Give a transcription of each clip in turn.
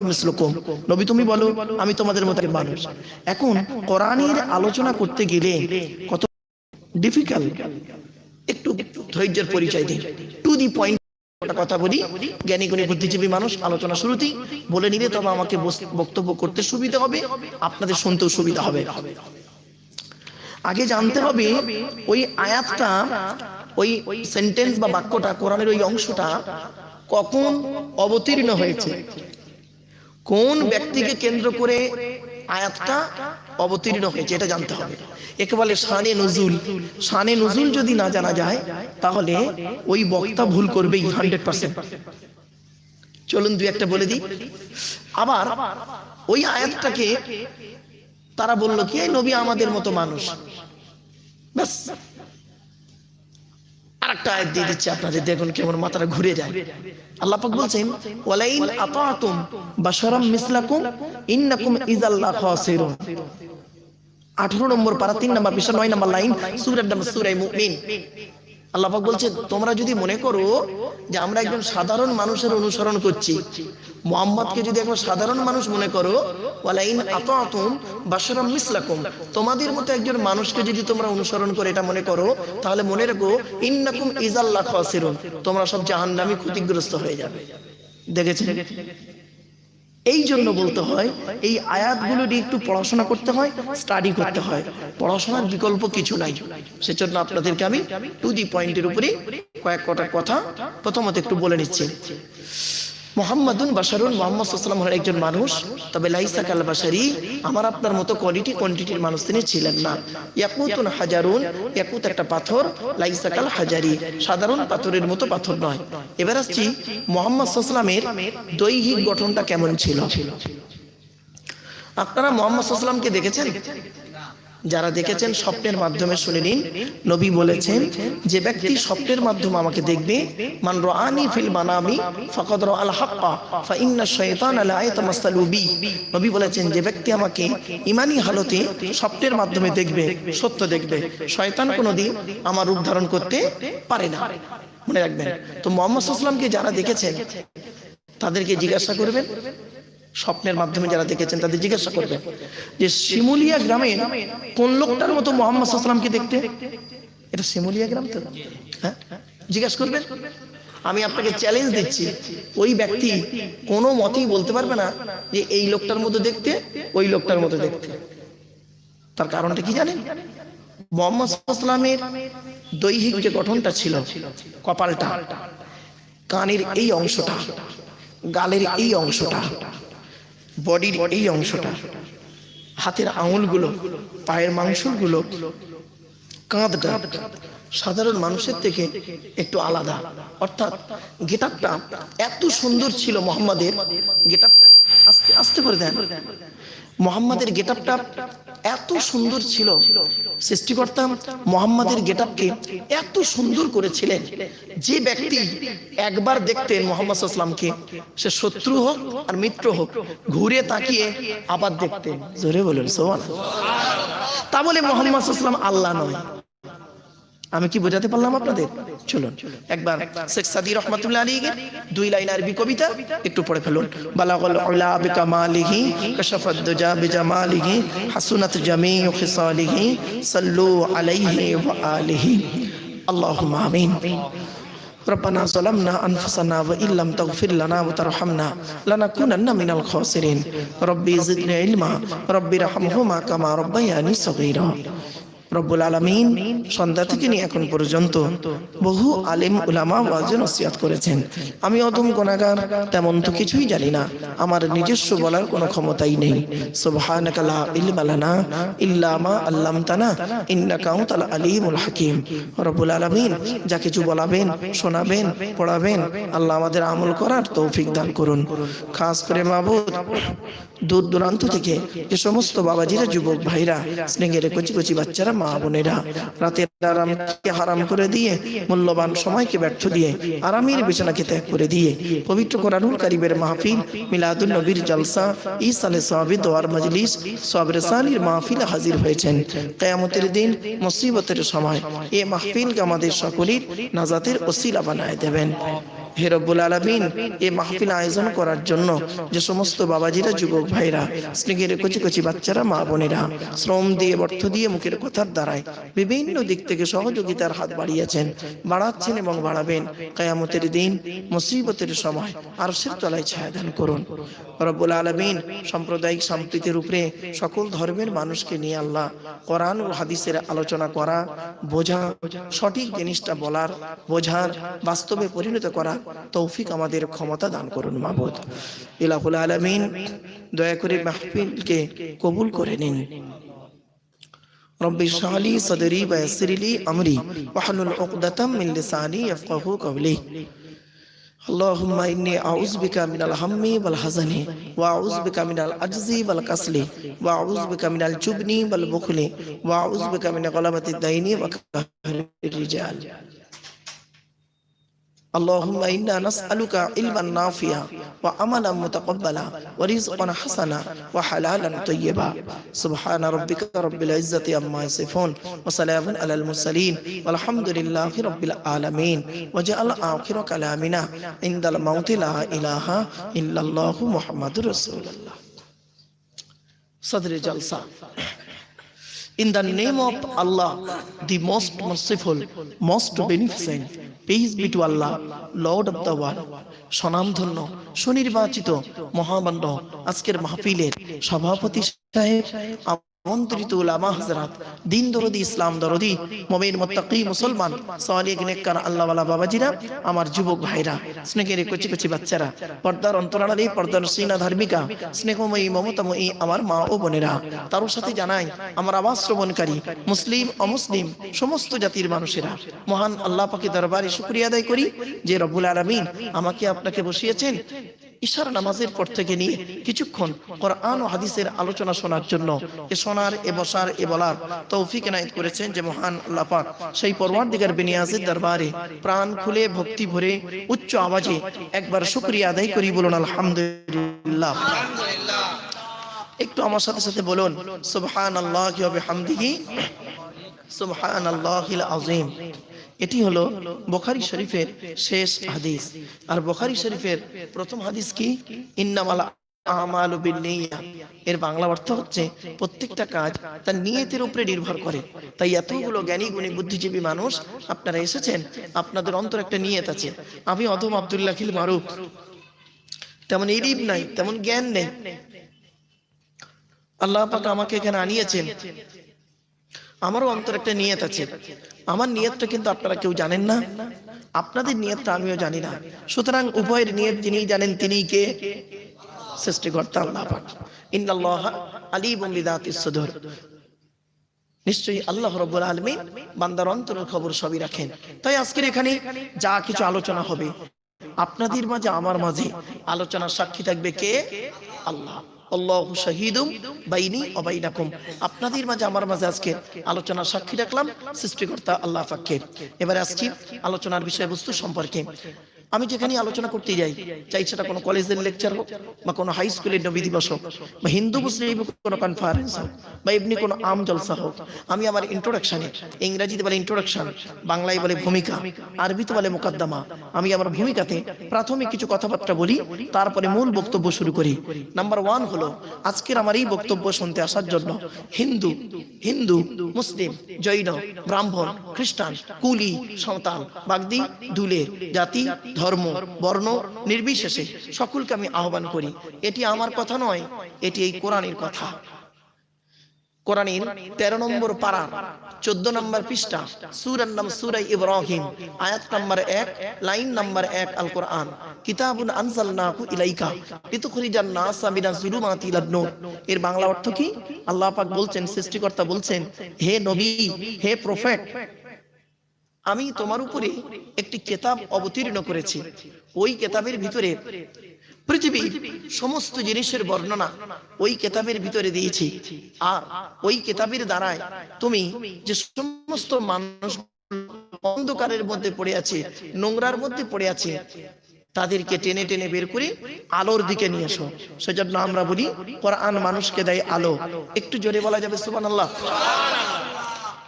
মিসলুকুম, নবী তুমি বলো আমি তোমাদের মতো মানুষ। এখন কোরআনের আলোচনা করতে গেলে কত ডিফিকাল্ট, একটু ধৈর্যের পরিচয় দিন, টু দি পয়েন্ট কথা বলি। জ্ঞানী গুণী বুদ্ধিজীবী মানুষ আলোচনা শুরুতেই বলে নিলে তবে আমাকে বক্তব্য করতে সুবিধা হবে, আপনাদের শুনতেও সুবিধা হবে। আগে জানতে হবে ওই আয়াতটা, ওই সেন্টেন্স বা বাক্যটা, কোরআনের ওই অংশটা কখন অবতীর্ণ হয়েছে, কোন ব্যক্তিকে কেন্দ্র করে আয়াতটা অবতীর্ণ হয়েছে, এটা জানতে হবে। একে বলে শানে নজুল। শানে নজুল যদি না জানা যায় তাহলে ওই বক্তা ভুল করবেই 100%। চলুন দুই একটা বলে দিই। আবার ওই আয়াতটাকে তারা বলল কি নবী আমাদের মতো মানুষ, ব্যাস আরেকটা আয়াত দিয়ে দিচ্ছে আপনাদের, দেখুন কেমন মাথাটা ঘুরে যায়। আল্লাহ পাক বলছেন ওয়ালাইন আতাতুম বাশারাম মিসলাকুম ইন্নাকুম ইযাল্লা খাসিরুন। 18 নম্বর পারা 3 নম্বর পৃষ্ঠা 9 নম্বর লাইন, সূরা মুমিন। আল্লাহ পাক বলছেন তোমরা যদি মনে করো যে আমরা একজন সাধারণ মানুষের অনুসরণ করছি, মুহাম্মদকে যদি একজন সাধারণ মানুষ মনে করো, ওয়ালাইন আতাতুম বাশারাম মিসলাকুম, তোমাদের মতো একজন মানুষকে যদি তোমরা অনুসরণ করে এটা মনে করো, তাহলে মনে রাখো ইন্নাকুম ইযাল্লা খাসিরুন, তোমরা সব জাহান্নামী, ক্ষতিগ্রস্ত হয়ে যাবে। দেখেছেন? এই জন্য বলতে হয় এই আয়াতগুলো নিয়ে একটু পড়াশোনা করতে হয়, স্টাডি করতে হয়, পড়াশোনার বিকল্প কিছু নাই। সেজন্য আপনাদেরকে আমি টু দি পয়েন্টের উপরে কয়েকটা কথা প্রথমত একটু বলে নিচ্ছি। মুহাম্মাদুন বাশারুন, মুহাম্মদ সাল্লাল্লাহু আলাইহি ওয়াসাল্লাম হলেন একজন মানুষ, তবে লাইসা কাল বাশারি, আমার আপনার মতো কোয়ান্টিটির মানুষ তিনি ছিলেন না। ইয়াকুতুন হাজারুন, ইয়াকুত একটা পাথর, লাইসা কাল হাজারি, সাধারণ পাথরের মতো পাথর নয়। এবার আসছি মুহাম্মদ সাল্লাল্লাহু আলাইহি ওয়াসাল্লামের দৈহিক গঠনটা কেমন ছিল। আপনারা মুহাম্মদ সাল্লাল্লাহু আলাইহি ওয়াসাল্লামকে দেখেছেন? যারা দেখেছেন স্বপ্নের মাধ্যমে শুনে নিন। নবী বলেছেন যে ব্যক্তি স্বপ্নের মাধ্যমে আমাকে দেখবে, মান রাআনি ফিল মানামি ফাকাদ রাআল হাক্কা ফা ইন্না শাইতানা লা ইয়াতামাসসালু বি। নবী বলেছেন যে ব্যক্তি আমাকে ঈমানি হালতে স্বপ্নের মাধ্যমে দেখবে, সত্য দেখবে, শয়তান কোনোদিন আমার রূপ ধারণ করতে পারে না। মনে রাখবেন। তো মুহাম্মদ সাল্লাল্লাহু আলাইহি ওয়াসাল্লামকে যারা দেখেছেন তাদেরকে জিজ্ঞাসা করবেন, স্বপ্নের মাধ্যমে যারা দেখেছেন তাদের জিজ্ঞাসা করবেন যে শিমুলিয়া গ্রামের কোন লোকটার মতো মুহাম্মদ সাল্লাল্লাহু আলাইহি ওয়াসাল্লামকে দেখতে। এটা শিমুলিয়া গ্রাম তো, হ্যাঁ, জিজ্ঞাসা করবেন। আমি আপনাকে চ্যালেঞ্জ দিচ্ছি, ওই ব্যক্তি কোনো মতেই বলতে পারবে না যে এই লোকটার মতো দেখতে, ওই লোকটার মতো দেখতে। তার কারণটা কি জানেন? মুহাম্মদ সাল্লাল্লাহু আলাইহি ওয়াসাল্লামের দৈহিক যে গঠনটা ছিল, কপালটা, কানের এই অংশটা, গালের এই অংশটা, বডির এই অংশটা, হাতের আঙুলগুলো, পায়ের মাংসগুলো, কাঁধটা সাধারণ মানুষের থেকে একটু আলাদা। অর্থাৎ গেটআপটা এত সুন্দর ছিল মুহাম্মাদের গেটআপটা, আস্তে আস্তে করে দেন, মুহাম্মাদের গেটআপটা এত সুন্দর ছিল, সৃষ্টিকর্তা মুহাম্মাদের গেটআপকে এত সুন্দর করেছিলেন যে ব্যক্তি একবার দেখতেন মুহাম্মদ সাল্লাল্লাহু আলাইহি ওয়াসাল্লামকে, সে শত্রু হোক আর মিত্র হোক, ঘুরে তাকিয়ে আবার দেখতেন। জোরে বলুন সুবহানাল্লাহ। তা বলে মুহাম্মদ সাল্লাল্লাহু আলাইহি ওয়াসাল্লাম আল্লাহ নয়। আমি কি বোঝাতে পারলাম আপনাদের? চলুন একবার শেখ সাদী রহমাতুল্লাহ আলাইহি 2 লাইন আরবি কবিতা একটু পড়ে ফেলুন। বালাগাল উলা বিকামালিহি কাশাফাদ দুজা বিজামালিহি হাসুনাত জামিউ খিসালিহি সাল্লু আলাইহি ওয়া আলিহি আল্লাহুম্মা আমিন। ربنا ظلمنا أنفسنا وإن لم تغفر لنا وترحمنا لنكونن من الخاسرين ربي زدني علما ربي ارحمهما كما ربياني صغيرا। রব্বুল আলামিন সন্ধ্যা থেকে নিয়ে এখন পর্যন্ত বহু আলেম উলামা ওয়াজ নসিহত করেছেন। আমি অদম গুনাহগার, তেমন তো কিছুই জানি না, আমার নিজস্ব বলার কোনো ক্ষমতাই নেই। সুবহানাকা লা ইলমা লানা ইল্লা মা আল্লামতানা ইন্নাকা আনতাল আলিমুল হাকিম। রব্বুল আলামিন যা কিছু বলাবেন, শোনাবেন, পড়াবেন, আল্লাহ আমাদের আমল করার তৌফিক দান করুন। খাস করে মাবুদ, দূর দূরান্ত থেকে যে সমস্ত বাবাজিরা, যুবক ভাইরা, স্নেহের কচি কচি বাচ্চারা, মা বোনেরা রাতের আরামকে হারাম করে দিয়ে, মূল্যবান সময়কে ব্যর্থ দিয়ে, আরামের বিছানাকে ত্যাগ করে দিয়ে পবিত্র কোরআনুল কারীমের মাহফিল, মিলাদুন নবীর জলসা, ইসালে সাহাবী দোয়ার মজলিস, সবরে সালির মাহফিলে হাজির হয়েছেন। কিয়ামতের দিন মুসিবতের সময় এই মাহফিলকে আমাদের সকলের নাজাতের ওসিলা বানায় দেবেন। হে রব্বুল আলামিন, এই মাহফিল আয়োজন করার জন্য যে সমস্ত বাবাজিরা, যুবক ভাইরা, স্নেহের কচি কচি বাচ্চারা, মা বোনেরা শ্রম দিয়ে, অর্থ দিয়ে, মুখের কথার দ্বারায় বিভিন্ন দিক থেকে সহযোগিতার হাত বাড়িয়েছেন, বাড়াচ্ছেন এবং বাড়াবেন, কিয়ামতের দিন মুসিবতের সময় আরশের তলায় ছায়া দান করুন। রব্বুল আলামিন, সাম্প্রদায়িক সম্প্রীতির উপরে সকল ধর্মের মানুষকে নিয়ে আল্লাহ কোরআন ও হাদিসের আলোচনা করা, বোঝা, সঠিক জিনিসটা বলার, বোঝার, বাস্তবে পরিণত করা তৌফিক আমাদের ক্ষমতা দান করুন মাবুদ। ইলাহুল আলামিন, দয়া করে মাহফিলকে কবুল করে নিন। রব্বি ইশরাহ লি সাদরি ওয়া ইয়াসসির লি আমরি ওয়াহলুল উকদাতাম মিন লিসানি ইয়াফকাহু কওলি। اللهم إني أعوذ بك من الهم والحزن وأعوذ بك من العجز والكسل وأعوذ بك من الجبن والبخل وأعوذ بك من غلبة الدين وقهر الرجال. اللهم إنا نسألك علما نافعا وعملا متقبلا ورزقا حسنا وحلالا طيبا. سبحان ربك رب العزة عما يصفون وسلام على المرسلين والحمد لله رب العالمين. وجعل آخر كلامنا عند الموت لا إله إلا الله محمد رسول الله. صدر جلسة. In the name of Allah, the most merciful, most beneficent, peace be to Allah, Lord of the world. স্বনামধন্য সুনির্বাচিত মহামান্য আজকের মাহফিলের সভাপতি সাহেব, আমন্ত্রিত উলামা হযরত, দিন দরদি, ইসলাম দরদি, মুমিন মুত্তাকি মুসলমান, সালিহ নেককার আল্লাহওয়ালা বাবাজিরা, আমার যুবক ভাইরা, স্নেহের কচি কচি বাচ্চারা, পর্দার অন্তরালে, পর্দার সিনা ধার্মিকা, স্নেহময়ী মমতাময়ী আমার মা ও বোনেরা, তার সাথে জানাই আমার আওয়াজ শ্রবণকারী মুসলিম অমুসলিম সমস্ত জাতির মানুষেরা, মহান আল্লাহ পাকের দরবারে শুকরিয়া আদায় করি যে রব্বুল আলামিন আমাকে আপনাকে বসিয়েছেন ইশার নামাজের পর থেকে নিয়ে কিছুক্ষণ কোরআন ও হাদিসের আলোচনা শোনার জন্য। এ শোনার, এ বসার, এ বলার তৌফিক এনায়েত করেছেন যে মহান আল্লাহ পাক। সেই পরওয়ারদিগার বেনিয়াজের দরবারে প্রাণ খুলে, ভক্তি ভরে, উচ্চ আওয়াজে একবার শুকরিয়া আদায় করি, বলুন আলহামদুলিল্লাহ। একটু আমার সাথে সাথে বলুন সুবহানাল্লাহি ওয়া বিহামদিহি সুবহানাল্লাহিল আযীম। এটি হলো বুখারী শরীফের শেষ হাদিস। আর বুখারী শরীফের প্রথম হাদিস কি? ইন্নামাল আমালু বিন্নিয়াত। এর বাংলা অর্থ হচ্ছে প্রত্যেকটা কাজ তার নিয়তের উপরে নির্ভর করে। তাই এতগুলো জ্ঞানী গুণী বুদ্ধিজীবী মানুষ আপনারা এসেছেন, আপনাদের অন্তর একটা নিয়ত আছে। আমি অধম আব্দুল্লাহ খিল মারুফ, তেমন ইলম নাই, তেমন জ্ঞান নেই, আল্লাহ পাক আমাকে এখানে আনিয়েছেন, আমারও অন্তর একটা নিয়ত আছে। আমার নিয়তটা কিন্তু আপনারা কেউ জানেন না, আপনাদের নিয়তটা আমিও জানি না। সুতরাং উভয়ের নিয়ত যিনি জানেন তিনি কে? সৃষ্টিকর্তা আল্লাহ পাক। ইন্নাল্লাহা আলিমুম বিযাতিস সুদূর। নিশ্চয়ই আল্লাহ রাব্বুল আলামিন বান্দার অন্তরের খবর সবই রাখেন। তাই আজকের এখানে যা কিছু আলোচনা হবে, আপনাদের মাঝে আমার মাঝে আলোচনার সাক্ষী থাকবে কে? আল্লাহ। আল্লাহু শাহীদুম বাইনি ওয়া বাইনাকুম। আপনাদের মাঝে আমার মাঝে আজকে আলোচনার সাক্ষী রাখলাম সৃষ্টিকর্তা আল্লাহ পাককে। এবারে আসছি আলোচনার বিষয়বস্তু সম্পর্কে। আমি যেখানে আলোচনা করতে যাই, চাই সেটা কোনো কলেজের লেকচার হোক, বা কোনো হাই স্কুলের নবী দিবস হোক, বা হিন্দু মুসলিম কোনো কনফারেন্স হোক, বা এমনি কোনো আম জলসা হোক, আমি আমার ইন্ট্রোডাকশনে, ইংরেজিতে বলে ইন্ট্রোডাকশন, বাংলায় বলে ভূমিকা, আরবিতে বলে মুকদ্দমা, আমি আমার ভূমিকাতে প্রাথমিক কিছু কথাবার্তা বলি, তারপরে মূল বক্তব্য শুরু করি। নাম্বার 1 হলো আজকের আমার এই বক্তব্য শুনতে আসার জন্য হিন্দু, মুসলিম, জৈন, ব্রাহ্মণ, খ্রিস্টান, কুলি, সাঁওতাল, বাগদি, দুলে, জাতি, ধর্ম, বর্ণ নির্বিশেষে সকলকে আমি আহ্বান করি। এটি আমার কথা নয়, এটি এই কোরআনের কথা। কোরআনের 13 নম্বর পারা 14 নম্বর পৃষ্ঠা, সূরার নাম সূরা ইব্রাহিম, আয়াত নম্বর 1, লাইন নম্বর 1, আল কোরআন কিতাবুন আনজালনাহু ইলাইকা লিতুখরিজান নাসা মিনাজ যুলুমাতি ইলান নূর। এর বাংলা অর্থ কি? আল্লাহ পাক বলছেন, সৃষ্টিকর্তা বলছেন, হে নবী, হে প্রফেট, আমি তোমার উপরে একটি কিতাব অবতীর্ণ করেছি। ওই কিতাবের ভিতরে পৃথিবীর সমস্ত জিনিসের বর্ণনা ওই কিতাবের ভিতরে দিয়েছি। আর ওই কিতাবের দ্বারায় তুমি যে সমস্ত মানুষ অন্ধকারের মধ্যে পড়ে আছে, নোংরার মধ্যে পড়ে আছে, তাদেরকে টেনে টেনে বের করে আলোর দিকে নিয়ে এসো। সেজন্য আমরা বলি কোরআন মানুষকে দেয় আলো। একটু জোরে বলা যাবে সুবহানাল্লাহ।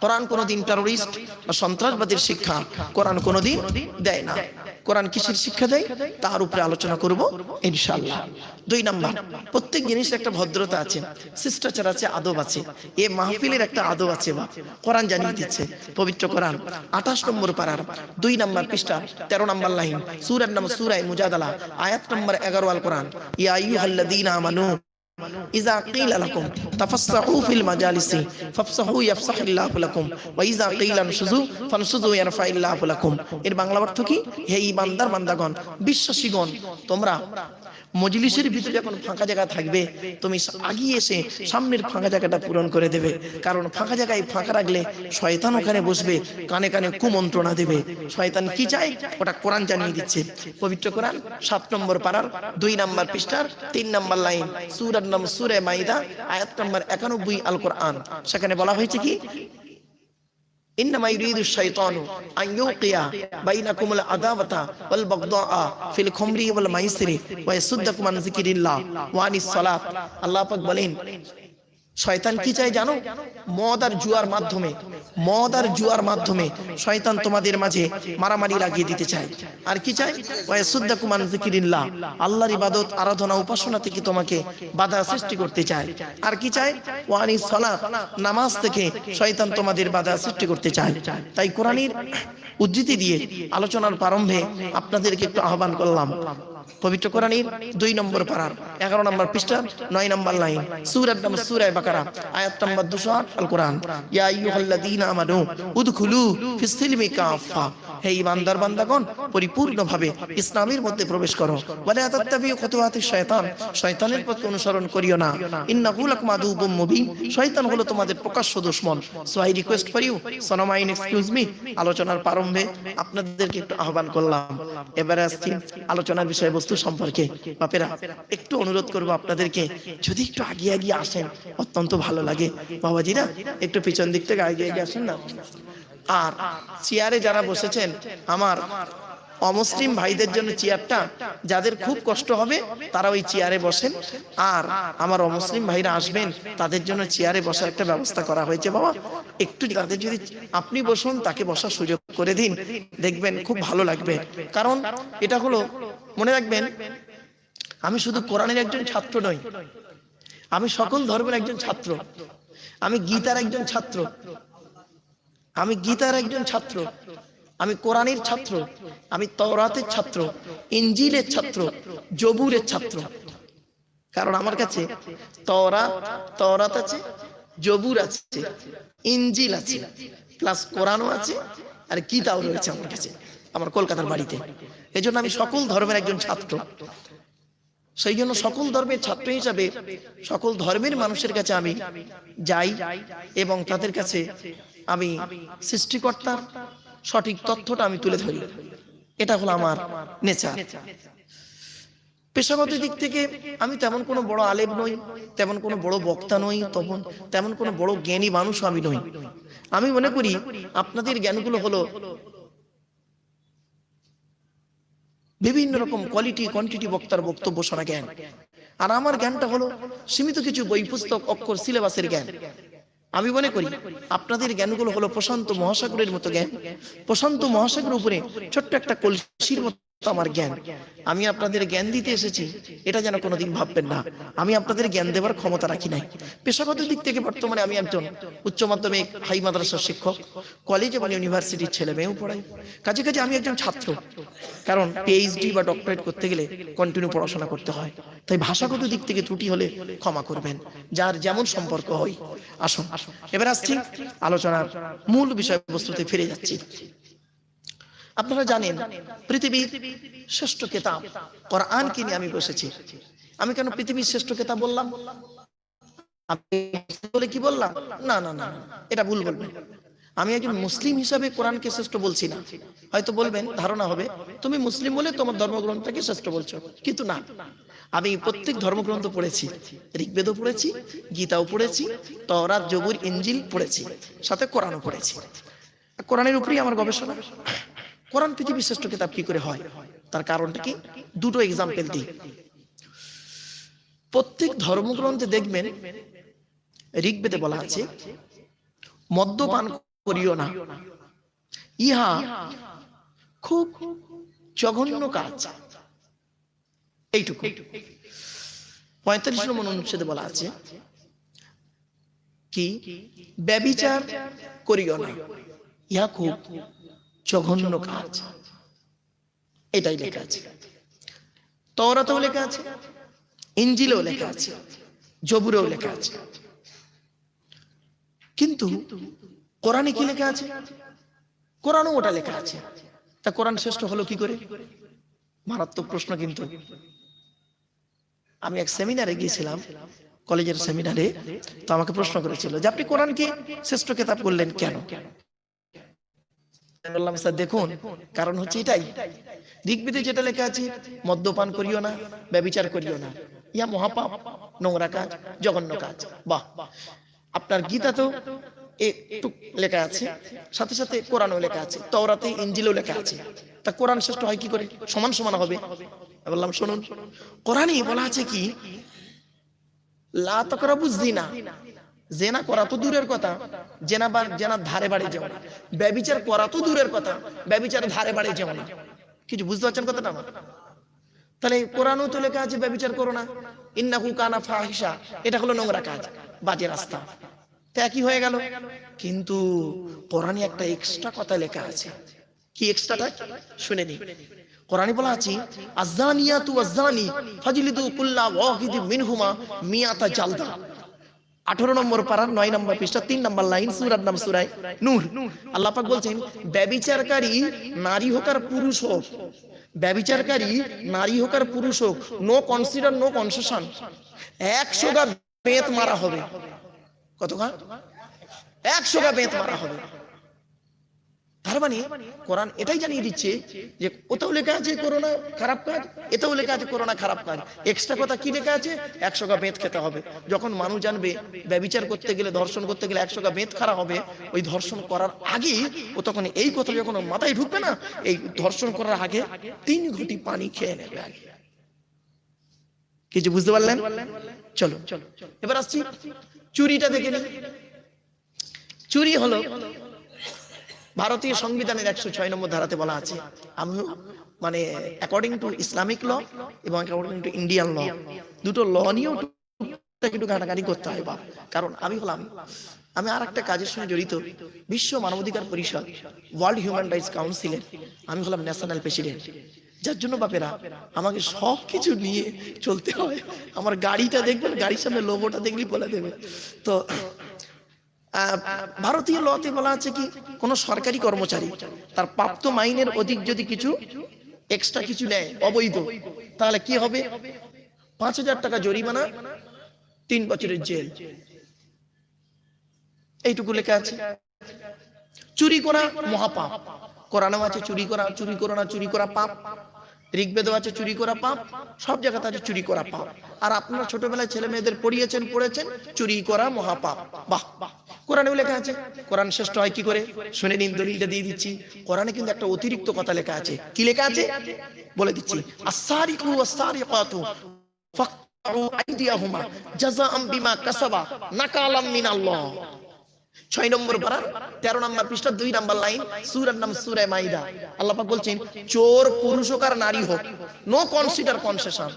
কোরআন কোনোদিন টেররিস্ট বা সন্ত্রাসবাদের শিক্ষা কোরআন কোনোদিন দেয় না। কোরআন কিসের শিক্ষা দেয় তার উপরে আলোচনা করব ইনশাআল্লাহ। 2 নাম্বার, প্রত্যেক জিনিসের একটা ভদ্রতা আছে, শিষ্টাচার আছে, আদব আছে। এই মাহফিলের একটা আদব আছে, বা কোরআন জানিয়ে দিচ্ছে। পবিত্র কোরআন 28 নম্বর পারার 2 নাম্বার পৃষ্ঠা 13 নাম্বার লাইন, সূরার নাম সূরা মুজাদালা, আয়াত নম্বর 11 আল কোরআন, ইয়া আইয়ুহাল্লাযীনা আমানু ইযা কিলা লাকুম তাফাসসাহু ফিল মাজালিসি ফাফসাহু ইয়াফসাহিল্লাহু লাকুম ওয়া ইযা কিলা নশুযু ফানশুযু ইয়ারফাইল্লাহু লাকুম। এর বাংলা অর্থ কি? হে ঈমানদার বান্দাগণ, বিশ্বাসীগণ, তোমরা মজলিসের ভিতরে যখন ফাঁকা জায়গা থাকবে, তুমি আগিয়ে এসে সামনের ফাঁকা জায়গাটা পূরণ করে দেবে। কারণ ফাঁকা জায়গায় ফাঁকা রাখলে শয়তান ওখানে বসবে, কানে কানে কুমন্ত্রণা দেবে। শয়তান কি চায় ওটা কোরআন জানিয়ে দিচ্ছে। পবিত্র কোরআন 7 নম্বর পারার 2 নাম্বার পৃষ্ঠার 3 নাম্বার লাইন, সূরার নাম সূরা মাইদা, আয়াত নম্বর 91 আল কোরআন। সেখানে বলা হয়েছে কি, ইন্নামা ইউরিদু শাইতানু আন ইউকিয়া বাইনাকুমুল আদাওয়াতা ওয়াল বাগদাআ ফিল খামরি ওয়াল মাইসিরি ওয়া ইয়াসুদ্দাকুম আন যিকরিল্লাহ ওয়া আনিস সালাত। আল্লাহ পাক বলেন, শয়তান কি চায় জানো? মদ আর জুয়ার মাধ্যমে শয়তান তোমাদের মাঝে মারামারি লাগিয়ে দিতে চায়। আর কি চায়? ওয়া ইয়াসুদ্দাকুম আন যিকরিল্লাহ, আল্লাহর ইবাদত আরাধনা উপাসনা থেকে তোমাকে বাধা সৃষ্টি করতে চায়। আর কি চায়? ওয়া আনিস সালাত, নামাজ থেকে শয়তান তোমাদের বাধা সৃষ্টি করতে চায়। তাই কোরআনের উদ্ধৃতি দিয়ে আলোচনার প্রারম্ভে আপনাদেরকে একটু আহ্বান করলাম। পবিত্র কোরআনের 2 নম্বর পারার 11 নম্বর পৃষ্ঠা 9 নম্বর লাইন, সূরার নাম সূরা বাকারা, আয়াত নম্বর 208 আল কোরআন, ইয়া আইয়ুহাল্লাযীনা আমানু উদখুলু ফিস সিলমি কাফা, হে ঈমানদার বান্দাগণ, পরিপূর্ণভাবে ইসলামের মধ্যে প্রবেশ করো। ওয়ালা তাত্তাবিউ খুতুওয়াতিশ শয়তান, শয়তানের পথ অনুসরণ করিও না। ইন্নাহু লাকুম আদুউম মুবিন, শয়তান হলো তোমাদের প্রকাশ্য দুশমন। So I request for you, so mine excuse me, আলোচনার প্রারম্ভে আপনাদেরকে একটু আহ্বান করলাম। এবারে আসছি আলোচনার বিষয়বস্তু সম্পর্কে। বাপেরা, একটু অনুরোধ করব আপনাদেরকে, যদি একটু আগিয়ে আসেন অত্যন্ত ভালো লাগে। বাবাজিরা, একটু পিছন দিক থেকে আগিয়ে আসেন না। আর চেয়ারে যারা বসেছেন, আমার অমুসলিম ভাইদের জন্য চেয়ারটা, যাদের খুব কষ্ট হবে তারা ওই চেয়ারে বসেন। আর আমার অমুসলিম ভাইরা আসবেন, তাদের জন্য চেয়ারে বসার একটা ব্যবস্থা করা হয়েছে। বাবা, একটু তাদের যদি আপনি বসুন, তাকে বসার সুযোগ করে দিন, দেখবেন খুব ভালো লাগবে। কারণ এটা হলো, মনে রাখবেন, আমি শুধু কোরআনের একজন ছাত্র নই, আমি সকল ধর্মের একজন ছাত্র, আমি গীতার একজন ছাত্র, আমি কোরআনের ছাত্র, আমি তাওরাতের ছাত্র, ইনজিলের ছাত্র, জবুরের ছাত্র। কারণ আমার কাছে তাওরাত আছে, জবুর আছে, ইনজিল আছে, প্লাস কোরআনও আছে, আর গীতাও রয়েছে আমার কাছে, আমার কলকাতার বাড়িতে। এজন্য আমি সকল ধর্মের একজন ছাত্র। সেই জন্য সকল ধর্মের ছাত্র হিসাবে সকল ধর্মের মানুষের কাছে আমি যাই এবং তাদের কাছে আমি সৃষ্টিকর্তার সঠিক তথ্যটা আমি তুলে ধরি। এটা হলো আমার নেচার। পেশাগত দিক থেকে আমি তেমন কোনো বড় আলেম নই, তেমন কোনো বড় বক্তা নই, তেমন কোনো বড় জ্ঞানী মানুষ আমি নই। আমি মনে করি আপনাদের জ্ঞানগুলো হলো বিভিন্ন রকম কোয়ালিটি কোয়ান্টিটি বক্তার বক্তব্য শোনা জ্ঞান, আর আমার জ্ঞানটা হলো সীমিত কিছু বই পুস্তক অক্ষর সিলেবাসের জ্ঞান। আমি মনে করি আপনাদের জ্ঞানগুলো হলো প্রশান্ত মহাসাগরের মতো জ্ঞান। প্রশান্ত মহাসাগরের উপরে ছোট্ট একটা কলসির মতো আমার জ্ঞান। আমি আপনাদের জ্ঞান দিতে এসেছি, এটা যেন কোনোদিন ভাববেন না আমি আপনাদের জ্ঞান দেওয়ার ক্ষমতা রাখি নাই। পেশাগত দিক থেকে বর্তমানে আমি একজন উচ্চ মাধ্যমিক হাই মাদ্রাসার শিক্ষক, কলেজ এবং ইউনিভার্সিটির ছেলে মেয়েও পড়াই। কাজে কাজে আমি একজন ছাত্র, কারণ পিএইচডি বা ডক্টরেট করতে গেলে কন্টিনিউ পড়াশোনা করতে হয়। তাই ভাষাগত দিক থেকে ত্রুটি হলে ক্ষমা করবেন, যার যেমন সম্পর্ক হয়। আসুন এবার আসছি আলোচনার মূল বিষয়বস্তুতে ফিরে যাচ্ছি। আপনারা জানেন পৃথিবীর শ্রেষ্ঠ কিতাব কোরআনকে নিয়ে আমি বসেছি। আমি কেন পৃথিবীর শ্রেষ্ঠ কিতাব বললাম? আমি বলে কি বললাম? না না না, এটা ভুল বলবেন। আমি একজন মুসলিম হিসাবে কোরআনকে শ্রেষ্ঠ বলছি না। হয়তো বলবেন, ধারণা হবে তুমি মুসলিম বলে তোমার ধর্মগ্রন্থকে শ্রেষ্ঠ বলছো, কিন্তু না। আমি প্রত্যেক ধর্মগ্রন্থ পড়েছি, ঋগ্বেদও পড়েছি, গীতাও পড়েছি, তাওরাত জবুর ইনজিল পড়েছি, সাথে কোরআনও পড়েছি। কোরআনের উপরেই আমার গবেষণা। কোরআন পৃথিবীর শ্রেষ্ঠ কিতাব কি করে হয়, তার কারণটা কি? দুটো এক্সাম্পল দিই। প্রত্যেক ধর্মগ্রন্থে দেখবেন ঋগ্বেদে বলা আছে মদ্যপান করিও না, ইহা খুব জঘন্য কাজ। এইটুকু 45 নম্বর অনুচ্ছেদে বলা আছে কি, ব্যভিচার করিও না, ইহা খুব জঘন্য কাজ। এটাই লেখা আছে, তওরাতেও লেখা আছে, ইনজিলেও লেখা আছে, জবুরেও লেখা আছে। কিন্তু কোরআনে কি লেখা আছে? কোরআনও ওটা লেখা আছে। তা কোরআন শ্রেষ্ঠ হলো কি করে? মারাত্মক প্রশ্ন। কিন্তু আমি এক সেমিনারে গিয়েছিলাম, কলেজের সেমিনারে, তো আমাকে প্রশ্ন করেছিল যে আপনি কোরআনকে শ্রেষ্ঠ কিতাব বললেন কেন? বললাম স্যার দেখুন, কারণ হচ্ছে এটাই, ঋগ্বেদে যেটা লেখা আছে, মদ্যপান করিও না, ব্যভিচার করিও না, ইয়া মহাপাপ, নোংরা কাজ, জঘন্য কাজ। বাহ, আপনার গীতাতেও একটু লেখা আছে, সাথে সাথে কোরআনও লেখা আছে, তওরাতে ইনজিলেও লেখা আছে। তা কোরআন শ্রেষ্ঠ হয় কি করে? সমান সমান হবে? বললাম শুনুন, কোরআনে বলা আছে কি, লা তাকরাবুজ জিনা, জেনা করা তো দূরের কথা, জেনার ধারে বাড়ি যেও না। ব্যভিচার করা তো দূরের কথা, ব্যভিচার ধারে বাড়ি যেও না। কিছু বুঝতে পারছেন কথাটা আমার? তাহলে কোরআনও তো লেখা আছে ব্যভিচার করো না, ইন্নাহু কানা ফাহিশা, এটা হলো নোংরা কাজ, বাজে রাস্তা। তা একই হয়ে গেল। কিন্তু কোরআনে একটা এক্সট্রা কথা লেখা আছে। কি এক্সট্রাটা শুনে নি। কোরআনে বলা আছে, আযানিয়াতু ওয়াযানি ফাজলিদু কুল্লা ওয়াহিদিন মিনহুমা মিয়াতা জালদা। 18 নম্বর পারা 9 নম্বর পৃষ্ঠা 3 নম্বর লাইন, সূরার নাম সূরা নূর। আল্লাহ পাক বলছেন, ব্যভিচারকারী নারী হোক আর পুরুষ হোক, ব্যভিচারকারী নারী হোক আর পুরুষ হোক, নো কনসিডার, নো কনসেশন, 100 গা বেত মারা হবে। কত গা? 100 গা বেত মারা হবে। তার মানে কোরআন এটাই জানিয়ে দিচ্ছে যে ওটাও লেখা আছে করোনা খারাপ কাজ, এটাও লেখা আছে করোনা খারাপ কাজ। এক্সট্রা কথা কি লেখা আছে? 100 গা বেত খেতে হবে। যখন মানুষ জানবে ব্যভিচার করতে গেলে, ধর্ষণ করতে গেলে 100 গা বেত খাওয়া হবে, ওই ধর্ষণ করার আগে ও তখন এই কথা যখন মাথায় ঢুকবে না, এই ধর্ষণ করার আগে 3 ঘটি পানি খেয়ে নেবে আগে। কিছু বুঝতে পারলেন? চলো এবার আসছি চুরিটা দেখে নিই। চুরি হলো ভারতীয় সংবিধানের 106 নম্বর ধারাতে বলা আছে, আমি মানে অ্যাকর্ডিং টু ইসলামিক ল এবং অ্যাকর্ডিং টু ইন্ডিয়ান ল, দুটো ল নিয়েও একটু ঘাটাঘাটি করতে হয়। বা কারণ আমি আর একটা কাজের সঙ্গে জড়িত, বিশ্ব মানবাধিকার পরিষদ, ওয়ার্ল্ড হিউম্যান রাইটস কাউন্সিলের আমি হলাম ন্যাশনাল প্রেসিডেন্ট। যার জন্য বাপেরা আমাকে সব কিছু নিয়ে চলতে হয়। আমার গাড়িটা দেখবেন, গাড়ির সামনে লোগোটা দেখলেই বলে দেবে। তো ভারতীয় লতে বলা আছে কি, কোন সরকারি কর্মচারী তার প্রাপ্ত মাইনের অধিক যদি কিছু এক্সট্রা কিছু নেয় অবৈধ, তাহলে কি হবে? 5000 টাকা জরিমানা, 3 বছরের জেল। এইটুকু লেখা আছে। চুরি করা মহাপাপ, কোরআনেও আছে চুরি করো না, চুরি করা পাপ। ঋগ্বেদেও আছে চুরি করা পাপ, সব জায়গাতে আছে চুরি করা পাপ। আর আপনারা ছোটবেলায় ছেলে মেয়েদের পড়েছেন চুরি করা মহাপাপ। বাহ, কোরআনেও লেখা আছে। কোরআন শ্রেষ্ঠ হয় কি করে শুনে নিন, দলিলটা দিয়ে দিচ্ছি। কোরআনে কিন্তু একটা অতিরিক্ত কথা লেখা আছে। কি লেখা আছে বলে দিচ্ছি, আস-সারিকু ওয়াস-সারিকাতু ফাকতাউ আইদিয়াহুমা জাযাআম বিমা কাসাবা নাকালাম মিনাল্লাহ। 6 নম্বর পারা 13 নম্বর পৃষ্ঠা 2 নম্বর লাইন, সূরার নাম সূরা মাইদা। আল্লাহ পাক বলছেন, চোর পুরুষ হোক আর নারী হোক, নো কনসিডার কনসেশন,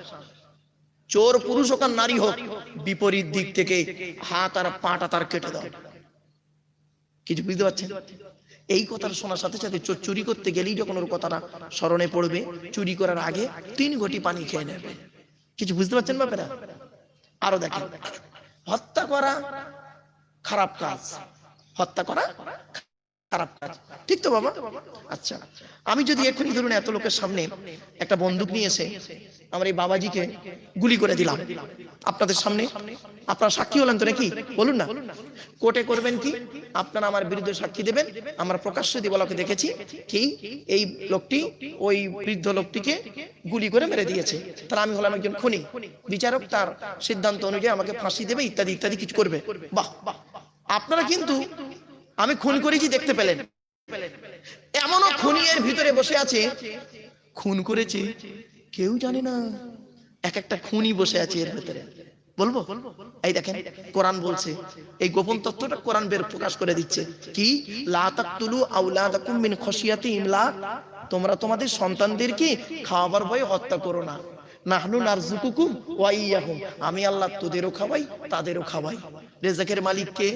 চোর পুরুষ হোক আর নারী হোক, বিপরীত দিক থেকে হাত আর পাটা তার কেটে দাও। কিছু বুঝতে পারছেন? এই কথাটা শোনার সাথে সাথে চুরি করতে গেলেই যখন ওর কথাটা স্মরণে পড়বে, চুরি করার আগে 3 ঘটি পানি খেয়ে নেবে। কিছু বুঝতে পারছেন বাপেরা? আরো দেখেন, হত্যা করা খারাপ কাজ, হত্যা করা খারাপ কাজ, ঠিক তো বাবা? আচ্ছা, আমি যদি এক্ষুনি ধরুন এত লোকের সামনে একটা বন্দুক নিয়ে এসে আমার এই বাবাজিকে গুলি করে দিলাম আপনাদের সামনে, আপনারা সাক্ষী হলেন তো নাকি? বলুন না। কোর্টে করবেন কি? আপনারা আমার বিরুদ্ধে সাক্ষী দেবেন, আমরা প্রকাশ্যে দিবালকে দেখেছি কি এই লোকটি ওই বৃদ্ধ লোকটিকে গুলি করে মেরে দিয়েছে, তাহলে আমি হলাম একজন খুনি। বিচারক তার সিদ্ধান্ত অনুযায়ী আমাকে ফাঁসি দেবে, ইত্যাদি ইত্যাদি কিছু করবে। বাহ, আপনারা কিন্তু আমি খুন করেছি দেখতে পেলেন। এমনও খুনি এর ভিতরে বসে আছে, খুন করেছে কেউ জানে না, এক একটা খুনি বসে আছে এর ভিতরে। বলবো? এই দেখেন কোরআন বলছে, এই গোপন তত্ত্বটা কোরআন বের প্রকাশ করে দিচ্ছে কি, লা তাকতুলু আওলাদাকুম মিন খাশিয়াতি ইমলাক, তোমরা তোমাদের সন্তানদেরকে খাওয়াবার ভয়ে হত্যা করো না। নাহনু নারযুকুকুম ওয়া ইয়্যাহুম, আমি আল্লাহ তোদেরও খাওয়াই তাদেরও খাওয়াই। রেজেকের মালিক কে?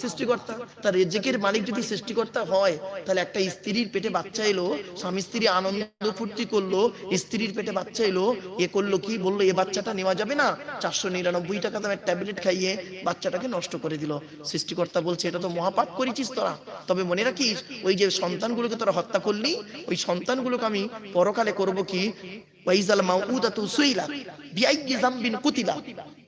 সৃষ্টিকর্তা। তার রেজেকের মালিক যদি সৃষ্টিকর্তা হয়, তাহলে একটা স্ত্রীর পেটে বাচ্চা এলো, স্বামী স্ত্রী আনন্দ ফুর্তি করলো, স্ত্রীর পেটে বাচ্চা এলো, এ করলো কি, বললো এ বাচ্চাটা নেওয়া যাবে না, 499 টাকা দামের ট্যাবলেট খাইয়ে বাচ্চাটাকে নষ্ট করে দিল। সৃষ্টিকর্তা বলছে এটা তো মহাপাপ করেছিস তোরা, তবে মনে রাখিস ওই যে সন্তানগুলোকে তোরা হত্যা করলি, ওই সন্তানগুলোকে আমি পরকালে করব কি, ওয়াইজাল মাউউদাতু সুইলাত বিআইয়ি যামবিন কুতিলা,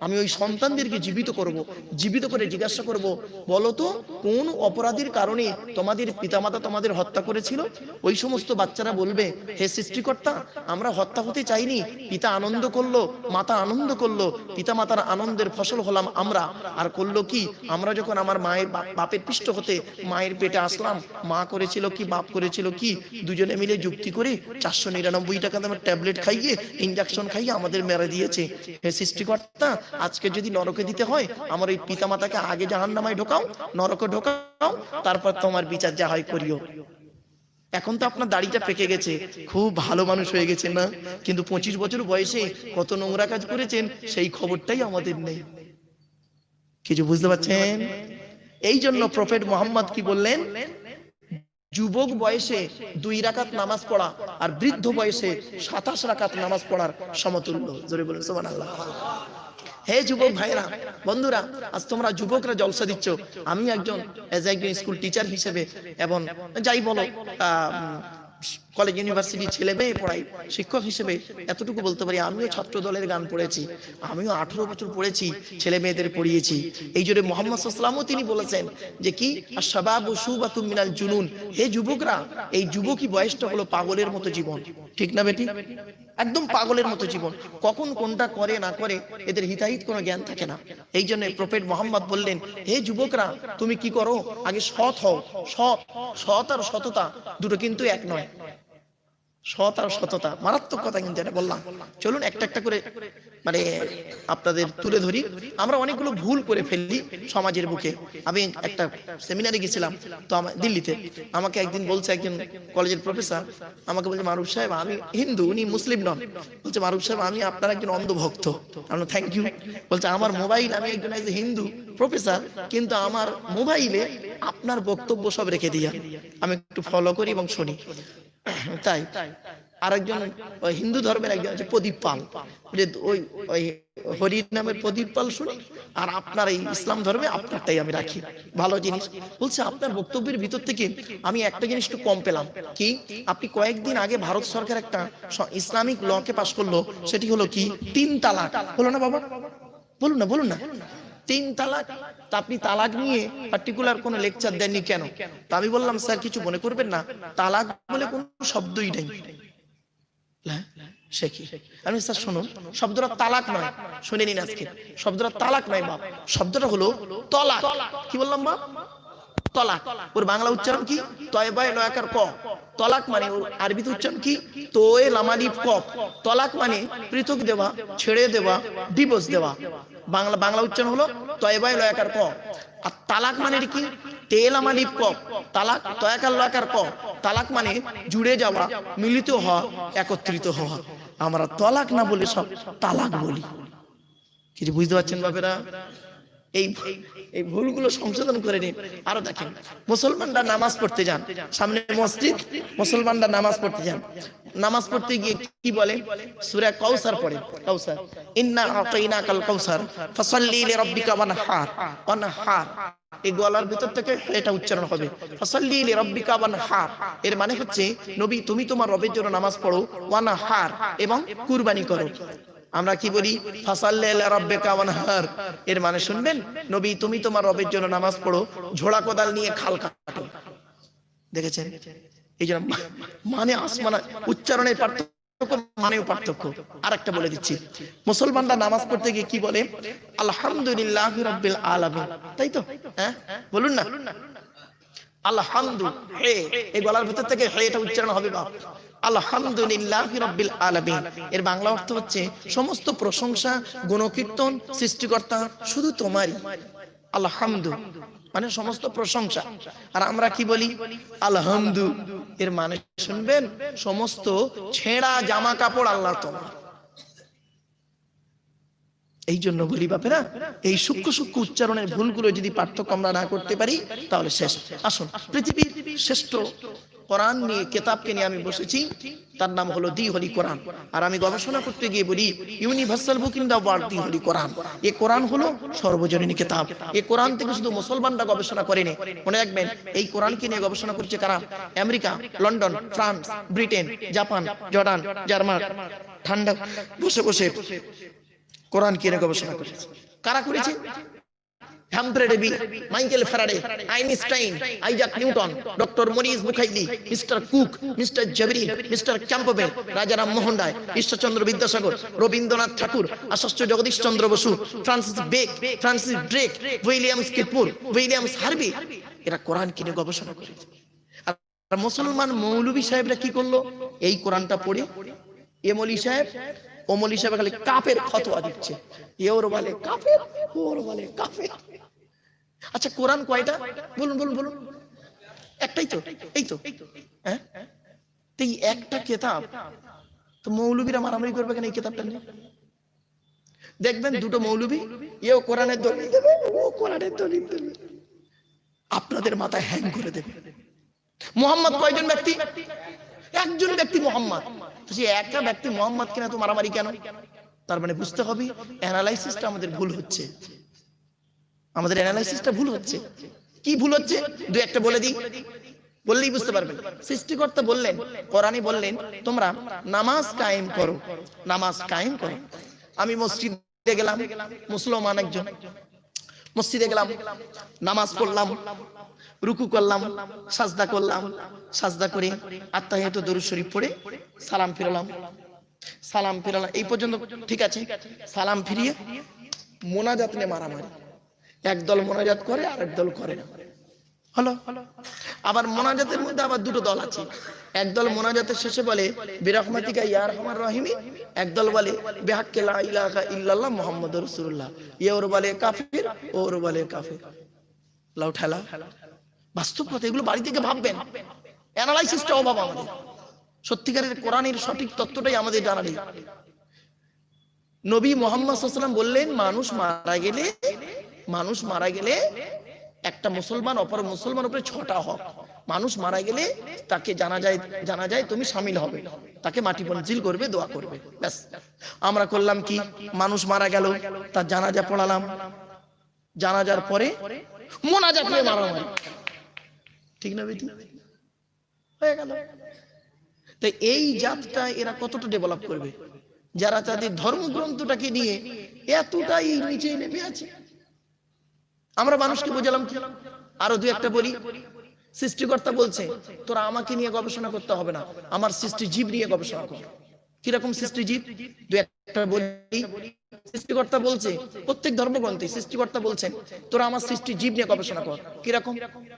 আমি ওই সন্তানদেরকে জীবিত করব, জীবিত করে জিজ্ঞাসা করব, বলো তো কোন অপরাধের কারণে তোমাদের পিতামাতা তোমাদের হত্যা করেছিল? ওই সমস্ত বাচ্চারা বলবে, হে সৃষ্টিকর্তা, আমরা হত্যা হতে চাইনি, পিতা আনন্দ করলো, মাতা আনন্দ করলো, পিতা মাতার আনন্দের ফসল হলাম আমরা। আর করলো কি, আমরা যখন আমার মায়ের বাপের পৃষ্ঠ হতে মায়ের পেটে আসলাম, মা করেছিল কি বাপ করেছিল কি, দুজনে মিলে যুক্তি করে 499 টাকা দামের ট্যাবলেট খাইয়ে, ইনজেকশন খাইয়ে আমাদের মেরে দিয়েছে। হে সৃষ্টিকর্তা, আজকে যদি নরকে দিতে হয়, আমার এই পিতা মাতাকে আগে জাহান্নামায় ঢোকাও, নরকে ঢোকাও, তারপর তোমার বিচার যা হয় করিও। এখন তো আপনার দাড়িটা পেকে গেছে, খুব ভালো মানুষ হয়ে গেছে না, কিন্তু 25 বছর বয়সে কত নোংরা কাজ করেছেন সেই খবরটাই আমাদের নেই। কিছু বুঝতে পারছেন? এই জন্য প্রফেট মুহাম্মদ কি বললেন, যুবক বয়সে 2 রাকাত নামাজ পড়া আর বৃদ্ধ বয়সে 27 রাকাত নামাজ পড়ার সমতুল্য। জোরে বলুন সুবহানাল্লাহ। হে যুবক ভাইরা, বন্ধুরা, আজ তোমরা যুবকরা জলসা দিচ্ছ, আমি একজন স্কুল টিচার হিসেবে এবং যাই বলো কলেজ ইউনিভার্সিটি ছেলে মেয়ে পড়াই, শিক্ষক হিসেবে এতটুকু বলতে পারি, আমিও ছাত্র দলের গান পড়েছি, আমিও 18 বছর পড়েছি, ছেলে মেয়েদের পড়িয়েছি। এই জন্য মুহাম্মদ সাল্লাল্লাহু আলাইহি ওয়াসাল্লামও তিনি বলেছেন যে কি, আশ-শাবাবু শুবাতুম মিনাল জুনুন, হে যুবকরা, এই যুবকী বয়সটা হলো পাগলের মতো জীবন। ঠিক না বেটি? একদম পাগলের মতো জীবন, কখন কোনটা করে না করে এদের হিতাহিত কোনো জ্ঞান থাকে না। এই জন্য প্রফেট মুহাম্মদ বললেন, হে যুবকরা, তুমি কি করো, আগে সৎ হও। সৎ আর সততা দুটো কিন্তু এক নয়। সৎ আর সততা মারাত্মক কথা কিন্তু এটা বললাম। চলুন একটা একটা করে মানে আপনাদের তুলে ধরি। আমরা অনেকগুলো ভুল করে ফেললি সমাজের বুকে। আমি একটা সেমিনারে গেছিলাম তো দিল্লিতে, আমাকে একদিন বলছে একজন কলেজের প্রফেসর, আমাকে বলছে, মারুফ সাহেব, আমি হিন্দু, উনি মুসলিম নন, বলছে মারুফ সাহেব আমি আপনার একজন অন্ধভক্ত। আমি থ্যাংক ইউ। বলছে আমার মোবাইল, আমি একজন হিন্দু প্রফেসর, কিন্তু আমার মোবাইলে আপনার বক্তব্য সব রেখে দিয়া আমি একটু ফলো করি এবং শুনি। তাই আরেকজন হিন্দু ধর্মের একজন আছে প্রদীপ পাল, ওই হরি নামের প্রদীপ পাল শুনি, আর আপনার এই ইসলাম ধর্মে আপনারটাই আমি রাখি। ভালো জিনিস। বলছে আপনার বক্তব্যের ভিতর থেকে আমি একটা জিনিস একটু কম পেলাম, কি, আপনি কয়েকদিন আগে ভারত সরকার একটা ইসলামিক লকে পাশ করলো, সেটি হলো কি 3 তালাক। হলো না বাবা? বলুন না, বলুন না। 3 তালাক। তা আপনি তালাক নিয়ে পার্টিকুলার কোনো লেকচার দেননি কেন? তা আমি বললাম, স্যার কিছু মনে করবেন না, তালাক বলে কোনো শব্দই নেই। সে কি? আমি, স্যার শুনুন, শব্দটা তালাক নয়, শুনে নিন আজকে, শব্দটা তালাক নয় বাপ, শব্দটা হলো তলাক। কি বললাম বাপ? তলাক। ওর বাংলা উচ্চারণ কি? তয়বায় লয়াকার ক। তলাক মানে ওর আরবিতে উচ্চারণ কি? তোয়ে লামালিফ কফ। তলাক মানে পৃথক দেওয়া, ছেড়ে দেওয়া, ডিভোর্স দেওয়া। বাংলা উচ্চারণ হলো তয়বায় লয়াকার ক। আর তালাক মানে কি? তেলামালিফ কফ। তালাক তয়াকার লয়াকার ক। তালাক মানে জুড়ে যাওয়া, মিলিত হওয়া, একত্রিত হওয়া। আমরা তলাক না বলে সব তালাক বলি। কিছু বুঝতে পারছেন বাপেরা? এই ভুলগুলো সংশোধন করে নিন। আরো দেখেন, মুসলমানরা নামাজ পড়তে যান, সামনে মসজিদ, মুসলমানরা নামাজ পড়তে যান, নামাজ পড়তে গিয়ে কি বলে? সূরা কাউসার পড়ে। কাউসার, ইন্না আতাইনাকাল কাউসার ফাসাল্লি লিরাব্বিকা ওয়ানহার। ওয়ানহার এই গলার ভিতর থেকে এটা উচ্চারণ হবে, ফাসাল্লি লিরাব্বিকা ওয়ানহার। এর মানে হচ্ছে, নবী তুমি তোমার রবের জন্য নামাজ পড়ো, ওয়ানহার এবং কুরবানি করো। আমরা কি বলি? ফাসাল্লি লিরাব্বিকা ওয়ানহার। এর মানে শুনবেন, নবী তুমি তোমার রবের জন্য নামাজ পড়ো, ঝোড়া কোদাল নিয়ে খাল কাটো। দেখেছেন? এই জন্য মানে আসমান উচ্চারণের পার্থক্য, মানেও পার্থক্য। আর একটা বলে দিচ্ছি, মুসলমানরা নামাজ পড়তে গিয়ে কি বলে? আলহামদুলিল্লাহি রাব্বিল আলামিন। তাই তো? হ্যাঁ, বলুন না। আলহামদু হে, এই গলার ভিতর থেকে হে এটা উচ্চারণ হবে বাপ। আলহামদুলিল্লাহি রাব্বিল আলামিন, এর বাংলা অর্থ হচ্ছে সমস্ত প্রশংসা গুণকীর্তন সৃষ্টিকর্তা শুধু তোমারই। আলহামদু মানে সমস্ত প্রশংসা। আর আমরা কি বলি? আলহামদু, এর মানে শুনবেন সমস্ত ছেঁড়া জামা কাপড় আল্লাহ তোমার। এই জন্য বলি বাপেরা, এই সূক্ষ্ম সূক্ষ্ম উচ্চারণের ভুলগুলো যদি পার্থক্য আমরা না করতে পারি তাহলে শেষ। আসুন, পৃথিবীর শ্রেষ্ঠ কোরআন নিয়ে কেতাবকে নিয়ে আমি বসেছি, তার নাম হলো দি হোলি কোরআন। আর আমি গবেষণা করতে গিয়ে বলি universal book in the world, the holy Quran. এই কোরআন হলো সর্বজনীন কিতাব। এই কোরআন থেকে শুধু মুসলমানরা গবেষণা করেনি, মনে রাখবেন এই কোরআনকে নিয়ে গবেষণা করছে কারা? America, London, France, Britain, Japan, Jordan, German ঠান্ডা বসে বসে কোরআন কিনে গবেষণা করেছে। কারা করেছে? Humphry Davy, Michael Faraday, Einstein, Isaac Newton, doctor Maurice Bucaille, mister Cook, mister Jebrin, mister Campbell, Rajaram Mohan Roy, Ishwarchandra Vidyasagar, Rabindranath Tagore, Acharya Jagadish Chandra Bose, Francis Beck, Francis Drake, Williams Kipur, Williams Harvey, এরা Quran কিনে গবেষণা করেছে। আর মুসলমান মৌলভী সাহেবরা কি করলো? এই কোরআনটা পড়ে এ মৌলভী সাহেব ও মৌলভী সাহেব খালি কাফের ফতোয়া দিচ্ছে, এর বলে কাফের, ওর বলে কাফের। আচ্ছা কোরআন কয়টা? বলুন বলুন বলুন। একটাই তো, এই তো, হ্যাঁ। তো এই একটা কিতাব, তো মৌলবীরা মারামারি করবে কেন এই কিতাবটা নিয়ে? দেখবেন দুটো মৌলবী, এও কোরআনের দলিল দেবে, ও কোরআনের দলিল দেবে, আপনাদের মাথায় হ্যাং করে দেবে। মুহাম্মদ কয়জন ব্যক্তি? একজন ব্যক্তি মুহাম্মদ। সে একটা ব্যক্তি মুহাম্মদ কিনা তো মারামারি কেন? তার মানে বুঝতে হবে অ্যানালাইসিসটা আমাদের ভুল হচ্ছে। আমাদের অ্যানালাইসিসটা ভুল হচ্ছে। কি ভুল হচ্ছে? দু একটা বলে দিই, বললেই বুঝতে পারবেন। সৃষ্টিকর্তা বললেন, কোরআনে বললেন তোমরা নামাজ কায়েম করো, নামাজ কায়েম করো। আমি মসজিদে গেলাম, মুসলমান একজন, মসজিদে গেলাম, নামাজ পড়লাম, রুকু করলাম, সাজদা করলাম, সাজদা করে আত্তাহিয়াতু দরুদ শরীফ পড়ে সালাম ফিরালাম, সালাম ফিরালাম, এই পর্যন্ত ঠিক আছে। সালাম ফিরিয়ে মোনাজাত নিয়ে মারামারি, একদল মোনাজাত করে আর একদল করে না, হলো। আবার মোনাজাতের মধ্যে আবার দুটো দল আছে, একদল মোনাজাতের শেষে বলে বিরহমাতিকা ইয়া আরহামার রাহিমিন, একদল বলে বিহাক্কি লা ইলাহা ইল্লাল্লাহ মুহাম্মাদুর রাসূলুল্লাহ। ওর বলে কাফির, ওর বলে কাফির। লাউ ঠেলা। বাস্তব কথা, এগুলো বাড়ি থেকে ভাববেন। অ্যানালাইসিসটা অভাব আমাদের। সত্যিকারের কোরআনের সঠিক তত্ত্বটাই আমাদের জানা নেই। নবী মুহাম্মদ সাল্লাল্লাহু আলাইহি ওয়াসাল্লাম বললেন মানুষ মারা গেলে একটা মুসলমান অপর মুসলমান উপরে 6টা হক। মানুষ মারা গেলে তাকে জানা যায় তুমি শামিল হবে, তাকে মাটি মঞ্জিল করবে, দোয়া করবে, ব্যাস। আমরা করলাম কি? মানুষ মারা গেল, তার জানাজা পড়ালাম, জানাজার পরে মোনাজাত নিয়ে মারামারি, ঠিক না বেটি? হয়ে গেল। তো এই জাতটা এরা কতটা ডেভেলপ করবে, যারা তাদের ধর্মগ্রন্থটাকে নিয়ে এতটাই নিচে নেমে আছে। আমরা মানুষকে বোঝালাম কি? আরো দু একটা বলি। সৃষ্টিকর্তা বলছে তোরা আমাকে নিয়ে গবেষণা করতে হবে না, আমার সৃষ্টি জীব নিয়ে গবেষণা কর। কিরকম সৃষ্টি জীব? দু একটা বলি। সৃষ্টিকর্তা বলছে প্রত্যেক ধর্মগ্রন্থে সৃষ্টিকর্তা বলছেন তোরা আমার সৃষ্টি জীব নিয়ে গবেষণা কর। কিরকম?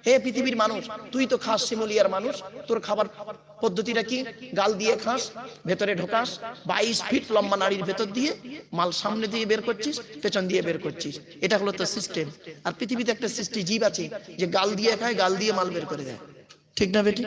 হে পৃথিবীর মানুষ, তুই তো খাস শিমুলিয়ার মানুষ, তোর খাবার পদ্ধতিটা কি? গাল দিয়ে খাস, ভেতরে ঢোকাস, 22 ফিট লম্বা নাড়ির ভেতর দিয়ে মাল সামনে দিয়ে বের করছিস, পেছন দিয়ে বের করছিস, এটা হলো তো সিস্টেম। আর পৃথিবীতে একটা সৃষ্টি জীব আছে যে গাল দিয়ে খায়, গাল দিয়ে মাল বের করে দেয়, ঠিক না বেটি?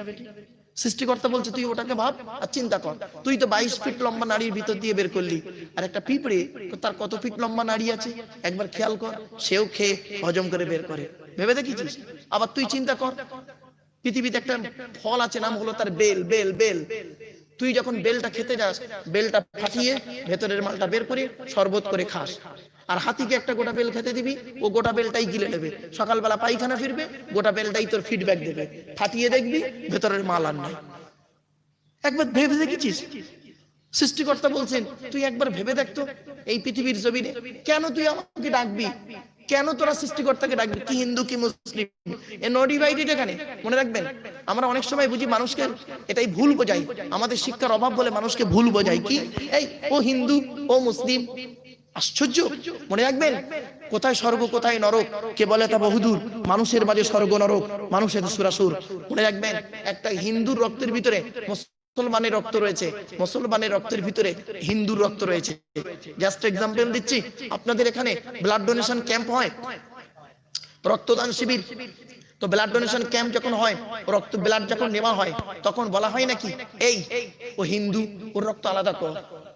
সৃষ্টিকর্তা বলছে তুই ওটাকে ভাব আর চিন্তা কর, তুই তো 22 ফিট লম্বা নাড়ির ভিতর দিয়ে বের করলি, আর একটা পিঁপড়ে তার কত ফিট লম্বা নাড়ি আছে একবার খেয়াল কর, সেও খেয়ে হজম করে বের করে, ভেবে দেখেছিস? আবার তুই চিন্তা কর, পৃথিবীতে একটা ফল আছে, নাম হলো তার বেল। বেল বেল তুই যখন বেলটা খেতে যাস, বেলটা ফাটিয়ে ভেতরের মালটা বের করে শরবত করে খাস। আর হাতিকে একটা গোটা বেল খেতে দিবি, ও গোটা বেলটাই গিলে নেবে, সকালবেলা পায়খানা ফিরবে, গোটা বেলটাই তোর ফিডব্যাক দেবে, ফাটিয়ে দেখবি ভেতরের মাল আর নাই। একবার ভেবে দেখেছিস? সৃষ্টিকর্তা বলছেন তুই একবার ভেবে দেখতো এই পৃথিবীর জমিনে কেন তুই আমাকে ডাকবি, কেন তোরা সৃষ্টিকর্তাকে ডাকবি? কি হিন্দু কি মুসলিম, এ নো ডিভাইডেড। এখানে মনে রাখবেন, আমরা অনেক সময় বুঝি মানুষকে এটাই ভুল বোঝাই, আমাদের শিক্ষার অভাব বলে মানুষকে ভুল বোঝাই। কি এই ও হিন্দু ও মুসলিম, আশ্চর্য। মনে রাখবেন কোথায় স্বর্গ কোথায় নরক কে বলে তা বহুদূর, মানুষের মাঝে স্বর্গ নরক, মানুষের সুরাসুর। মনে রাখবেন, একটা হিন্দুর রক্তের ভিতরে মুসলমানের রক্ত রয়েছে, মুসলমানের রক্তের ভিতরে হিন্দুর রক্ত রয়েছে। জাস্ট এক্সাম্পল দিচ্ছি, আপনাদের এখানে ব্লাড ডোনেশন ক্যাম্প হয়, রক্তদান শিবির, তো ব্লাড ডোনেশন ক্যাম্প যখন হয়, রক্ত ব্লাড যখন নেওয়া হয়, তখন বলা হয় নাকি এই ও হিন্দু ওর রক্ত আলাদা কর,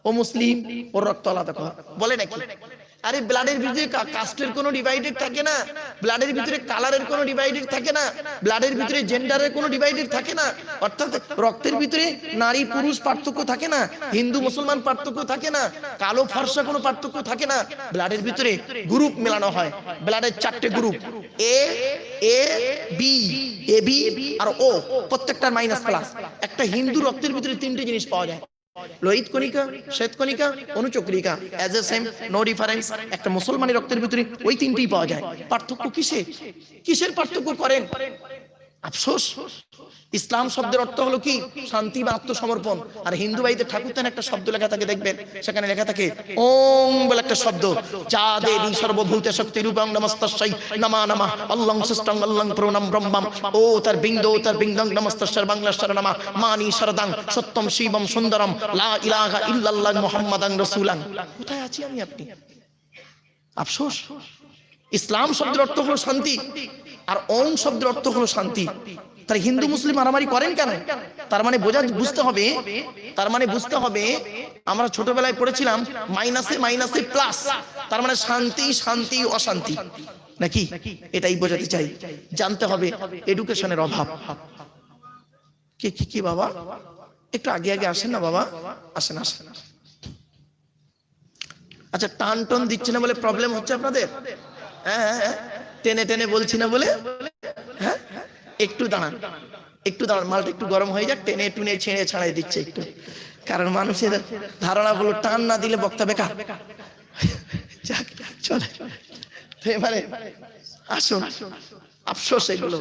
ও মুসলিম ওর রক্ত আলাদা কর, বলে নাকি? আরে ব্লাডের ভিতরে কাস্টের কোনো ডিভাইডেড থাকে না, ব্লাডের ভিতরে কালারের কোনো ডিভাইডেড থাকে না, ব্লাডের ভিতরে জেন্ডারের কোনো ডিভাইডেড থাকে না, অর্থাৎ রক্তের ভিতরে নারী পুরুষ পার্থক্য থাকে না, হিন্দু মুসলমান পার্থক্য থাকে না, কালো ফর্সা কোনো পার্থক্য থাকে না। ব্লাডের ভিতরে গ্রুপ মেলানো হয়, ব্লাডের 4টে গ্রুপ, এ বি আর ও, প্রত্যেকটার মাইনাস প্লাস। একটা হিন্দু রক্তের ভিতরে 3টে জিনিস পাওয়া যায়, লোহিত কণিকা, শ্বেত কণিকা, অনুচক্রিকা, as a same, no difference. একটা মুসলমানের রক্তের ভিতরে ওই 3টেই পাওয়া যায়। পার্থক্য কিসের পার্থক্য করেন? আফসোস, ইসলাম শব্দের অর্থ হলো কি? শান্তি বা আত্মসমর্পণ। আর হিন্দু ভাইদের ঠাকুরদান একটা শব্দ লেখা থাকে, দেখবেন সেখানে লেখা থাকে ওম বলে একটা শব্দ, যা দেবী সর্বভূত শক্তি রূপং নমস্তস্যৈ নমা নমঃ অল্লং সৃষ্টং অল্লং প্রণাম ব্রহ্মম ও তার বিন্দং নমস্তস্যৈ বাংলাশ্বর নমঃ মানি শরদাং সত্যম শিবম সুন্দরম লা ইলাহা ইল্লাল্লাহ মুহাম্মাদান রাসূলান। কোথায় আছি আমি আপনি? আফসোস, ইসলাম শব্দের অর্থ হলো শান্তি, আর ওম শব্দের অর্থ হলো শান্তি। তার হিন্দু মুসলিম মারামারি করেন কেন? তার মানে বুঝতে হবে, আমরা ছোটবেলায় পড়েছিলাম মাইনাসে মাইনাসে প্লাস, তার মানে শান্তি শান্তি অশান্তি নাকি? এটাই বোঝাতে চাই। জানতে হবে এডুকেশনের অভাব। কি বাবা, একটু আগে আসেন না বাবা, আসেন। আচ্ছা, টান দিচ্ছে না বলে প্রবলেম হচ্ছে আপনাদের? হ্যাঁ, টেনে বলছি না বলে, হ্যাঁ একটু দাঁড়ান, মালটা একটু গরম হয়ে যাক, টেনে টুনে ছেড়ে ছাড়াই দিচ্ছে একটু, কারণ মানুষের ধারণা হলো টান না দিলে বক্তা বেকার। চলে তো এবারে আসুন, আফসোস এগুলো।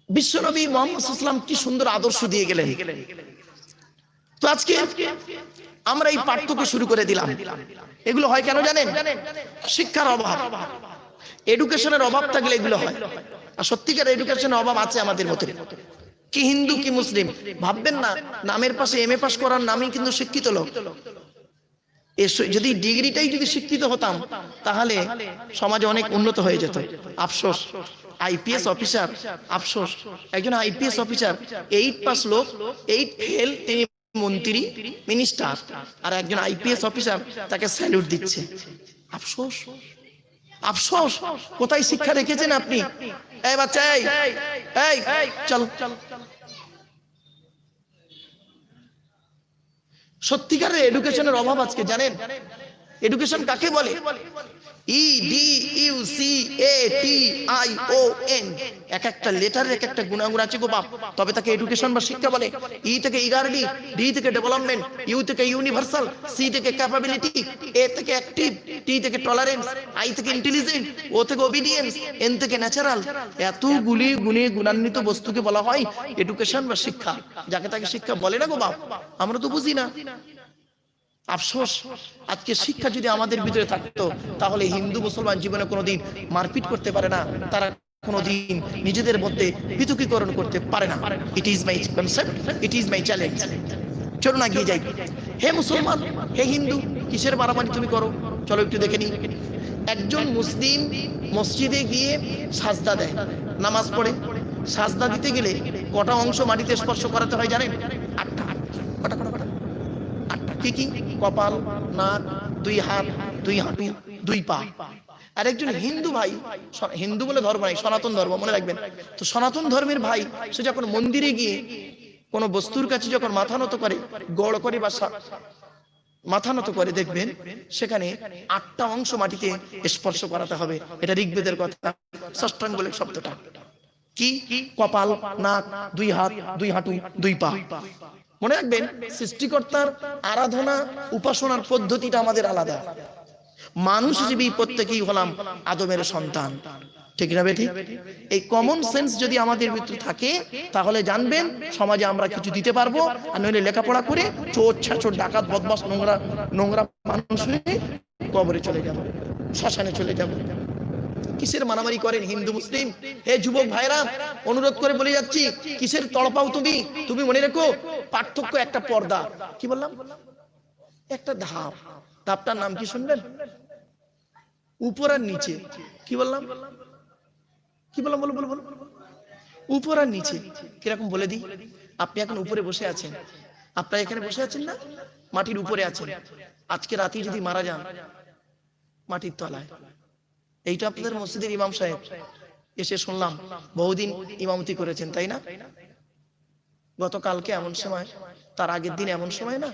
বিশ্বনবী মুহাম্মদ সাল্লাল্লাহু আলাইহি ওয়াসাল্লাম কি সুন্দর আদর্শ দিয়ে গেলেন। তো আজকে আমরা এই পার্থক্য শুরু করে দিলাম। এগুলো হয় কেন জানেন? শিক্ষার অভাব, এডুকেশনের অভাব থাকলে এগুলো হয়। আর সত্যিকার এডুকেশনের অভাব আছে আমাদের মধ্যে। কি হিন্দু কি মুসলিম ভাববেন না, নামের পাশে এমএ পাস করার নামই কিন্তু শিক্ষিত লোক। যদি ডিগ্রিটাই যদি শিক্ষিত হতাম, তাহলে সমাজে অনেক উন্নত হয়ে যেত। আফসোস, আইপিএস অফিসার, আফসোস একজন আইপিএস অফিসার 8 পাস লোক, 8 ফেল, তিনি মন্ত্রী মিনিস্টার, আর একজন আইপিএস অফিসার তাকে স্যালুট দিচ্ছে। আফসোস, আফসোস, কোথায় শিক্ষা রেখেছেন আপনি? এই বাচ্চা, এই চলো। সত্যিকারের এডুকেশনের অভাব আজকে জানেন? এডুকেশন কাকে বলে? EDUCATION, এক একটা লেটারের এক একটা গুণাগুণ আছে গো বাপ, তবে তাকে এডুকেশন বা শিক্ষা বলে। ই থেকে ইগারডি, ডি থেকে ডেভেলপমেন্ট, ইউ থেকে ইউনিভার্সাল, সি থেকে ক্যাপাবিলিটি, এ থেকে অ্যাক্টিভ, টি থেকে টলারেন্স, আই থেকে ইন্টেলিজেন্ট, ও থেকে ওবিডিয়েন্স, এন থেকে ন্যাচারাল। এতগুলি গুণে গুণান্বিত বস্তুকে বলা হয় এডুকেশন বা শিক্ষা। যাকে তাকে শিক্ষা বলে না গো বাপ, আমরা তো বুঝি না। আফসোস, আজকে শিক্ষা যদি আমাদের ভিতরে থাকতো, তাহলে হিন্দু মুসলমান জীবনে কোনোদিন মারপিট করতে পারে না, তারা কোনোদিন নিজেদের মধ্যে পৃথকীকরণ করতে পারে না। It is my concept, it is my challenge. চলুন এগিয়ে যাই। হে মুসলমান, হে হিন্দু, কিসের মারামারি তুমি করো? চলো একটু দেখে নিই। একজন মুসলিম মসজিদে গিয়ে সাজদা দেয়, নামাজ পড়ে। সাজদা দিতে গেলে কটা অংশ মাটিতে স্পর্শ করাতে হয় জানেন? 8টা। কটা? কি? কপাল, নাক, 2 হাত, 2 হাঁটু, 2 পা। আর একজন হিন্দু ভাই, হিন্দু বলে ধর্ম নাই, সনাতন ধর্ম, মনে রাখবেন। তো সনাতন ধর্মের ভাই, সে যখন মন্দিরে গিয়ে কোনো বস্তুর কাছে যখন মাথা নত করে, গড় করে বা মাথা নত করে, দেখবেন সেখানে 8টা অংশ মাটিতে স্পর্শ করাতে হবে। এটা ঋগ্বেদের কথা, ষষ্ঠাঙ্গলিক শব্দটা কি? কপাল, নাক, 2 হাত, 2 হাঁটু, 2 পা। মনে রাখবেন, সৃষ্টিকর্তার আরাধনা উপাসনার পদ্ধতিটা আমাদের আলাদা। মানুষ হিসেবে প্রত্যেকেই হলাম আদমের সন্তান, ঠিক না বেঠিক? এই কমন সেন্স যদি আমাদের ভিতরে থাকে, তাহলে জানবেন সমাজে আমরা কিছু দিতে পারবো। আর নইলে লেখাপড়া করে চোর, ছাচোর, ডাকাত, বদমাস, নোংরা মানুষ হয়ে কবরে চলে যাব, শ্মশানে চলে যাব। কিসের মারামারি করেন হিন্দু মুসলিম? হে যুবক ভাইরা, অনুরোধ করে বলে যাচ্ছি, কিসের তড়পাও তুমি? তুমি মনে রেখো, পার্থক্য একটা পর্দা, কি বললাম, একটা ধাপ। ধাপটার নাম কি শুনবেন? উপর আর নিচে। কি বললাম? কি বললাম? বলো বলো বলো। উপর আর নিচে। কিরকম বলে দিই, আপনি এখন উপরে বসে আছেন, আপনারা এখানে বসে আছেন না, মাটির উপরে আছেন। আজকে রাতে যদি মারা যান, মাটির তলায়। এইটা আপনাদের মসজিদের ইমাম সাহেব এসে শুনলাম বহুদিন ইমামতি করেছেন, তাই না? গতকালকে এমন সময়, তার আগের দিন এমন সময় না,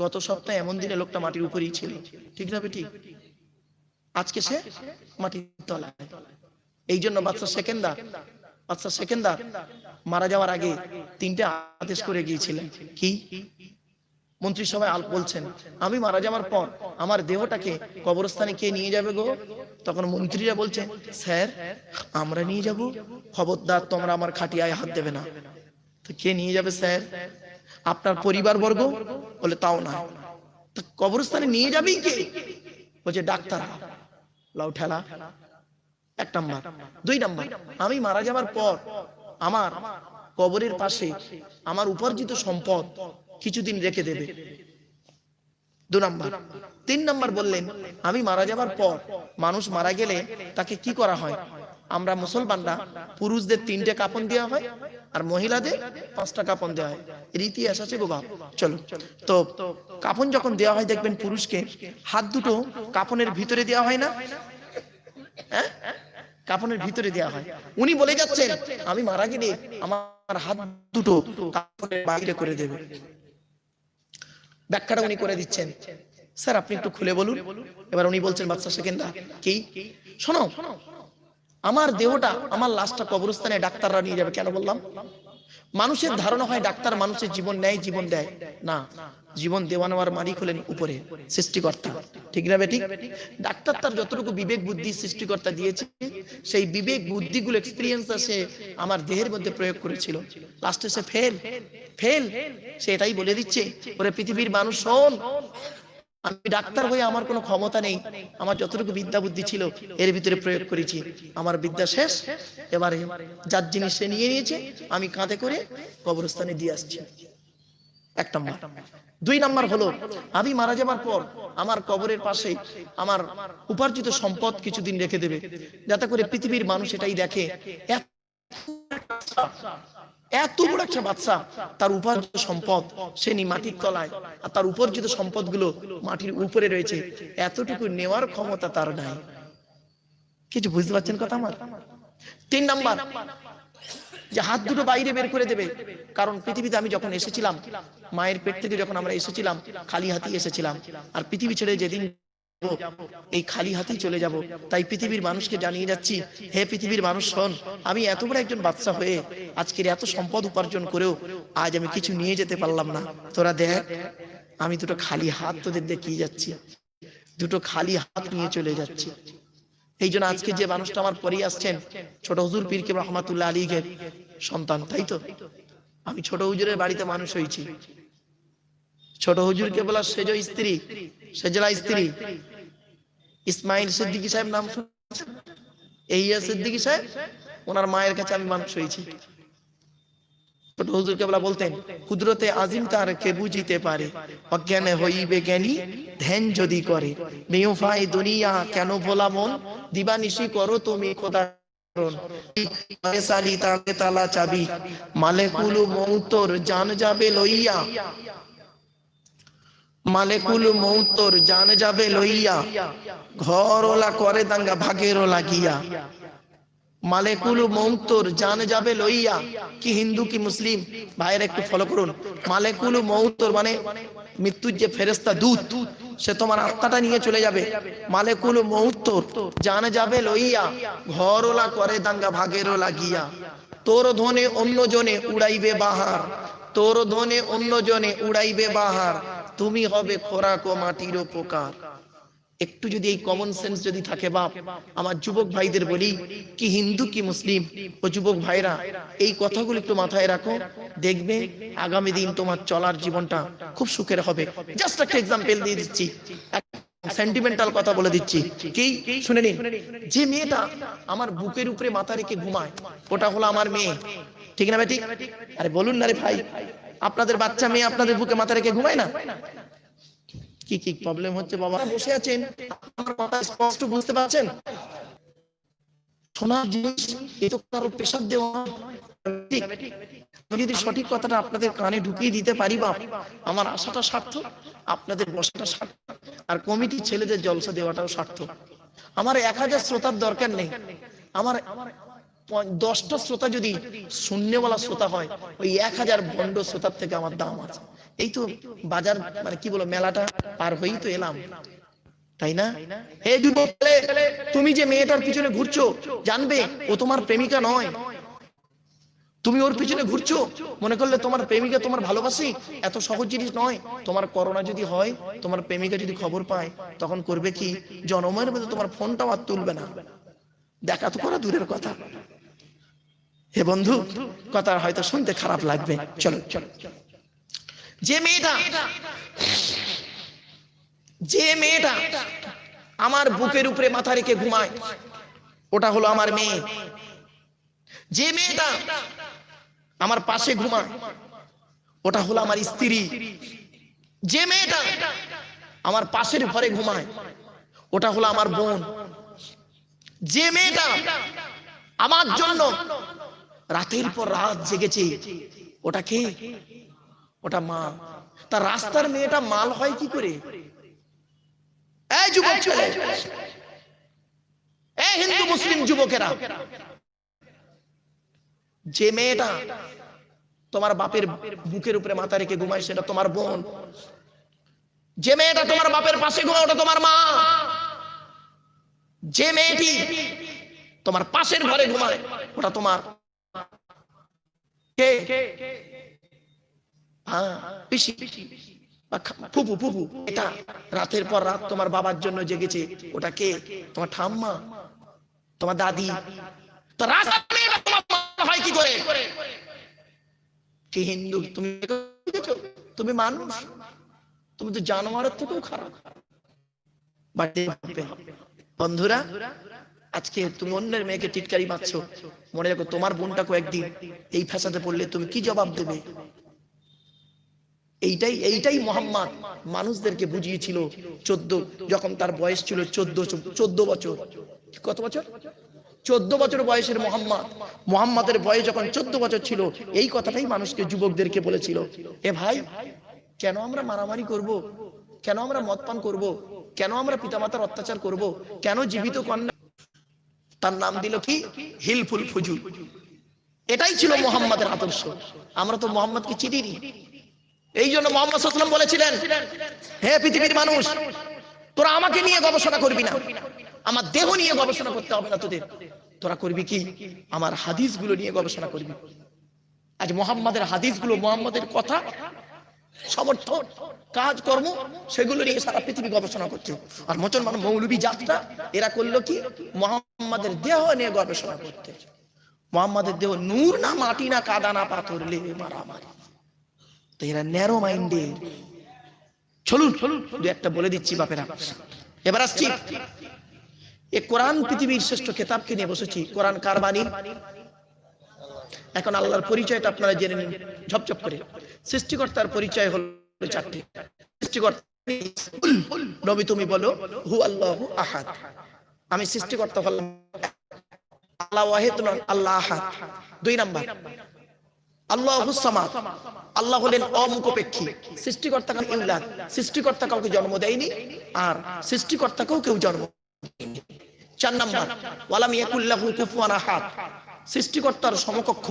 গত সপ্তাহে এমন দিনে লোকটা মাটির উপরেই ছিল, ঠিক না বেটি? আজকে সে মাটির তলায়। এই জন্য বাদশা সেকেন্দার মারা যাওয়ার আগে 3টে আদেশ করে গিয়েছিলেন। কি? মন্ত্রিসভায় বলছেন, আমি মারা যাওয়ার পর আমার দেহটাকে কবরস্থানে কে নিয়ে যাবে গো? তখন মন্ত্রীরা বলছে, স্যার আমরা নিয়ে যাব। খবরদার তোমরা আমার খাটিয়ায় হাত দেবে না। তো কে নিয়ে যাবে স্যার? আপনার পরিবার বর্গ? বলে তাও না। তো কবরস্থানে নিয়ে যাবেই কে? বলছে ডাক্তার। লাউ ঠেলা, 1 নাম্বার। 2 নাম্বার, আমি মারা যাওয়ার পর আমার কবরের পাশে আমার উপার্জিত সম্পদ কিছুদিন রেখে দেবে। 2 নাম্বার। 3 নাম্বার বললেন, আমি মারা যাওয়ার পর মানুষ মারা গেলে তাকে কি করা হয়? আমরা মুসলমানরা পুরুষদের 3টে কাপন দেওয়া হয় আর মহিলাদের 5টা কাপন দেওয়া হয়। এর ইতিহাস আছে গো বাপ। চলো, তো কাপন যখন দেওয়া হয় দেখবেন পুরুষকে হাত দুটো কাপনের ভিতরে দেওয়া হয় না? হ্যাঁ, কাপনের ভিতরে দেওয়া হয়। উনি বলে যাচ্ছেন, আমি মারা গেলে আমার হাত দুটো কাপনের বাইরে করে দেবে। ব্যাখ্যাটা উনি করে দিচ্ছেন, স্যার আপনি একটু খুলে বলুন। এবার উনি বলছেন, বাদশা সেকেন্দার কি? শোনো, আমার দেহটা, আমার লাশটা কবরস্থানে ডাক্তাররা নিয়ে যাবে। কেন বললাম? মানুষের ধারণা হয় ডাক্তার মানুষের জীবন নেয়, জীবন দেয় না। জীবন দেওয়া নেওয়ার মালিক হলেন উপরে সৃষ্টিকর্তা, ঠিক না বেঠিক? ডাক্তার তার যতটুকু বিবেক বুদ্ধি সৃষ্টিকর্তা দিয়েছে, সেই বিবেক বুদ্ধিগুলো এক্সপিরিয়েন্স সে আমার দেহের মধ্যে প্রয়োগ করেছিল। লাস্টে সে ফেল। সে এটাই বলে দিচ্ছে, ওরে পৃথিবীর মানুষ শোন, আমি ডাক্তার হয়ে আমার কোনো ক্ষমতা নেই, আমার যতটুকু বিদ্যা বুদ্ধি ছিল এর ভিতরে প্রয়োগ করেছি, আমার বিদ্যা শেষ। এবারে যার জিনিস সে নিয়ে নিয়েছে, আমি কাঁধে করে কবরস্থানে দিয়ে আসছি। 1 নাম্বার। 2 নাম্বার হলো, আমি মারা যাবার পর আমার কবরের পাশে আমার উপার্জিত সম্পদ কিছুদিন রেখে দেবে, যাতে করে পৃথিবীর মানুষ এটাই দেখে, এত বড় একটা বাদশা, তার উপার্জিত সম্পদ সে মাটির তলায়, আর তার উপার্জিত সম্পদ গুলো মাটির উপরে রয়েছে, এতটুকু নেওয়ার ক্ষমতা তার নাই। কিছু বুঝতে পারছেন কথা আমার? 3 নাম্বার, যে হাত দুটো বাইরে বের করে দেবে। কারণ পৃথিবীতে আমি যখন এসেছিলাম, মায়ের পেট থেকে যখন আমরা এসেছিলাম, খালি হাতি এসেছিলাম, আর পৃথিবী ছেড়ে যেদিন এই খালি হাতেই চলে যাব। তাই পৃথিবীর মানুষকে জানিয়ে যাচ্ছি, হে পৃথিবীর মানুষ শোন, আমি এত বড় একজন বাদশা হয়ে আজকের এত সম্পদ উপার্জন করেও আজ আমি কিছু নিয়ে যেতে পারলাম না। তোরা দেখ, আমি দুটো খালি হাত তোদের দেখিয়ে যাচ্ছি, দুটো খালি হাত নিয়ে চলে যাচ্ছি। এই জন্য আজকে যে মানুষটা আমার পরে আসছেন, ছোট হুজুর পীর কেবলা রহমাতুল্লাহ আলীর সন্তান, তাই তো? আমি ছোট হুজুরের বাড়িতে মানুষ হয়েছি। ছোট হুজুর কেবলা সেজলা স্ত্রী ইসমাইল সিদ্দিকী সাহেব নাম শুনেছেন? এই সিদ্দিকী সাহেব, ওনার মায়ের কাছে আমি মানুষ হয়েছি। ছোট হুজুর কেবলা বলতেন, কুদরতে আজিম তার কে বুঝিতে পারে, অজ্ঞানে হইবে জ্ঞানী ধ্যান যদি করে, বেউফাই দুনিয়া কেন ভোলা মন, দিবানিশি করো তুমি খোদা তালা চাবি, মালেকুল মৌতর জান যাবে লইয়া, মালেকুল মৌতর জান যাবে লইয়া, ঘর ওলা করে দাঙ্গা ভাগের লাগিয়া। মালেকুল মৌতর জান যাবে লইয়া, কি হিন্দু কি মুসলিম ভাইয়ের একটু ফলো করুন। মালেকুল মৌতর মানে মৃত্যুর যে ফেরেশতা দূত, সে তোমার আত্মাটা নিয়ে চলে যাবে। মালেকুল মৌতর জান যাবে লইয়া, ঘর ওলা করে দাঙ্গা ভাগের লাগিয়া। তোর ধনে অন্য জনে উড়াইবে বাহার, তোর ধনে অন্য জনে উড়াইবে বাহার, তুমি হবে খোরাক ও মাটির উপকার। একটু যদি এই কমন সেন্স যদি থাকে বাপ, আমার যুবক ভাইদের বলি, কি হিন্দু কি মুসলিম, ও যুবক ভাইরা এই কথাগুলো একটু মাথায় রাখো, দেখবে আগামী দিন তোমার চলার জীবনটা খুব সুখের হবে। জাস্ট একটা এক্সাম্পল দিয়ে দিচ্ছি। সেন্টিমেন্টাল কথা বলে দিচ্ছি, কি শুনে নিন। যে মেয়েটা আমার বুকের উপরে মাথা রেখে ঘুমায় ওটা হলো আমার মেয়ে, ঠিক না ভাই? ঠিক। আরে বলুন না রে ভাই, আপনাদের বাচ্চা মেয়ে আপনাদের বুকে মাথা রেখে ঘুমায় না? কি কি প্রবলেম হচ্ছে বাবা? বসে আছেন, আমার কথা স্পষ্ট বুঝতে পারছেন? সোনার জিনিস এ তো কারো পেশাব দেওয়া নয়, ঠিক? আমি যদি সঠিক কথাটা আপনাদের কানে ঢুকিয়ে দিতে পারি বাপ, আমার আশাটা সার্থক, আপনাদের বসাটা সার্থক, আর কমিটি ছেলেদের জলসা দেওয়াটাও সার্থক। আমার 1000 শ্রোতার দরকার নেই, আমার 10টা শ্রোতা যদি শূন্যওয়ালা শ্রোতা হয়, ওই 1000 ভণ্ড শ্রোতার থেকে আমার দাম আছে। এই তো বাজার মানে কি বলো, মেলাটা পার হয়েই তো এলাম, তাই না? হে যুবক ছেলে, তুমি যে মেয়েটার পিছনে ঘুরছো, জানবে ও তোমার প্রেমিকা নয়। তুমি ওর পিছনে ঘুরছো মনে করলে তোমার প্রেমিকা তোমার ভালোবাসি, এত সহজ জিনিস নয়। তোমার করোনা যদি হয়, তোমার প্রেমিকা যদি খবর পায়, তখন করবে কি, জনমের মধ্যে তোমার ফোনটাও আর তুলবে না, দেখা তো করা দূরের কথা। হে বন্ধু, কথা হয়তো শুনতে খারাপ লাগবে, চলো চলো। যে মেয়েটা আমার বুকের উপরে মাথা রেখে ঘুমায় ওটা হলো আমার মেয়ে। যে মেয়েটা আমার পাশে ঘুমায় ওটা হলো আমার স্ত্রী। যে মেয়েটা আমার পাশের ঘরে ঘুমায় ওটা হলো আমার বোন। যে মেয়েটা আমার জন্য রাতের পর রাত জেগেছে ওটা কে? ওটা মা। তা রাস্তার মেয়েটা মাল হয় কি করে? এই যুবক ছেলে, এই হিন্দু মুসলিম যুবকেরা, যে মেয়েটা তোমার বাপের বুকের উপরে মাথা রেখে ঘুমায় সেটা তোমার বোন। যে মেয়েটা তোমার বাপের পাশে ঘুমায় ওটা তোমার মা। যে মেয়েটি তোমার পাশের ঘরে ঘুমায় ওটা তোমার কে? পিসি, ফুপু। ফুপু এটা রাতের পর রাত তোমার বাবার জন্য জেগেছে ওটা কে? তোমার ঠাম্মা, তোমার দাদি। তো রাস্তার মেয়েটা তোমার মা হয় কি করে? কি হিন্দু তুমি? তুমি মানুষ, তুমি তো জানোয়ারের থেকেও খারাপ। বন্ধুরা, আজকে তুমি অন্যের মেয়েকে টিটকারি মারছ, মনে রাখো তোমার বোনটা কয়েকদিন এই ফ্যাসাদে পড়লে তুমি কি জবাব দেবে? এইটাই মোহাম্মদ মানুষদেরকে বুঝিয়েছিল 14, যখন তার বয়স ছিল 14 বছর। কত বছর? 14 বছর বয়সের মোহাম্মদের বয়স যখন 14 বছর ছিল, এই কথাটাই মানুষকে, যুবকদেরকে বলেছিল, এ ভাই, কেন আমরা মারামারি করব? কেন আমরা মদ পান করব? কেন আমরা পিতামাতার অত্যাচার করব? কেন জীবিত কন্যা? তার নাম দিল কি? হিলফুল ফুজুর। এটাই ছিল মোহাম্মদের আদর্শ। আমরা তো মোহাম্মদকে চিনিনি। এই জন্য মোহাম্মদ সাল্লাল্লাহু আলাইহি ওয়াসাল্লাম বলেছিলেন, হে পৃথিবীর মানুষ, তোরা আমাকে নিয়ে গবেষণা করবি না, আমার দেহ নিয়ে গবেষণা করতে হবে না তোদের। তোরা করবি কি? আমার হাদিসগুলো নিয়ে গবেষণা করবি। আজ মোহাম্মদের হাদিসগুলো, মোহাম্মদের কথা, সমর্থন, কাজকর্ম, সেগুলো নিয়ে সারা পৃথিবী গবেষণা করছে। আর মুসলমান মৌলবী জাতটা এরা করলো কি? মোহাম্মদের দেহ নিয়ে গবেষণা করতে। মোহাম্মদের দেহ নূর না মাটি না কাদা না পাথর, লেবে মারামারি। তো এরা ন্যারো মাইন্ডের। চলুন দু একটা বলে দিচ্ছি বাপেরা। এবার আসছি, এ কোরআন পৃথিবীর শ্রেষ্ঠ কিতাবকে নিয়ে বসেছি। কোরআন কার বাণী? এখন আল্লাহর পরিচয়টা আপনারা জেনে নিন ঝপঝপ করে। সৃষ্টিকর্তার পরিচয় হলো 4টি। সৃষ্টিকর্তা নবী তুমি বলো হু আল্লাহু আহাদ, আমি সৃষ্টিকর্তা হলাম, আল্লাহ ওয়াহিদ নন, আল্লাহ আহাদ। 2 নাম্বার আল্লাহুস সামাদ, আল্লাহ হলেন অমুখপেক্ষী। সৃষ্টিকর্তা কাউকে ইউলাদ, সৃষ্টিকর্তা কাউকে জন্ম দেয়নি, আর সৃষ্টিকর্তাকেও কেউ জন্ম দেয়নি। 4 নাম্বার ওয়ালাম ইয়াকুল্লাহু কুফুয়ান আহাদ, সৃষ্টিকর্তার সমকক্ষ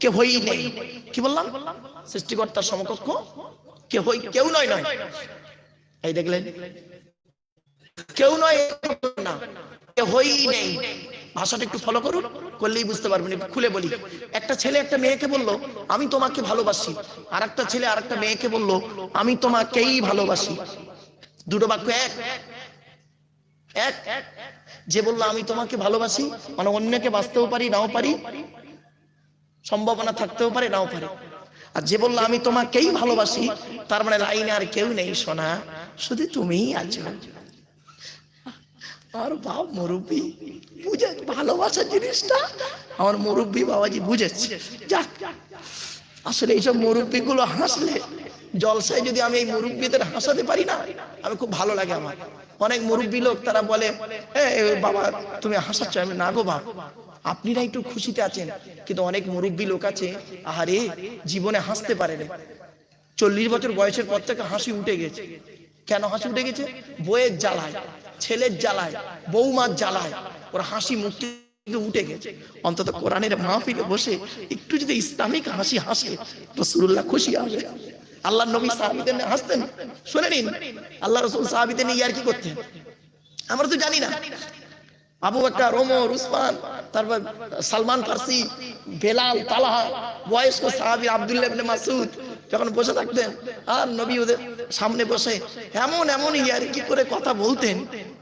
কেউই নেই। কি বললাম? সৃষ্টিকর্তার সমকক্ষ কেউ নয়। এই দেখলেন, কেউ নয় না, কেউই নেই। ভাষাটা একটু ফলো করুন, করলেই বুঝতে পারবেন। খুলে বলি, একটা ছেলে একটা মেয়েকে বললো আমি তোমাকে ভালোবাসি, আর একটা ছেলে আর একটা মেয়েকে বললো আমি তোমাকেই ভালোবাসি। দুটো বাক্য এক। যে বললো আমি তোমাকে ভালোবাসি মানে অন্যকে বাঁচতেও পারি নাও পারি, সম্ভাবনা থাকতেও পারে নাও পারে। আর যে বললো আমি তোমাকেই ভালোবাসি, তার মানে লাইনে আর কেউ নেই সোনা, শুধু তুমিই আছো। আর বাপ মুরব্বী বুঝে ভালোবাসার জিনিসটা আমার মুরব্বী বাবাজি বুঝেছে। যাক, আসলে এইসব মুরব্বী গুলো হাসলে জলসায় যদি আমি এই মুরব্বীদের হাসাতে পারি না, আমি খুব ভালো লাগে আমার। অনেক মুরব্বী লোক তারা বলে, বাবা তুমি হাসাচ্ছ। আমি না গো বাপ, আপনারা একটু খুশিতে আছেন, কিন্তু অনেক মুরব্বী লোক আছে আহারে জীবনে হাসতে পারে না। 40 বছর বয়সের পর থেকে হাসি উঠে গেছে। কেন হাসি উঠে গেছে? বইয়ের জ্বালায়, ছেলের জ্বালায়, বৌমার জ্বালায় ওর হাসি মুখ থেকে উঠে গেছে। অন্তত কোরআনের মাহফিলে বসে একটু যদি ইসলামিক হাসি হাসে, রাসূলুল্লাহ খুশি হবে। আল্লাহর নবী সাহাবীদের নিয়ে হাসতেন, শুনে নিন। আল্লাহ রাসূল সাহাবীদের নিয়ে ইয়ার্কি করতেন, আমরা তো জানি না। আবু বকর, ওমর, উসমান, তারপর সালমান ফারসি, বেলাল, তালহা, বয়স্ক সাহাবী আব্দুল্লাহ ইবনে মাসউদ যখন বসে থাকতেন আর নবী ওদের সামনে বসে এমন এমন ইয়ার্কি করে কথা বলতেন,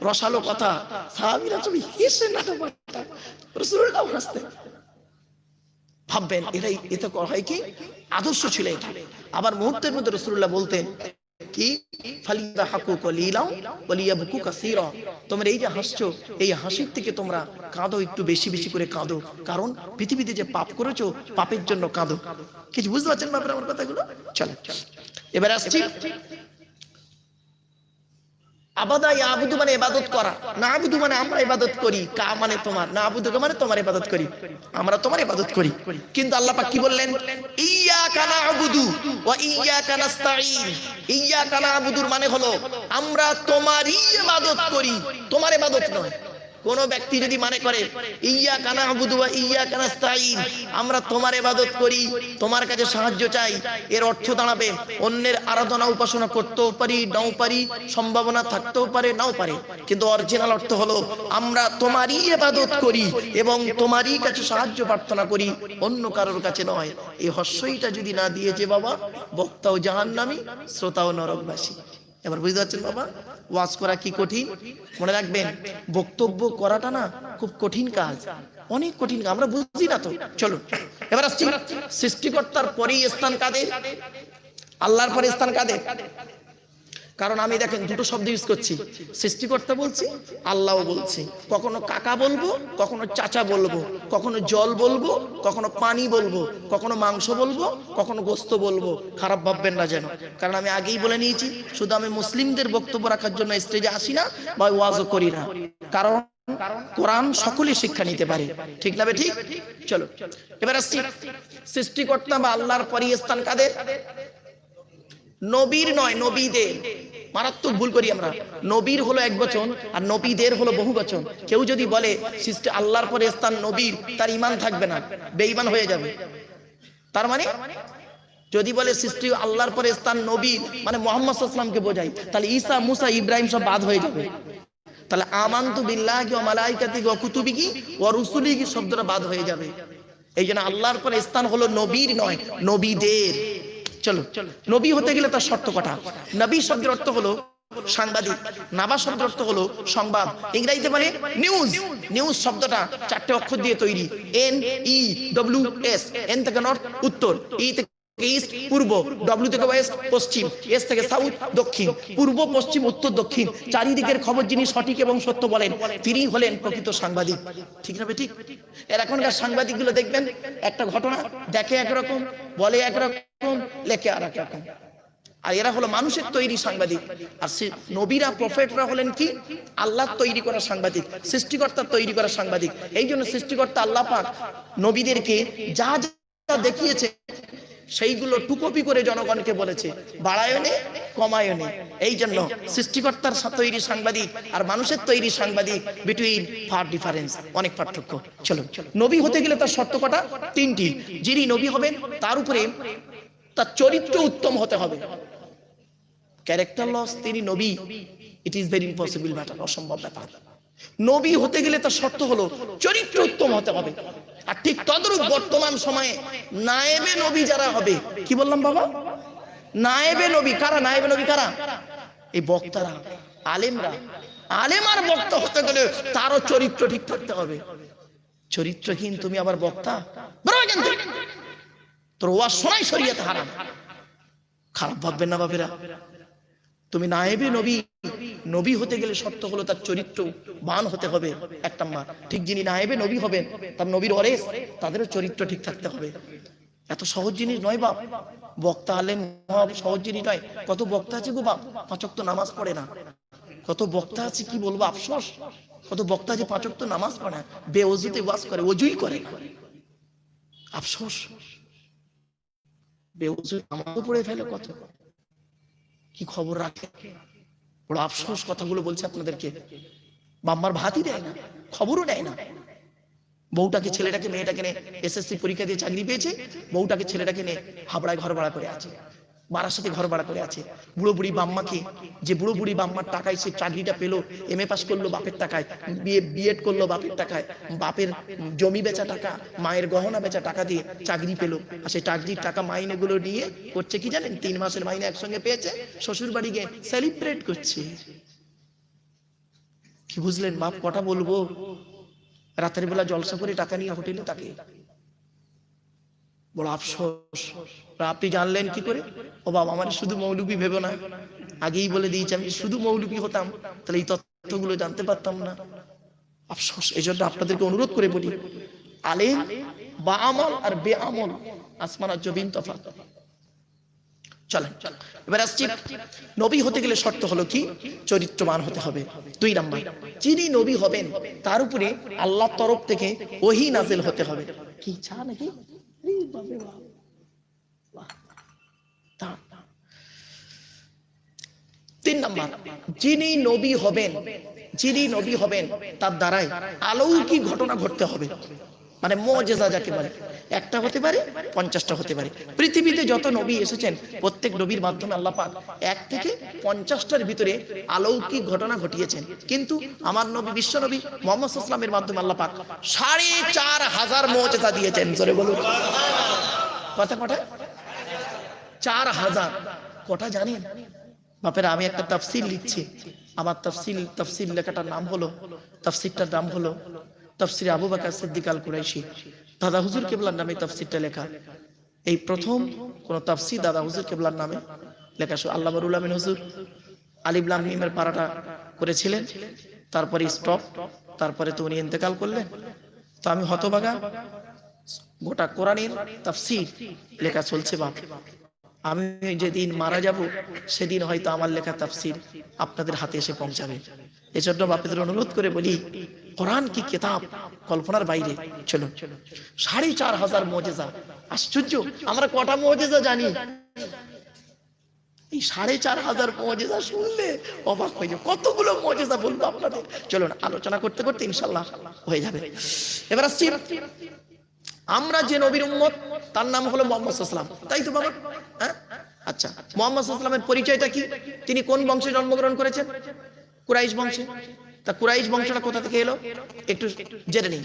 রসালো কথা, সাহাবীরা সব হেসে নাটক রাসূলুল্লাহ হাসতেন। ভাববেন এরাই এতে হয় কি আদর্শ ছিল এটা। আবার মুহূর্তের মধ্যে রাসূলুল্লাহ বলতেন কি, ফালিয়াহাকু কলিলাও ওয়ালিয়াবকু কাসীরা, তোমরা এই যে হাসছো, এই হাসির থেকে তোমরা কাঁদো, একটু বেশি বেশি করে কাঁদো, কারণ পৃথিবীতে যে পাপ করেছো পাপের জন্য কাঁদো। কিছু বুঝতে পারছেন বাপরা আমার কথাগুলো? চলো এবার আসছি। আবাদা ইয়াবুদু মানে ইবাদত করা, নাবুদু মানে আমরা ইবাদত করি, কা মানে তোমার, নাবুদু মানে তোমার ইবাদত করি, আমরা তোমার ইবাদত করি। কিন্তু আল্লাহ পাক কি বললেন? ইয়্যাকা না'বুদু ওয়া ইয়্যাকা নাস্তাঈন। ইয়্যাকা না'বুদুর মানে হলো আমরা তোমারই ইবাদত করি, তোমার ইবাদত নয়। কোন ব্যক্তি যদি মনে করে ইয়্যাকা না'বুদু ওয়া ইয়্যাকা নাস্তাঈন, আমরা তোমার ইবাদত করি, তোমার কাছে সাহায্য চাই, এর অর্থ দাঁড়াবে অন্যের আরাধনা উপাসনা করতেও পারি, নাও পারি, সম্ভাবনা থাকতেও পারে, নাও পারে, কিন্তু অরিজিনাল অর্থ হলো আমরা তোমারই ইবাদত করি এবং তোমারই কাছে সাহায্য প্রার্থনা করি, অন্য কারোর কাছে নয়। এই হস্যইটা যদি না দিয়েছে বাবা, বক্তাও জাহান্নামী, শ্রোতাও নরকবাসী। এবার বুঝতে পারছেন বাবা, ওয়াজ করা কি কঠিন? মনে রাখবেন, বক্তব্য করাটা না খুব কঠিন কাজ, অনেক কঠিন কাজ, আমরা বুঝি না তো। চলো এবার আসছি, সৃষ্টিকর্তার পরেই স্থান কাদের? আল্লাহর পরে স্থান কাদের? কারণ আমি দেখেন দুটো শব্দ ইউজ করছি, সৃষ্টিকর্তা বলছি, আল্লাহও বলছি। কখনো কাকা বলবো, কখনো চাচা বলবো, কখনো জল বলবো, কখনো পানি বলবো, কখনো মাংস বলবো, কখনো গোস্ত বলবো। খারাপ ভাববেন না যেন, কারণ আমি আগেই বলে নিয়েছি, শুধু আমি মুসলিমদের বক্তব্য রাখার জন্য স্টেজে আসি না বা ওয়াজও করি না, কারণ কোরআন সকলে শিক্ষা নিতে পারে। ঠিক না? ঠিক। চলো এবার আসছি, সৃষ্টিকর্তা বা আল্লাহর পরে স্থান কাদের? নবীর নয়, নবীদের। মারাত্মক ভুল করি আমরা, নবীর হলো এক বচন আর নবীদের হলো বহু বচন। কেউ যদি বলে সৃষ্টি আল্লাহর পরে স্থান নবীর, তার ঈমান থাকবে না, বেঈমান হয়ে যাবে। তার মানে যদি বলে সৃষ্টি আল্লাহর পরে স্থান নবী মানে মুহাম্মদ সাল্লাল্লাহু আলাইহি ওয়াসাল্লামকে বোঝায়, তাহলে ঈসা, মুসা, ইব্রাহিম সব বাদ হয়ে যাবে। তাহলে আমানতু বিল্লাহি ওয়া মালাইকাতিহি ওয়া কুতুবিহি ওয়া রুসুলিহি শব্দটা বাদ হয়ে যাবে। এই জন্য আল্লাহর পরে স্থান হলো নবীর নয়, নবীদের। চলো, নবী হতে গেলে তার শর্ত কটা। নবী শব্দের অর্থ হলো সাংবাদিক, নাবা শব্দের অর্থ হলো সংবাদ, ইংরেজিতে মানে নিউজ। নিউজ শব্দটা 4টে অক্ষর দিয়ে তৈরি, NEWS। এন থেকে নর্থ উত্তর, ই থেকে ইস্ট পূর্ব, ডব্লিউ থেকে ওয়েস্ট পশ্চিম, এস থেকে সাউথ দক্ষিণ। পূর্ব পশ্চিম উত্তর দক্ষিণ চারিদিকের খবর যিনি সঠিক এবং সত্য বলেন, তিনি হলেন প্রকৃত সাংবাদিক। ঠিক না? ঠিক। এর এখনকার সাংবাদিক গুলো দেখবেন, একটা ঘটনা দেখে একরকম, বলে একরকম, লেখে আর এক রকম। আর এরা হলো মানুষের তৈরি সাংবাদিক। আর নবীরা, প্রফেটরা হলেন কি আল্লাহর তৈরি করা সাংবাদিক, সৃষ্টিকর্তার তৈরি করা সাংবাদিক। এই জন্য সৃষ্টিকর্তা আল্লাহ পাক নবীদেরকে যা যা দেখিয়েছে সেইগুলো টুকপি করে জনগণকে বলেছে, বাড়ায়নে কমায়নে। এই জন্য সৃষ্টিকর্তার তৈরি সাংবাদিক আর মানুষের তৈরি সাংবাদিক বিটুইন ফার ডিফারেন্স, অনেক পার্থক্য। চলো, নবী হতে গেলে তার শর্ত কটা? 3টি। যিনি নবী হবেন তার উপরে তার চরিত্র উত্তম হতে হবে। ক্যারেক্টার লস, তিনি নবী, it is very impossible matter, অসম্ভব ব্যাপার। নবী হতে গেলে তার শর্ত হলো চরিত্র উত্তম হতে হবে। আর ঠিক তদ্রূপ বর্তমান সময়ে নায়েবে নবী যারা হবে, কি বললাম বাবা? নায়েবে নবী কারা? নায়েবে নবী কারা? এই বক্তারা, আলেমরা। আলেম আর বক্তা হতে গেলে তারও চরিত্র ঠিক থাকতে হবে। চরিত্রহীন তুমি আবার বক্তা, তোর ওয়াজ শোনাই শরীয়তে হারাম। খারাপ ভাববেন না বাপেরা। তুমি নায়েবে নবী নবী হতে গেলে শর্ত হলো তার চরিত্র বান হতে হবে, এক নাম্বার। ঠিক যিনি নায়েবে নবী হবেন, তার নবীর ওয়ারিস, তাদেরও চরিত্র ঠিক থাকতে হবে। এত সহজ জিনিস নয় বাপ, বক্তা আলেম সহজ জিনিস নয়। কত বক্তা আছে গো বাপ 5 ওয়াক্ত নামাজ পড়ে না, কত বক্তা আছে কি বলবো আফসোস, কত বক্তা যে 5 ওয়াক্ত নামাজ পড়ে না, বেওযুতে ওয়াজ করে, ওযুই করে না, আফসোস। বেওযু নামাজও পড়ে ফেলে, কত কি খবর রাখে, বড় আফসোস কথাগুলো বলছে আপনাদেরকে। বাম্মার ভাতই দেয় না, খবরও নেয় না। বউটাকে ছেলেটাকে মেয়েটাকে নিয়ে এসএসসি পরীক্ষা দিয়ে চাকরি পেয়েছে, বউটাকে ছেলেটাকে নিয়ে হাবড়ায় ঘর ভাড়া করে আছে, বারাসাতে ঘর ভাড়া করে আছে। বুড়ো বুড়ি বাম্মাকে, যে বুড়ো বুড়ি বাম্মার টাকায় সে চাকরিটা পেলো, এমএ পাস করলো বাপের টাকায়, বিএড করলো বাপের টাকায়, বাপের জমি বেচা টাকা, মায়ের গহনা বেচা টাকা দিয়ে চাকরি পেলো। আর সেই চাকরির টাকা মাইনেগুলো নিয়ে করছে কি জানেন, 3 মাসের মাইনে একসঙ্গে পেয়েছে, শ্বশুর বাড়ি গিয়ে সেলিব্রেট করছে। কি বুঝলেন বাপ, কটা বলবো, রাতের বেলা জলসা করে টাকা নিয়ে হোটেলে থাকে, বড় আফসোস। আপনি জানলেন কি করে? ও বাবা, আমার শুধু মৌলবি ভেবো না, আগেই বলে দিয়েছি, আমি শুধু মৌলবি হতাম তাহলে এই তথ্যগুলো জানতে পারতাম না, আফসোস। এই জন্য আপনাদেরকে অনুরোধ করে বলি, আলেম বা আমল আর বে আমল আসমান আর জমিন তফাৎ। চলেন এবার আসছি, নবী হতে গেলে শর্ত হলো কি, চরিত্রবান হতে হবে। 2 নাম্বার, যিনি নবী হবেন তার উপরে আল্লাহর তরফ থেকে ওহী নাযিল হতে হবে। কি ইচ্ছা নাকি? 3 নাম্বার, যিনি নবী হবেন তার দ্বারাই অলৌকিক ঘটনা ঘটতে হবে, মানে মুজিজা যাকে বলে, একটা হতে পারে 50টা হতে পারে। পৃথিবীতে যত নবী এসেছেন প্রত্যেক নবীর মাধ্যমে আল্লাহ পাক 1 থেকে 50টার ভিতরে অলৌকিক ঘটনা ঘটিয়েছেন, কিন্তু আমার নবী বিশ্ব নবী মুহাম্মদ সাল্লাল্লাহু আলাইহি ওয়াসাল্লামের মাধ্যমে আল্লাহ পাক 4500 মুজিজা দিয়েছেন। জোরে বলুন কত? 4000। কটা জানেন বাপেরা? আমি একটা তাফসীর লিখছি, আমার তাফসীর লেখাটার নাম হলো, তাফসীরটার নাম হলো তাফসীর আবু বকর সিদ্দিক আল কুরাইশি। দাদা হুজুর কেবলার নামে তাফসীরটা লেখা, এই প্রথম কোন তাফসীর দাদা হুজুর কেবলার নামে লেখা। আল্লামা রুহুল আমিন হুজুর আলিফ লাম মিমের পারাটা করেছিলেন, তারপরে স্টপ, তারপরে তো উনি ইন্তেকাল করলেন। তো আমি হতভাগা, গোটা কোরআনের তাফসীর লেখা চলছে বাপ। আমি যেদিন মারা যাব সেদিন হয়তো আমার লেখা তাফসীর আপনাদের হাতে এসে পৌঁছাবে। এজন্য বাপেদের অনুরোধ করে বলি, কোরআন কি কিতাব, কল্পনার বাইরে। চলো, 4500 মুজিজা। আশ্চর্য, আমরা কটা মুজিজা জানি? এই 4500 মুজিজা শুনলে অবাক হয়ে যাবে, কতগুলো মুজিজা বলবো আপনাদের। চলুন আলোচনা করতে করতে ইনশাআল্লাহ হয়ে যাবে। এবার আসছি, আমরা যে নবীর উম্মত তার নাম হলো মুহাম্মদ সাল্লাল্লাহু আলাইহি ওয়াসাল্লাম, তাই তো বাবা? হ্যাঁ, আচ্ছা, মুহাম্মদ সাল্লাল্লাহু আলাইহি ওয়াসাল্লামের পরিচয়টা কি? তিনি কোন বংশে জন্মগ্রহণ করেছেন? কুরাইশ বংশে। তা কুরাইশ বংশটা কোথা থেকে এলো একটু জেনে নিন।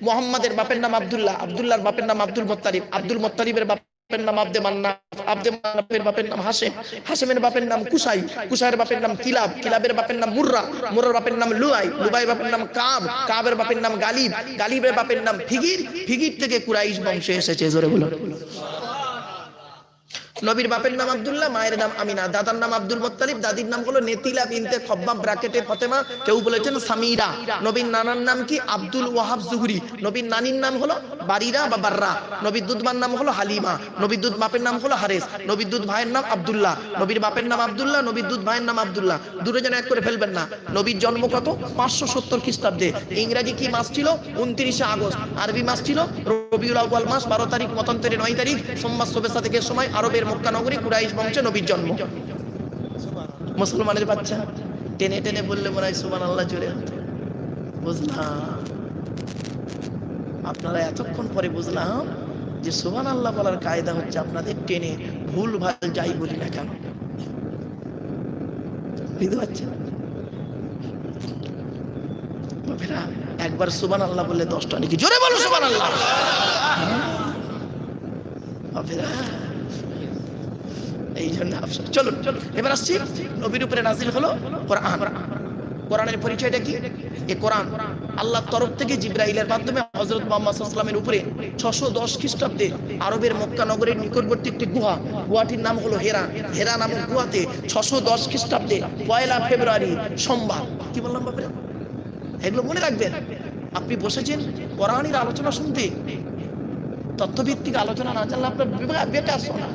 মুহাম্মাদের বাপের নাম আব্দুল্লাহ, আব্দুল্লাহর বাপের নাম আব্দুল মুত্তালিব, আব্দুল মুত্তালিবের বাপের নাম আব্দে মান্নাফ, আব্দে মান্নাফের বাপের নাম হাশেম, হাশেমের বাপের নাম কুসাই, কুসাইয়ের বাপের নাম কিলাব, কিলাবের বাপের নাম মুররা, মুররার বাপের নাম লুআই, লুবাইয়ের বাপের নাম কাব, কাবের বাপের নাম গালিব, গালিবের বাপের নাম ফিগির, ফিগির থেকে কুরাইশ বংশে এসেছে। জোরে বলো। নবীর বাপের নাম আব্দুল্লাহ, মায়ের নাম আমিনা, দাদার নাম আব্দুল মুত্তালিব, দাদির নাম হলো নেতিলা বিনতে খব্বাব ব্রাকেটে ফাতেমা, কেউ বলেছেন সামিরা। নবীর নানার নাম কি? আব্দুল ওয়াহাব জুহরি। নবীর নানির নাম হলো বারিরা বা বাররা। নবীর দুধমার নাম হলো হালিমা। নবীর দুধ বাপের নাম হলো হারেস। নবীর দুধ ভাইয়ের নাম আব্দুল্লাহ। নবীর বাপের নাম আব্দুল্লাহ, নবীর দুধ ভাইয়ের নাম আব্দুল্লাহ। দুটো যেন এক করে ফেলবেন না। নবীর জন্ম কত? 570 খ্রিস্টাব্দে। ইংরেজি কি মাস ছিল? 29 আগস্ট। আরবি মাস ছিল রবিউল আউয়াল মাস, 12 তারিখ, মতান্তরে 9 তারিখ, সোমবার শোভেচ্ছা থেকে সময় আরবের মক্কা নগরী কুরাইশ বংশে নবীর জন্ম। মুসলমানের বাচ্চা টেনে টেনে বললে মনে হয় সুবহানাল্লাহ জোরে হতো। বুঝলাম, আপনারা এতক্ষণ পরে বুঝলাম যে সুবহানাল্লাহ বলার কায়দা হচ্ছে আপনাদের টেনে ভুল ভাল যাই বলি না কেন, বুঝতে পারছেন? বাপেরা একবার সুবহানাল্লাহ বললে 10টা নাকি, জোরে বলো সুবহানাল্লাহ। বাপেরা এই জন্য আফসোস। চলুন এবার আসছি, নবীর উপরে নাজিল হলো কোরআন। কোরআনের পরিচয়টা কি? এই কোরআন আল্লাহর তরফ থেকে জিবরাইলের মাধ্যমে হযরত মুহাম্মদ সাল্লাল্লাহু আলাইহি ওয়াসাল্লামের উপরে 610 খ্রিস্টাব্দে আরবের মক্কা নগরের নিকটবর্তী একটি গুহাটির নাম হলো হেরা। হেরা নামক গুহাতে 610 খ্রিস্টাব্দে 1 ফেব্রুয়ারি সোমবার, কি বললাম বাপরে, এগুলো মনে রাখবেন। আপনি বসেছেন কোরআনের আলোচনা শুনতে, তথ্যভিত্তিক আলোচনা না জানলে আপনার বেকার শোনা।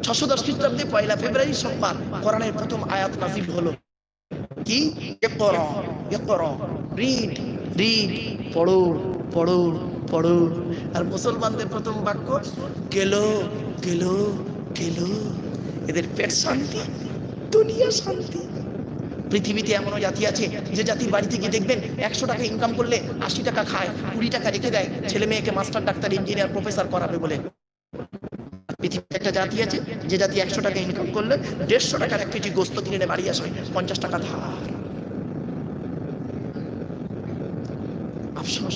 610 খ্রিস্টাব্দে 1 ফেব্রুয়ারি সোমবার কোরআনের প্রথম আয়াত নাযিল হলো কি? ইকরা ইকরা, রিড রিড, পড়ো পড়ো পড়ো। আর মুসলমানদের প্রথম বাক্য গেল গেল গেল। এদের পেট শান্তি, দুনিয়া শান্তি। পৃথিবীতে এমনও জাতি আছে যে জাতির বাড়িতে গিয়ে দেখবেন 100 টাকা ইনকাম করলে 80 টাকা খায়, 20 টাকা রেখে দেয় ছেলে মেয়েকে মাস্টার, ডাক্তার, ইঞ্জিনিয়ার, প্রফেসর করাবে বলে। পৃথিবীতে একটা জাতি আছে যে জাতি 100 টাকা ইনকাম করলে 150 টাকার 1 কেজি গোস্ত কিনে বাড়ি আসে, 50 টাকা ধার। আফসোস,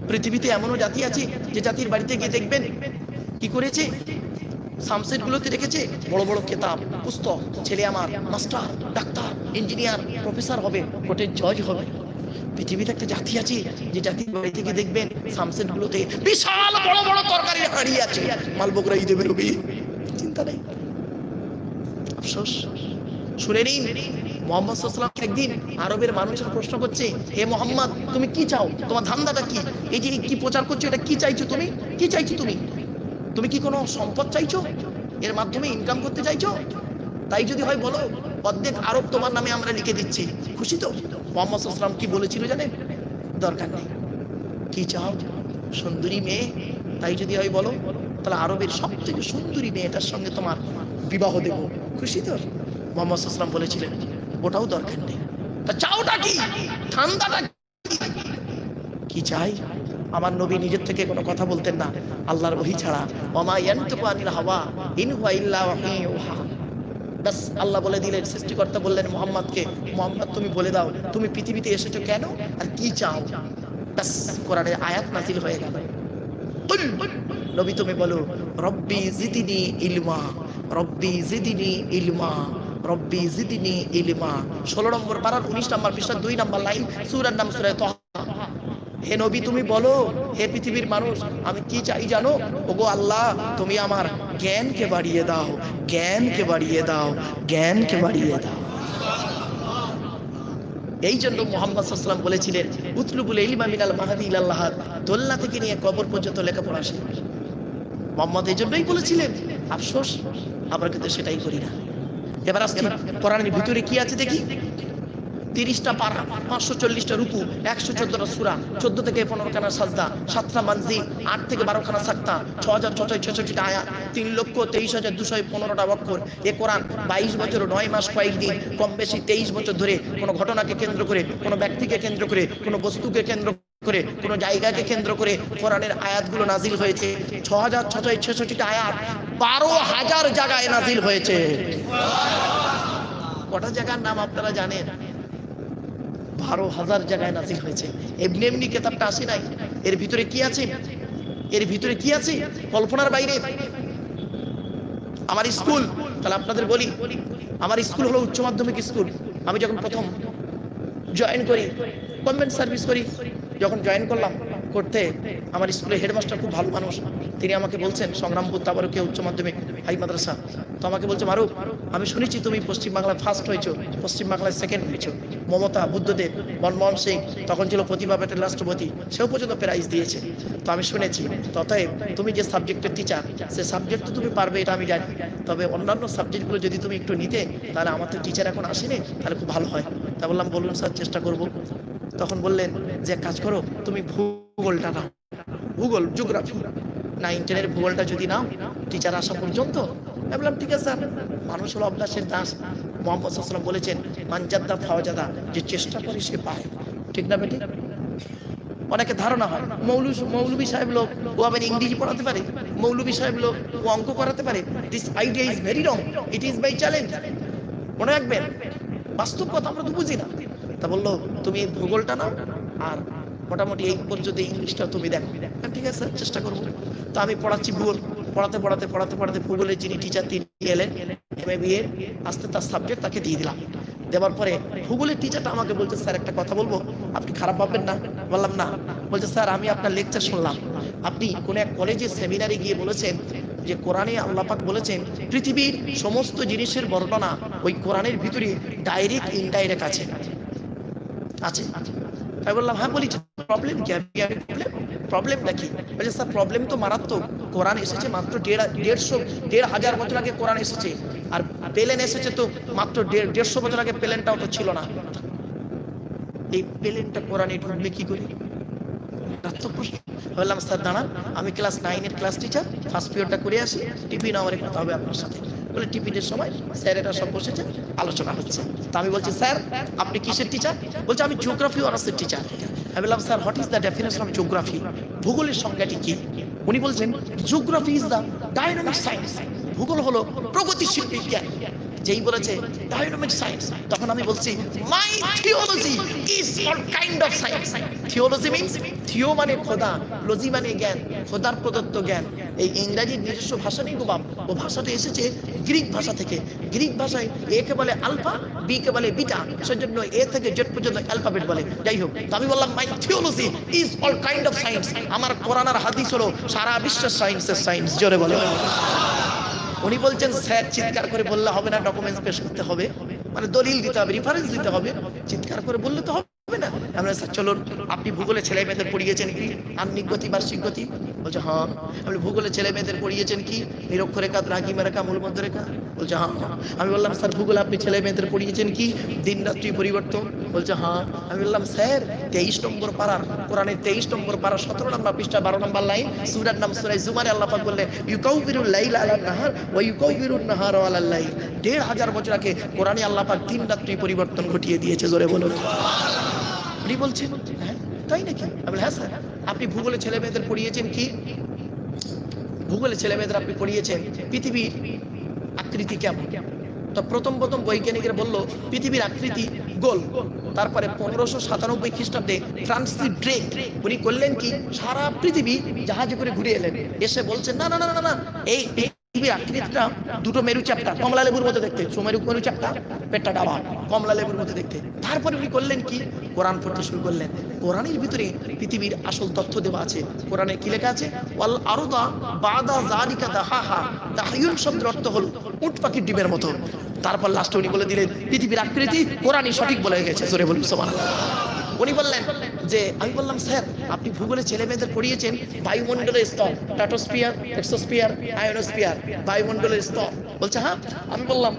পৃথিবীতে এমনও জাতি আছে যে জাতির বাড়িতে গিয়ে দেখবেন কি করেছে, সামসেট গুলোতে রেখেছে বড় বড় কেতাব, পুস্তক, ছেলে আমার মাস্টার, ডাক্তার, ইঞ্জিনিয়ার, প্রফেসর হবে, কোর্টের জজ হবে। পৃথিবীতে একটা জাতি আছে যে জাতির বাড়ি থেকে দেখবেন সামসেট গুলোতে বিশাল বড় বড় তরকারির হাঁড়ি আছে, মালবকরা ঈদে বেরোবে, চিন্তা নেই। আফসোস, শুনে নিন, মুহাম্মদ সাল্লাল্লাহু আলাইহি ওয়াসাল্লাম একদিন আরবের মানুষের প্রশ্ন করছে, হে মুহাম্মদ তুমি কি চাও, তোমার ধান্দাটা কি, এই যে কি প্রচার করছো এটা কি চাইছো, তুমি কি চাইছো, তুমি কি কোনো সম্পদ চাইছো, এর মাধ্যমে ইনকাম করতে চাইছো? তাই যদি হয় বলো, অর্ধেক আরব তোমার নামে আমরা লিখে দিচ্ছি, খুশি তো? মুহাম্মদ সাল্লাল্লাহু আলাইহি ওয়াসাল্লাম কি বলেছিল জানেন? দরকার নেই, কি চাও? সুন্দরী মেয়ে, তাই যদি হয় বলো, তাহলে আরবের সবথেকে সুন্দরী মেয়েটার সঙ্গে তোমার বিবাহ দেব, খুশি তো? মুহাম্মদ সাল্লাল্লাহু আলাইহি ওয়াসাল্লাম বলেছিলেন ওটাও দরকার নেই, তা চাওটা কি, ঠান্ডাটা কি চাই? আমার নবী নিজের থেকে কোনো কথা বলতেন না, আল্লাহর ওহী ছাড়া। ওমা ইয়ানতিকু আনিল হাওয়া ইন হুয়া ইল্লা ওয়াহয়ুহা। বাস আল্লাহ বলে দিলেন, সৃষ্টিকর্তা বললেন মুহাম্মদকে, মুহাম্মদ তুমি বলে দাও তুমি পৃথিবীতে এসেছো কেন আর কি চাও। বাস কোরআনের আয়াত নাযিল হয়ে গেল। কুল, নবী তুমি বলো, রব্বি জিদনি ইলমা, রব্বি জিদনি ইলমা, রব্বি জিদনি ইলমা। 16 নম্বর পারার 19 নম্বর পৃষ্ঠা 2 নম্বর লাইন, সূরার নাম সূরা তাহা। হে নবী তুমি বলো, হে পৃথিবীর মানুষ আমি কি চাই জানো? ওগো আল্লাহ তুমি আমার জ্ঞানকে বাড়িয়ে দাও, জ্ঞানকে বাড়িয়ে দাও, জ্ঞানকে বাড়িয়ে দাও। এই জন্য মুহাম্মদ সাল্লাল্লাহু আলাইহি ওয়াসাল্লাম বলেছিলেন, উতলুবুল ইলমা মিনাল মাহদি ইলাল লাহাদ, দোলনা থেকে নিয়ে কবর পর্যন্ত লেখাপড়া শেষ। মুহাম্মদ এই জন্যই বলেছিলেন। আফসোস আমরা কিন্তু সেটাই করি না। এবার আসছি কোরআনের ভিতরে কি আছে দেখি। 30টা পারা, 540টা রুকু, 114টা সূরা, 14 থেকে 15 খানা সাজদা, 7টা মানজিল, 8 থেকে 12 খানা সাক্তা, 6666টা আয়াত, 3,23,215টা অক্ষর। এ কোরআন 22 বছর 9 মাস কয়েকদিন, কম বেশি 23 বছর ধরে কোনো ঘটনাকে কেন্দ্র করে, কোনো ব্যক্তিকে কেন্দ্র করে, কোনো বস্তুকে কেন্দ্র করে, কোনো জায়গাকে কেন্দ্র করে কোরআনের আয়াতগুলো নাজিল হয়েছে। 6666টা আয়াত 12,000 জায়গায় নাজিল হয়েছে। কটা জায়গার নাম আপনারা জানেন? 12,000 জায়গায় নাজিল হয়েছে। এমনি এমনি কিতাবটা আসে নাই। এর ভিতরে কি আছে? এর ভিতরে কি আছে কল্পনার বাইরে। আমার স্কুল, তাহলে আপনাদের বলি, আমার স্কুল হলো উচ্চ মাধ্যমিক স্কুল। আমি যখন প্রথম জয়েন করি, গভর্নমেন্ট সার্ভিস করি, যখন জয়েন করলাম করতে, আমার স্কুলের হেডমাস্টার খুব ভালো মানুষ। তিনি আমাকে বলছেন, সংগ্রামপুর তাবারকে উচ্চ মাধ্যমিক হাই মাদ্রাসা, তো আমাকে বলছে, মারুফ আমি শুনেছি তুমি পশ্চিমবাংলায় ফার্স্ট হয়েছো, পশ্চিমবাংলায় সেকেন্ড হয়েছো। মমতা, বুদ্ধদেব, মনমোহন সিং তখন ছিল প্রতিভা প্যাটেল রাষ্ট্রপতি, সেও পর্যন্ত প্রাইজ দিয়েছে। তো আমি শুনেছি, তথায় তুমি যে সাবজেক্টের টিচার, সে সাবজেক্ট তো তুমি পারবে এটা আমি জানি, তবে অন্যান্য সাবজেক্টগুলো যদি তুমি একটু নিতে, তাহলে আমার তো টিচার এখন আসেনি, তাহলে খুব ভালো হয়। তা বললাম বলুন স্যার, চেষ্টা করব। তখন বললেন যে কাজ করো, তুমি ভূগোলটা নাও, ভূগোল, জিওগ্রাফি 9, 10 ভূগোলটা যদি নাও টিচার আসা পর্যন্ত। আমি বললাম ঠিক আছে স্যার, মানুষ হলো অভ্যাসের দাস। মুহাম্মদ সাল্লাল্লাহু আলাইহি ওয়াসাল্লাম বলেছেন, মানজাদ্দা ফাওয়াজাদা, যে চেষ্টা করে সে পায়। ঠিক না বেটি? অনেকে ধারণা হয় মৌলভী সাহেব লোক, ও আবার ইংরেজি পড়াতে পারে, মৌলভী সাহেব লোক ও অঙ্ক করাতে পারে। This idea is very wrong, it is by challenge. মনে রাখবেন, বাস্তব কথা আমরা তো বুঝি না। তা বললো তুমি ভূগোলটা নাও, আর মোটামুটি এই পর্যন্ত ইংলিশটা তুমি দেখো। ঠিক আছে চেষ্টা করবো। তো আমি পড়াচ্ছি ভূগোল, পড়াতে পড়াতে পড়াতে পড়াতে ভূগোলের যিনি টিচার তিনি এলেন, MA BA, আস্তে তার সাবজেক্ট তাকে দিয়ে দিলাম। দেওয়ার পরে ভূগোলের টিচারটা আমাকে বলছে, স্যার একটা কথা বলবো, আপনি খারাপ ভাববেন না? বললাম না। বলছে, স্যার আমি আপনার লেকচার শুনলাম, আপনি কোন এক কলেজে সেমিনারে গিয়ে বলেছেন যে কোরআনে আল্লাহ পাক বলেছেন পৃথিবীর সমস্ত জিনিসের বর্ণনা ওই কোরআনের ভিতরে ডাইরেক্ট ইনডাইরেক্ট আছে। আমি বললাম হ্যাঁ, বলি প্রবলেম কি? প্রবলেমটা কি? বলছে, স্যার প্রবলেম তো মারাত্মক। কোরআন এসেছে মাত্র 1,500 বছর আগে কোরআন এসেছে, আর প্লেন এসেছে তো মাত্র 150 বছর আগে, প্লেনটাও তো ছিল না। এই প্লেনটা কোরআনে ঢুকবে কি করে? বললাম স্যার দাঁড়ান, আমি ক্লাস 9-এর ক্লাস টিচার, ফার্স্ট পিরিয়ডটা করে আসি, টিফিন আওয়ারে কথা হবে আপনার সাথে। বলে টিফিনের সময় স্যারেরা সব বসেছে, আলোচনা হচ্ছে। তা আমি বলছি, স্যার আপনি কিসের টিচার? বলছে, আমি জিওগ্রাফি অনার্সের টিচার। আমি বললাম, sir what is the definition of geography? ভূগোলের সংজ্ঞাটি কি? উনি বলছেন, geography is the dynamic science. ভূগোল হলো প্রগতিশীল বিজ্ঞান। যেই বলেছে ডাইনামিক সায়েন্স, তখন আমি বলছি, my theology is all kind of science. Theology means, theo মানে খোদা, লজি মানে জ্ঞান, খোদার প্রদত্ত জ্ঞান। এই ইংরেজির নিজস্ব ভাষা নেই গো বাপ, ও ভাষাটা এসেছে গ্রিক ভাষা থেকে। গ্রিক ভাষায় এ কে বলে আলফা, বি কে বলে বিটা, সেজন্য এ থেকে জেড পর্যন্ত অ্যালফাবেট বলে। যাই হোক, তো আমি বললাম my theology is all kind of science. আমার কোরআন আর হাদিস হলো সারা বিশ্বের সায়েন্সের সায়েন্স। জোরে বলে। উনি বলছেন, স্যার চিৎকার করে বললে হবে না, ডকুমেন্টস পেশ করতে হবে, মানে দলিল দিতে হবে, রেফারেন্স দিতে হবে, চিৎকার করে বললে তো হবে না। আমরা স্যার চলুন, আপনি ভূগোলে ছেলে মেয়েদের পড়িয়েছেন কি আহ্নিক গতি, বার্ষিক গতি? বলছে হ্যাঁ। আমি ভূগোলে ছেলে মেয়েদের পড়িয়েছেন কি নিরক্ষরেখা, দ্রাঘিমা রেখা, মূলমধ্য রেখা? বলছে হ্যাঁ। আমি বললাম, স্যার ভূগোলে আপনি ছেলে মেয়েদের পড়িয়েছেন কি দিন রাত্রি পরিবর্তন? বলছে হ্যাঁ। আমি বললাম, স্যার 23 নম্বর পারার কোরআনের 23 নম্বর পারা 17 নম্বর পৃষ্ঠা 12 নম্বর লাইন, সূরার নাম সূরা জুমারে আল্লাহ পাক বললেন, ইউকাউবিরুল লাইলা আলান নাহার ওয়া ইউকাউবিরুন নাহার আলাল লাইল। 1,500 বছর আগে কোরআনে আল্লাহ পাক দিন রাত্রি পরিবর্তন ঘটিয়ে দিয়েছে। জোরে বলুন। উনি বলছেন, হ্যাঁ তাই নাকি? আমি হ্যাঁ স্যার। আপনি ভূগোলে ছেলে মেয়েদের পড়িয়েছেন কি? ভূগোলে ছেলে মেয়েদের আপনি পড়িয়েছেন পৃথিবীর আকৃতি কেমন? তো প্রথম বৈজ্ঞানিকরা বলল পৃথিবীর আকৃতি গোল। তারপরে 1597 খ্রিস্টাব্দে ফ্রান্সিস ড্রেক উনি করলেন কি, সারা পৃথিবী জাহাজে করে ঘুরে এলেন, এসে বলছেন না না না না, এই পৃথিবীর আকৃতিটা দুটো মেরু চ্যাপ্টা, কমলা লেবুর মতো দেখতে, সুমেরু মেরু চ্যাপ্টা, পেটটা ডাবা, কমলা লেবুর মতো দেখতে। তারপরে উনি করলেন কি, কোরআন পড়তে শুরু করলেন। কোরআনের ভিতরে পৃথিবীর আসল তথ্য দেওয়া আছে। কোরআনে কি লেখা আছে? ওয়াল আরদা বাদা যালিকা দাহাহা। দাহিয়ুন শব্দের অর্থ হলো উট পাখির ডিমের মতো। তারপর লাস্টে উনি বলে দিলেন পৃথিবীর আকৃতি কোরআনই সঠিক বলে গেছে। জোরে বলুন সুবহানাল্লাহ। উনি বললেন যে, আমি বললাম স্যার আপনি ভূগোলে ছেলে মেয়েদের পড়িয়েছেন বায়ুমণ্ডলের স্তর, স্ট্র্যাটোস্ফিয়ার, এক্সোস্ফিয়ার, আয়োনোস্ফিয়ার, বায়ুমণ্ডলের স্তর। বলছে হ্যাঁ। আমি বললাম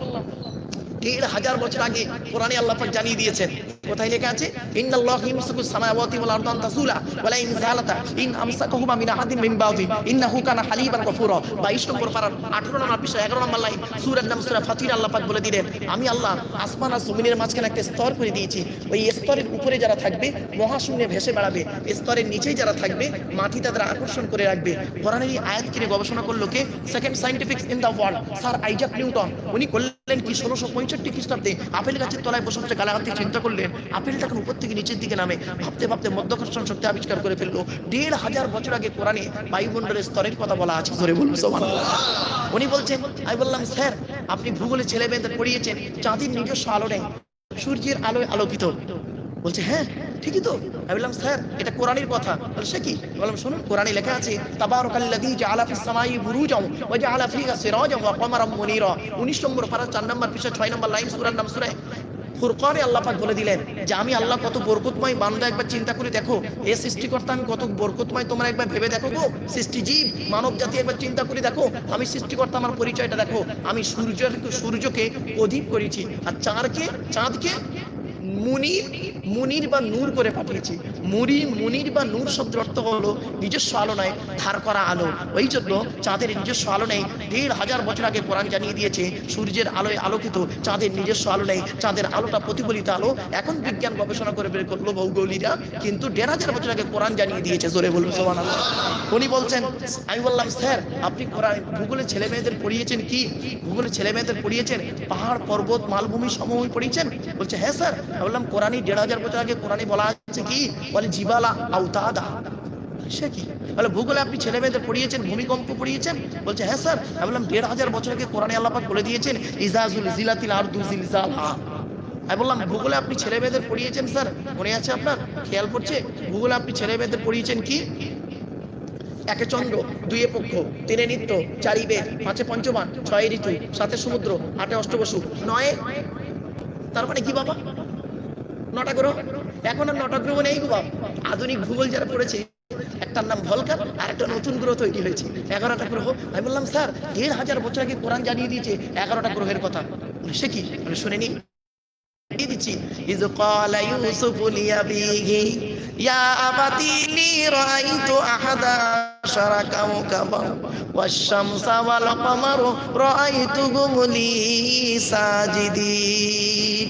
1,500 বছর আগে কোরআনে আল্লাহ পাক জানিয়ে দিয়েছেন। কোথায় লেখা আছে? ইন্নাল্লাহু ইয়ামসিকুস সামাওয়াতি ওয়াল আরদা আন তাযুলা ওয়া লা ইন যালাতা ইন আমসাকাহুমা মিন আহাদিন মিন বাদি ইন্নাহু কানা হালিমান গফুরা। 22 নম্বর পারা 18 নম্বর পৃষ্ঠা 11 নম্বর লাইন, সূরার নাম সূরা ফাতির। আল্লাহ পাক বলে দিলেন, আমি আল্লাহ আসমান আর জমিনের মাঝখানে একটা স্তর করে দিয়েছি। ওই স্তরের উপরে যারা থাকবে মহাশূন্যে ভেসে বেড়াবে, স্তরের নিচেই যারা থাকবে মাটি তাদের আকর্ষণ করে রাখবে। কোরআনের এই আয়াত কিনে গবেষণা করলো কে? Second scientific in the world, sir Isaac Newton. উনি করলেন কি 1665 খ্রিস্টাব্দে আপেল গাছের তলায় বসে বসে গালাগাল দিয়ে চিন্তা করলেন আপেলটা এখন উপর থেকে নিচের দিকে নামে। ভাবতে ভাবতে মধ্যাকর্ষণ শক্তি আবিষ্কার করে ফেললো। 1,500 বছর আগে কোরআনে বায়ুমণ্ডলের স্তরের কথা বলা আছে। জোরে বলুন সুবহানাল্লাহ। উনি বলছেন, আমি বললাম স্যার আপনি ভূগোলে ছেলে মেয়েদের পড়িয়েছেন চাঁদের নিজস্ব আলো নেই, সূর্যের আলোয় আলোকিত। বলছে হ্যাঁ ঠিকই তো। আমি বললাম স্যার এটা কোরআনের কথা। বলে সে কি? বললাম শুনুন, কোরআনে লেখা আছে তাবারাকাল্লাযী জাআলা ফিস সামাই বুরুজাও ওয়া জাআলা ফিহা সিরাজাও ওয়া কমারাম মুনীরা। 19 নম্বর পারা 4 নম্বর পৃষ্ঠা 6 নম্বর লাইন, সূরার নাম সূরা ফুরকানে আল্লাহ পাক বলে দিলেন যে আমি আল্লাহ কত বরকতময়। বান্দা একবার চিন্তা করে দেখো, এ সৃষ্টিকর্তা আমি কত বরকতময়, তোমরা একবার ভেবে দেখো গো। সৃষ্টিজীব মানব জাতি একবার চিন্তা করে দেখো, আমি সৃষ্টিকর্তা, আমার পরিচয়টা দেখো। আমি সূর্যকে প্রদীপ করেছি, আর চাঁদকে মুনির বা নূর করে পাঠিয়েছি। মুনির বা নূর শব্দের অর্থ হলো নিজস্ব আলো নয়, ধার করা আলো। ওই জন্য চাঁদের নিজস্ব আলো নেই। 1,500 বছর আগে কোরআন জানিয়ে দিয়েছে সূর্যের আলোয় আলোকিত, চাঁদের নিজস্ব আলো নেই, চাঁদের আলোটা প্রতিফলিত আলো। এখন বিজ্ঞান গবেষণা করে বের করলো ভৌগোলিকরা, কিন্তু 1,500 বছর আগে কোরআন জানিয়ে দিয়েছে। জোরে বলুন সুবহানাল্লাহ। উনি বলছেন, আমি বললাম স্যার আপনি কোরআন ভূগোলে ছেলে মেয়েদের পড়িয়েছেন কি? ভূগোলে ছেলে মেয়েদের পড়িয়েছেন পাহাড়, পর্বত, মালভূমি, সমভূমি পড়িয়েছেন? বলছে হ্যাঁ স্যার। বললাম কোরআনই 1,500 বছর আগে কোরআনে বলা আছে কি, বলে জিবালা আওতাদা। সে কি? বলে ভূগোলে আপনি ছেলে মেয়েদের পড়িয়েছেন ভূমিকম্প পড়িয়েছেন? বলছে হ্যাঁ স্যার। আমি বললাম 1,500 বছর আগে কোরআনে আল্লাহ পাক বলে দিয়েছেন ইজাজুল জিলাতিল আরদু জিলজালহা। আমি বললাম ভূগোলে আপনি ছেলে মেয়েদের পড়িয়েছেন স্যার, মনে আছে আপনার, খেয়াল পড়ছে? ভূগোলে আপনি ছেলে মেয়েদের পড়িয়েছেন কি? একে চন্দ্র, দুইয়ে পক্ষ, তিনে নিত্য, চারি বেদ, পাঁচে পঞ্চবান, ছয়ে ঋতু, সাতে সমুদ্র, আটে অষ্টবসু, নয়ে, তার মানে কি বাবা? 9টা গ্রহ। এখন আর 9টা গ্রহ নেই গো বাবা। আধুনিক ভূগোল যারা পড়েছে, একটার নাম ভলকান আর একটা নতুন গ্রহ তৈরি হয়েছে, 11টা গ্রহ। আমি বললাম স্যার 1000 বছর আগে কোরআন জানিয়ে দিয়েছে 11টা গ্রহের কথা। সে কি? শুনেনি দিচ্ছি। ইয ক্বালা ইউসুফু লিআবিহি ইয়া আবাতি ইন্নী রাআইতু আহাদা আশারা কাওকাবান ওয়াশ-শামসা ওয়াল কমারা রাআইতুহুম লি সাজিদিন।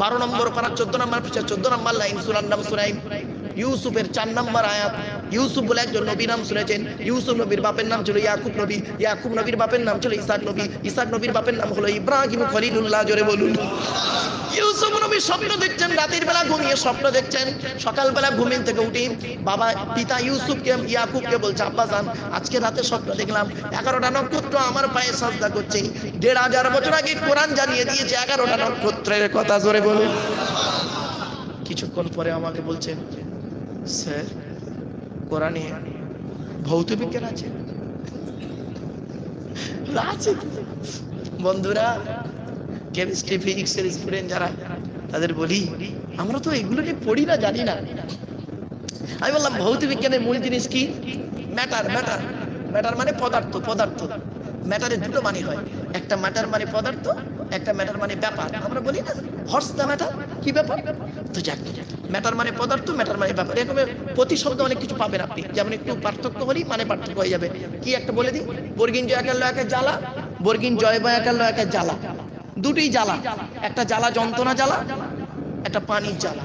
12 নম্বর পারা 14 নম্বর পৃষ্ঠা 14 নম্বর লাইন, সূরার নাম সূরা ইউসুফের 4 নম্বর আয়াত। ইউসুফ বলে একজন নবী নাম শুনেছেন। ইউসুফ নবীর বাপের নাম ছিল ইয়াকুব নবী, ইয়াকুব নবীর বাপের নাম ছিল ইসহাক নবী, ইসহাক নবীর বাপের নাম হলো ইব্রাহিম খলিলুল্লাহ। জোরে বলুন। ইউসুফ নবী স্বপ্ন দেখছেন, রাতের বেলা ঘুমিয়ে স্বপ্ন দেখছেন, সকালবেলা ঘুমিয়ে থেকে উঠে বাবা পিতা ইউসুফকে ইয়াকুবকে বলছে, আব্বা জান আজকে রাতে স্বপ্ন দেখলাম 11টা নক্ষত্র আমার পায়ে সাজদা করছে। 1500 বছর আগে কোরআন জানিয়ে দিয়েছে 11টা নক্ষত্রের কথা। জোরে বলুন। কিছুক্ষণ পরে আমাকে বলছেন, স্যার কোরআনে ভৌত বিজ্ঞান আছে। বন্ধুরা, কেমিস্ট্রি ফিজিক্সের স্টুডেন্ট যারা, তাদের বলি আমরা তো এগুলো নিয়ে পড়ি না, জানি না। আমি বললাম ভৌত বিজ্ঞানের মূল জিনিস কি? ম্যাটার। ম্যাটার ম্যাটার মানে পদার্থ। পদার্থ ম্যাটারের দুটো মানে হয়, একটা ম্যাটার মানে পদার্থ, একটা ম্যাটার মানে ব্যাপার। আমরা বলি না হর্স দ্য ম্যাটার, কি ব্যাপার? তো যাক, ম্যাটার মানে পদার্থ, ম্যাটার মানে ব্যাপার। এরকম প্রতি শব্দ অনেক কিছু পাবেন আপনি, যেমন একটু পার্থক্য হলেই মানে পার্থক্য হয়ে যাবে। কি একটা বলে দিই, বর্গিন জয়াকার লয়াকার জ্বালা, বর্গিন জয় বয়াকার লয়াকার জ্বালা, দুটোই জ্বালা। একটা জ্বালা যন্ত্রণা জ্বালা, একটা পানির জ্বালা।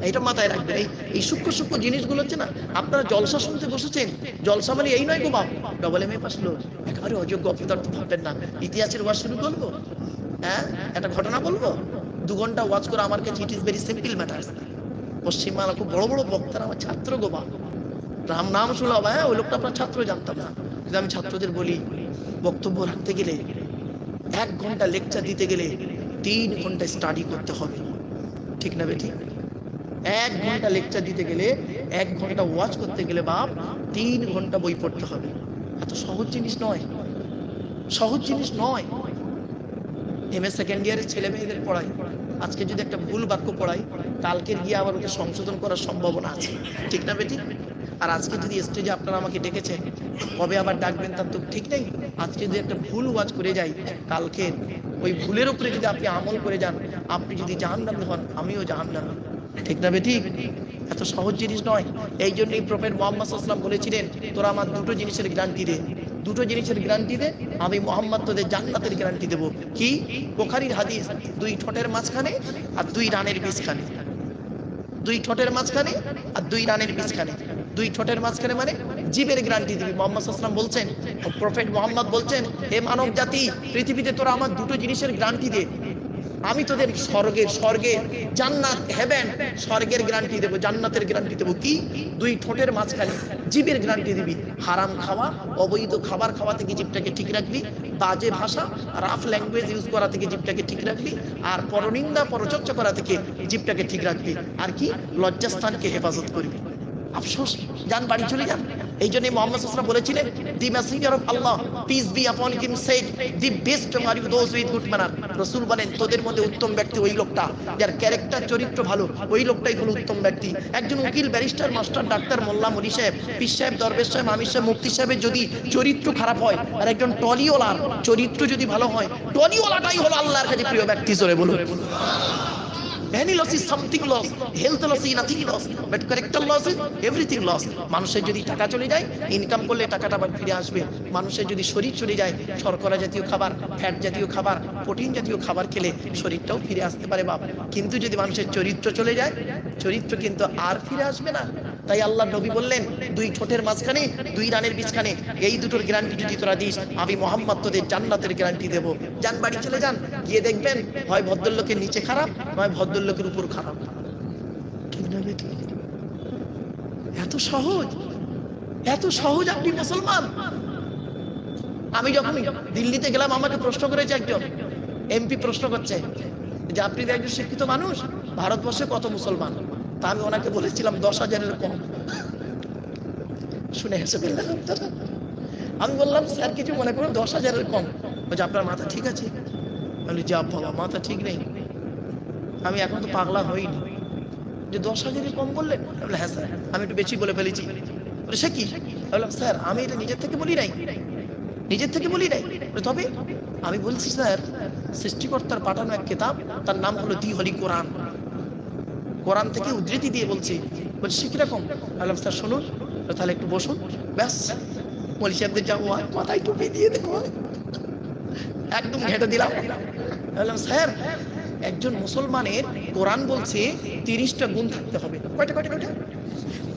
এটা মাথায় রাখবেন। এই সূক্ষ্ম সূক্ষ্ম জিনিসগুলো হচ্ছে না। আপনারা জলসা শুনতে বসেছেন, জলসা মানে এই নয় গো বাপ ডবল এম এ পাস লোক, একেবারে অযোগ্য অপদার্থ ভাববেন না। ইতিহাসের ওয়াজ শুরু করবো, হ্যাঁ একটা ঘটনা বলবো, 2 ঘন্টা ওয়াজ করে আমার কাছে it is very simple matter. Paschimbangla খুব বড় বড় বক্তারা আমার ছাত্র গো বাপ, নাম শুনলাম, হ্যাঁ ওই লোকটা আপনার ছাত্র জানতাম না। কিন্তু আমি ছাত্রদের বলি, বক্তব্য রাখতে গেলে 1 ঘন্টা লেকচার দিতে গেলে 3 ঘন্টা স্টাডি করতে হবে, ঠিক না বেঠিক? 1 ঘন্টা লেকচার দিতে গেলে, 1 ঘন্টা ওয়াজ করতে গেলে বাপ 3 ঘন্টা বই পড়তে হবে। এত সহজ জিনিস নয়, সহজ জিনিস নয়। এমএ সেকেন্ড ইয়ারের ছেলে মেয়েদের পড়াই, আজকে যদি একটা ভুল বাক্য পড়াই, কালকে গিয়ে আবার ওকে সংশোধন করার সম্ভাবনা আছে, ঠিক না বেঠিক? আর আজকে যদি স্টেজে আপনারা আমাকে ডেকেছেন, কবে আবার ডাকবেন তার তো ঠিক নেই। আজকে যদি একটা ভুল ওয়াজ করে যাই, কালকে ওই ভুলের উপরে যদি আপনি আমল করে যান, আপনি যদি জাহান্নামী হন, আমিও জাহান্নামী, ঠিক না বেঠিক? এত সহজ জিনিস নয়। এই জন্যই প্রফেট মুহাম্মদ সাল্লাল্লাহু আলাইহি ওয়াসাল্লাম বলেছিলেন, তোরা আমার 2টো জিনিসের গ্যারান্টি দে, 2টো জিনিসের গ্যারান্টি দে, আমি মুহাম্মদ তোদের জান্নাতের গ্যারান্টি দেব। কি? বুখারীর হাদিস, 2 ঠোঁটের মাঝখানে আর 2 রানের বীজখানে, 2 ঠোঁটের মাঝখানে আর 2 রানের বীজখানে। 2 ঠোঁটের মাঝখানে মানে জীবের গ্যারান্টি দিবি। মুহাম্মদ সাল্লাল্লাহু আলাইহি ওয়াসাল্লাম বলছেন, প্রফেট মুহাম্মদ বলছেন, হে মানব জাতি, পৃথিবীতে তোরা আমার 2টো জিনিসের গ্যারান্টি দে, আমি তোদের স্বর্গের জান্নাত, হেভেন, স্বর্গের গ্যারান্টি দেবো, জান্নাতের গ্যারান্টি দেবো। কি? 2 ঠোঁটের মাঝখানে জীবের গ্যারান্টি দিবি। হারাম খাওয়া, অবৈধ খাবার খাওয়া থেকে জীবটাকে ঠিক রাখবি, বাজে ভাষা, রাফ ল্যাঙ্গুয়েজ ইউজ করা থেকে জীবটাকে ঠিক রাখবি, আর পরনিন্দা পরচর্চা করা থেকে জীবটাকে ঠিক রাখবি। আর কি? লজ্জাস্থানকে হেফাজত করবি। আফসোস, যান বাড়ি চলে যান। এই জন্য মুহাম্মদ সাল্লাল্লাহু আলাইহি ওয়াসাল্লাম বলেছিলেন, the messenger of Allah peace be upon him said, the best are you those with good manner. রাসূল বলেন, তোদের মধ্যে উত্তম ব্যক্তি ওই লোকটা যার ক্যারেক্টার, চরিত্র ভালো, ওই লোকটাই হলো উত্তম ব্যক্তি। একজন উকিল, ব্যারিস্টার, মাস্টার, ডাক্তার, মোল্লা, মলি সাহেব, পীর সাহেব, দরবেশ সাহেব, আমির সাহেব, মুফতি সাহেবের যদি চরিত্র খারাপ হয়, আর একজন টলিওয়ালার চরিত্র যদি ভালো হয়, টলিওয়ালাটাই হলো আল্লাহর কাছে প্রিয় ব্যক্তি। জোরে বলুন। Any loss is something loss, health loss is nothing loss, but character loss is everything loss. মানুষের যদি টাকা চলে যায়, ইনকাম করলে টাকাটা আবার ফিরে আসবে। মানুষের যদি শরীর চলে যায়, শর্করা জাতীয় খাবার, ফ্যাট জাতীয় খাবার, প্রোটিন জাতীয় খাবার খেলে শরীরটাও ফিরে আসতে পারে বাপ। কিন্তু যদি মানুষের চরিত্র চলে যায়, চরিত্র কিন্তু আর ফিরে আসবে না। তাই আল্লাহ নবী বললেন, 2 ঠোঁটের মাঝখানে, 2 রানের বীজখানে, এই দুটোর গ্যারান্টি যদি তোরা দিস, আমি মুহাম্মদ তোদের জান্নাতের গ্যারান্টি দেব। যান বাড়ি চলে যান, গিয়ে দেখবেন হয় ভদ্রলোকের নিচে খারাপ, নয় ভদ্রলোকের উপর খারাপ, ঠিক না বেটি? এত সহজ, এত সহজ আপনি মুসলমান। আমি যখন দিল্লিতে গেলাম, আমাকে প্রশ্ন করেছে একজন এমপি, প্রশ্ন করছে যে আপনি তো একজন শিক্ষিত মানুষ, ভারতবর্ষে কত মুসলমান? তা আমি ওনাকে বলেছিলাম 10,000-এর কম। শুনে হেসে ফেললেন আপনারা। আমি বললাম স্যার কিছু মনে করুন 10,000-এর কম। বলছে আপনার মাথা ঠিক আছে? বলি যা বাবা, মাথা ঠিক নেই, আমি এখন তো পাগলা হইনি যে 10,000-এর কম বললেন। বলে হ্যাঁ স্যার, আমি একটু বেশি বলে ফেলেছি। বলে সে কি? বললাম স্যার আমি এটা নিজের থেকে বলি নাই, নিজের থেকে বলি নাই। তবে আমি বলছি স্যার, সৃষ্টিকর্তার পাঠানো এক কিতাব, তার নাম হলো দি হলি কোরআন, কোরআন থেকে উদ্ধৃতি দিয়ে বলছি। বলছি সে কিরকম? বললাম স্যার শুনুন। তাহলে একটু বসুন, ব্যাস মলি সাহেবদের যাবো, মাথায় টুপি দিয়ে দেবো, একদম ঘেঁটে দিলাম। বললাম স্যার একজন মুসলমানের কোরআন বলছে 30টা গুণ থাকতে হবে। কয়টা কয়টা কয়টা?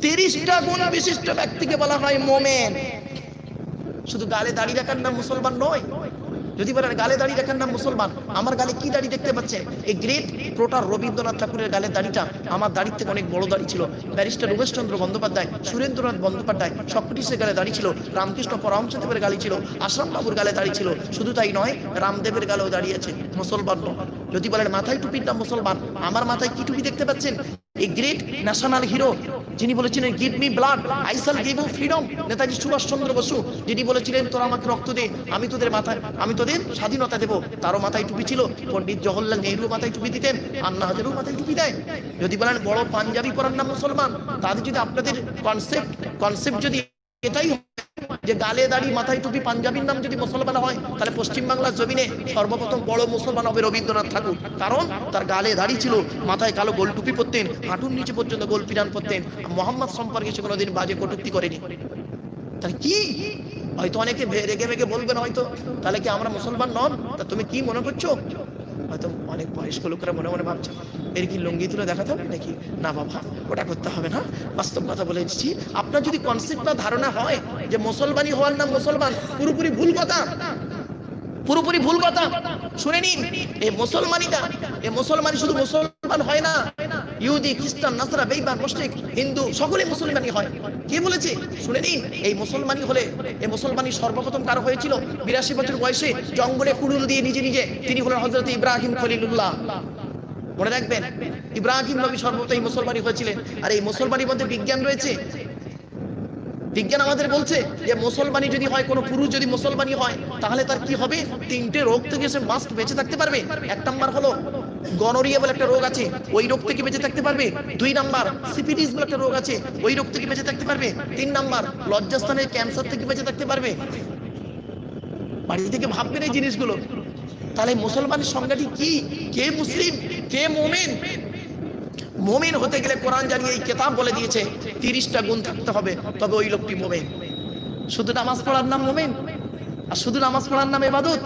30টা গুণ বিশিষ্ট ব্যক্তিকে বলা হয় মোমেন। শুধু গালে দাড়ি রাখার নাম মুসলমান নয়। যদি বলেন গালে দাড়ি রাখার নাম মুসলমান, আমার গালে কি দাড়ি দেখতে পাচ্ছেন? এই গ্রেট প্রোটার রবীন্দ্রনাথ ঠাকুরের গালের দাড়িটা আমার দাড়ির থেকে অনেক বড় দাড়ি ছিল। ব্যারিস্টার রমেশচন্দ্র বন্দ্যোপাধ্যায়, সুরেন্দ্রনাথ বন্দ্যোপাধ্যায়, সক্রেটিসের গালে দাড়ি ছিল। রামকৃষ্ণ পরমহংসদেবের গালি ছিল। আশ্রম বাবুর গালে দাড়ি ছিল। শুধু তাই নয়, রামদেবের গালেও দাঁড়িয়েছে, মুসলমান নয়। যদি বলেন মাথায় টুপির নাম মুসলমান, আমার মাথায় কি টুপি দেখতে পাচ্ছেন? এই গ্রেট ন্যাশনাল হিরো যিনি বলেছিলেন give me blood I shall give you freedom, Netaji Subhas Chandra Bose যিনি বলেছিলেন তোরা আমাকে রক্ত দে, আমি তোদের মাথায়, আমি তোদের স্বাধীনতা দেবো, তারও মাথায় টুপি ছিল। পণ্ডিত জওহরলাল নেহরু মাথায় টুপি দিতেন, আন্না হাজারেও মাথায় টুপি দেয়। যদি বলেন বড় পাঞ্জাবি পরার নাম মুসলমান, তাদের যদি আপনাদের কনসেপ্ট যদি এটাই যে গালে দাড়ি মাথায় টুপি পাঞ্জাবির নাম যদি মুসলমান হয়, তাহলে পশ্চিমবাংলার জমিনে সর্বপ্রথম বড় মুসলমান হবে রবীন্দ্রনাথ ঠাকুর। কারণ তার গালে দাড়ি ছিল, মাথায় কালো গোল টুপি পরতেন, হাঁটুর নিচে পর্যন্ত গোল পিরান পরতেন, মোহাম্মদ সম্পর্কে সে কোনোদিন বাজে কটূক্তি করেনি। তাহলে কি হয়তো অনেকে রেগে মেগে বলবেন হয়তো, তাহলে কি আমরা মুসলমান নন? তা তুমি কি মনে করছো? হয়তো অনেক বয়স্ক লোকেরা মনে মনে ভাবছে এর কি লুঙ্গি তুলে দেখাতে হবে নাকি? না বাবা, ওটা করতে হবে না। বাস্তব কথা বলে দিচ্ছি, আপনার যদি কনসেপ্ট বা ধারণা হয় যে মুসলমানই হওয়ার নাম মুসলমান, পুরোপুরি ভুল কথা, পুরোপুরি ভুল কথা। শুনে নিন, এই মুসলমানই শুধু মুসলমান হয় না, ইহুদি, খ্রিস্টান, নাসরা, বেঈমান, মুশরিক, হিন্দু সকলে মুসলমানই হয়। কে বলেছে? শুনে নিন, এই মুসলমানই হলে, এই মুসলমানই সর্বপ্রথম কার হয়েছিল? 82 বছর বয়সে জঙ্গলে কুড়ুল দিয়ে নিজে নিজে, তিনি হলেন হযরত ইব্রাহিম খলিলুল্লাহ। মনে রাখবেন, ইব্রাহিম নবী সর্বপ্রথম এই মুসলমানই হয়েছিলেন। আর এই মুসলমানের মধ্যে বিজ্ঞান রয়েছে। বিজ্ঞান আমাদের বলছে যে মুসলমানই যদি হয়, কোনো পুরুষ যদি মুসলমানই হয়, তাহলে তার কি হবে? 3টে রোগ থেকে সে মাস্ট বেঁচে থাকতে পারবে। 1 নাম্বার হলো গনোরিয়া বলে একটা রোগ আছে, ওই রোগ থেকে বেঁচে থাকতে পারবে। 2 নাম্বার সিফিলিস বলে একটা রোগ আছে, ওই রোগ থেকে বেঁচে থাকতে পারবে। 3 নাম্বার লজ্জাস্থানের ক্যান্সার থেকে বেঁচে থাকতে পারবে। বাড়ি থেকে ভাববেন এই জিনিসগুলো। তাহলে মুসলমানের সংজ্ঞাটি কি? কে মুসলিম, কে মুমিন? মুমিন হতে গেলে কোরআন জানিয়ে এই কিতাব বলে দিয়েছে 30টা গুণ থাকতে হবে, তবে ওই লোকটি মুমিন। শুধু নামাজ পড়ার নাম মুমিন? আর শুধু নামাজ পড়ার নাম ইবাদত?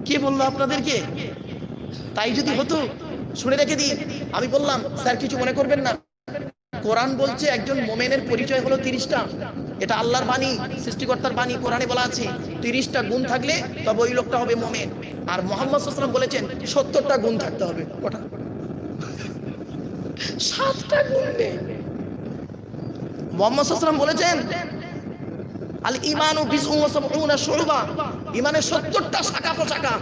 কে বললো আপনাদেরকে? তাই যদি হতো, শুনে রেখে দিন, আমি বললাম স্যার কিছু মনে করবেন না, কোরআন বলছে একজন মুমিনের পরিচয় হলো 30টা। এটা আল্লাহর বাণী, সৃষ্টিকর্তার বাণী, কোরআনে বলা আছে 30টা গুণ থাকলে তবে ওই লোকটা হবে মুমিন। আর মুহাম্মদ সাল্লাল্লাহু আলাইহি ওয়াসাল্লাম বলেছেন 70টা গুণ থাকতে হবে। কটা? 7টা গুণ নেই। মুহাম্মদ সাল্লাল্লাহু আলাইহি ওয়াসাল্লাম বলেছেন আল ঈমানু বিসউ ওয়া সাবউনা শুবা, ঈমানের 70টা শাখা প্রশাখা,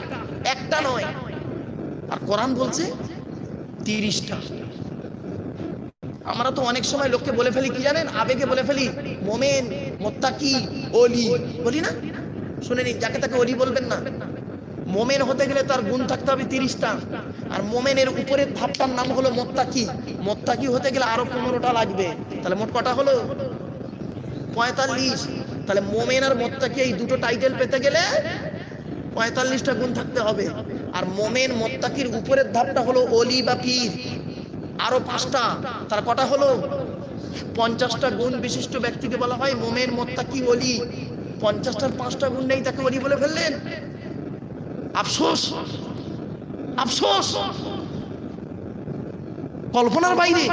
একটা নয়। আর কোরআন বলছে 30টা। আমরা তো অনেক সময় লোককে বলে ফেলি কি জানেন? আবেগে বলে ফেলি মুমিন, মুত্তাকি, ওলি বলি না? শুনে নিন, যাকে তাকে ওলি বলবেন না। মুমিন হতে গেলে তার গুণ থাকতে হবে 30টা। আর মুমিনের উপরের ধাপটার নাম হলো মুত্তাকি। মুত্তাকি হতে গেলে আরো 15টা লাগবে। তাহলে মোট কটা হলো? 45। তাহলে মুমিন আর মুত্তাকি এই দুটো টাইটেল পেতে গেলে 45টা গুণ থাকতে হবে। আর মুমিন মুত্তাকির উপরের ধাপটা হলো ওলি বা পীর, আরো 5টা। তার কটা হলো? 50টা গুণ বিশিষ্ট ব্যক্তিকে বলা হয় মুমিন, মুত্তাকি, ওলি। 50টার 5টা গুণ নেই, তাকে ওলি বলে ফেললেন। আফসোস, আফসোস, কল্পনার বাইরে।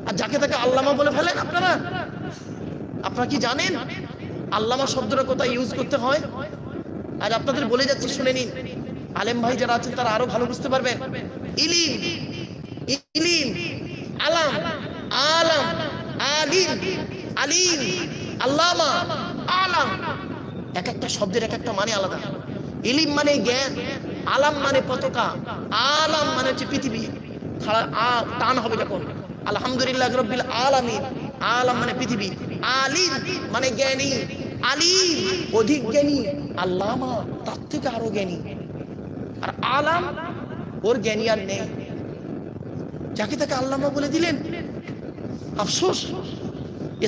আর যাকে তাকে আল্লামা বলে ফেলেন আপনারা। আপনারা কি জানেন আল্লামা শব্দটা কোথায় ইউজ করতে হয়? আজ আপনাদের বলে যাচ্ছি, শুনে নিন। আলেম ভাই যারা আছেন তারা আরো ভালো বুঝতে পারবেন। ইলিম, ইলিম, আলাম, আলাম, আলিম, আলিম, আল্লামা, আলাম, এক একটা শব্দের এক একটা মানে আলাদা। ইলিম মানে জ্ঞান, আলাম মানে পতাকা, আলাম মানে হচ্ছে পৃথিবী। টান হবে যখন আলহামদুলিল্লাহ রাব্বিল আলামিন, আলাম মানে পৃথিবী, আলিম মানে জ্ঞানী, আলিম অধিক জ্ঞানী, আল্লামা তার থেকে আরো জ্ঞানী, আর আলাম ওর জ্ঞানী আর নেই, যাকে তাকে আল্লামা বলে দিলেন। আফসোস,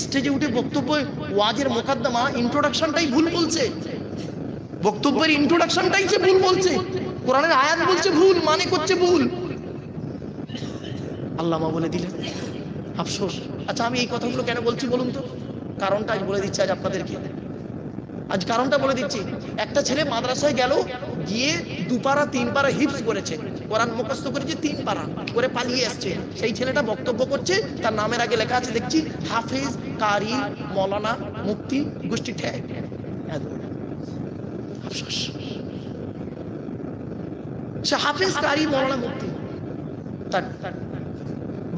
স্টেজে উঠে বক্তব্য, ওয়াজের মোকাদ্দমা ইন্ট্রোডাকশনটাই ভুল বলছে, বক্তব্যের ইন্ট্রোডাকশনটাই সে ভুল বলছে, কোরআনের আয়াত বলছে ভুল, মানে করছে ভুল, আল্লামা বলে দিলেন। আফসোস। আচ্ছা, আমি এই কথাগুলো কেন বলছি বলুন তো? কারণটা আজ বলে দিচ্ছি আজ আপনাদেরকে, আজ কারণটা বলে দিচ্ছি। একটা ছেলে মাদ্রাসায় গেল, গিয়ে 2 পারা 3 পারা হিফজ করেছে, কোরআন মুখস্থ করেছে 3 পারা করে পালিয়ে আসছে। সেই ছেলেটা বক্তব্য করছে, তার নামের আগে লেখা আছে দেখছি হাফেজ, কারি, মৌলানা, মুফতি, গোষ্ঠী ঠেক। আফসোস, সে হাফেজ, কারি, মৌলানা, মুফতি, তার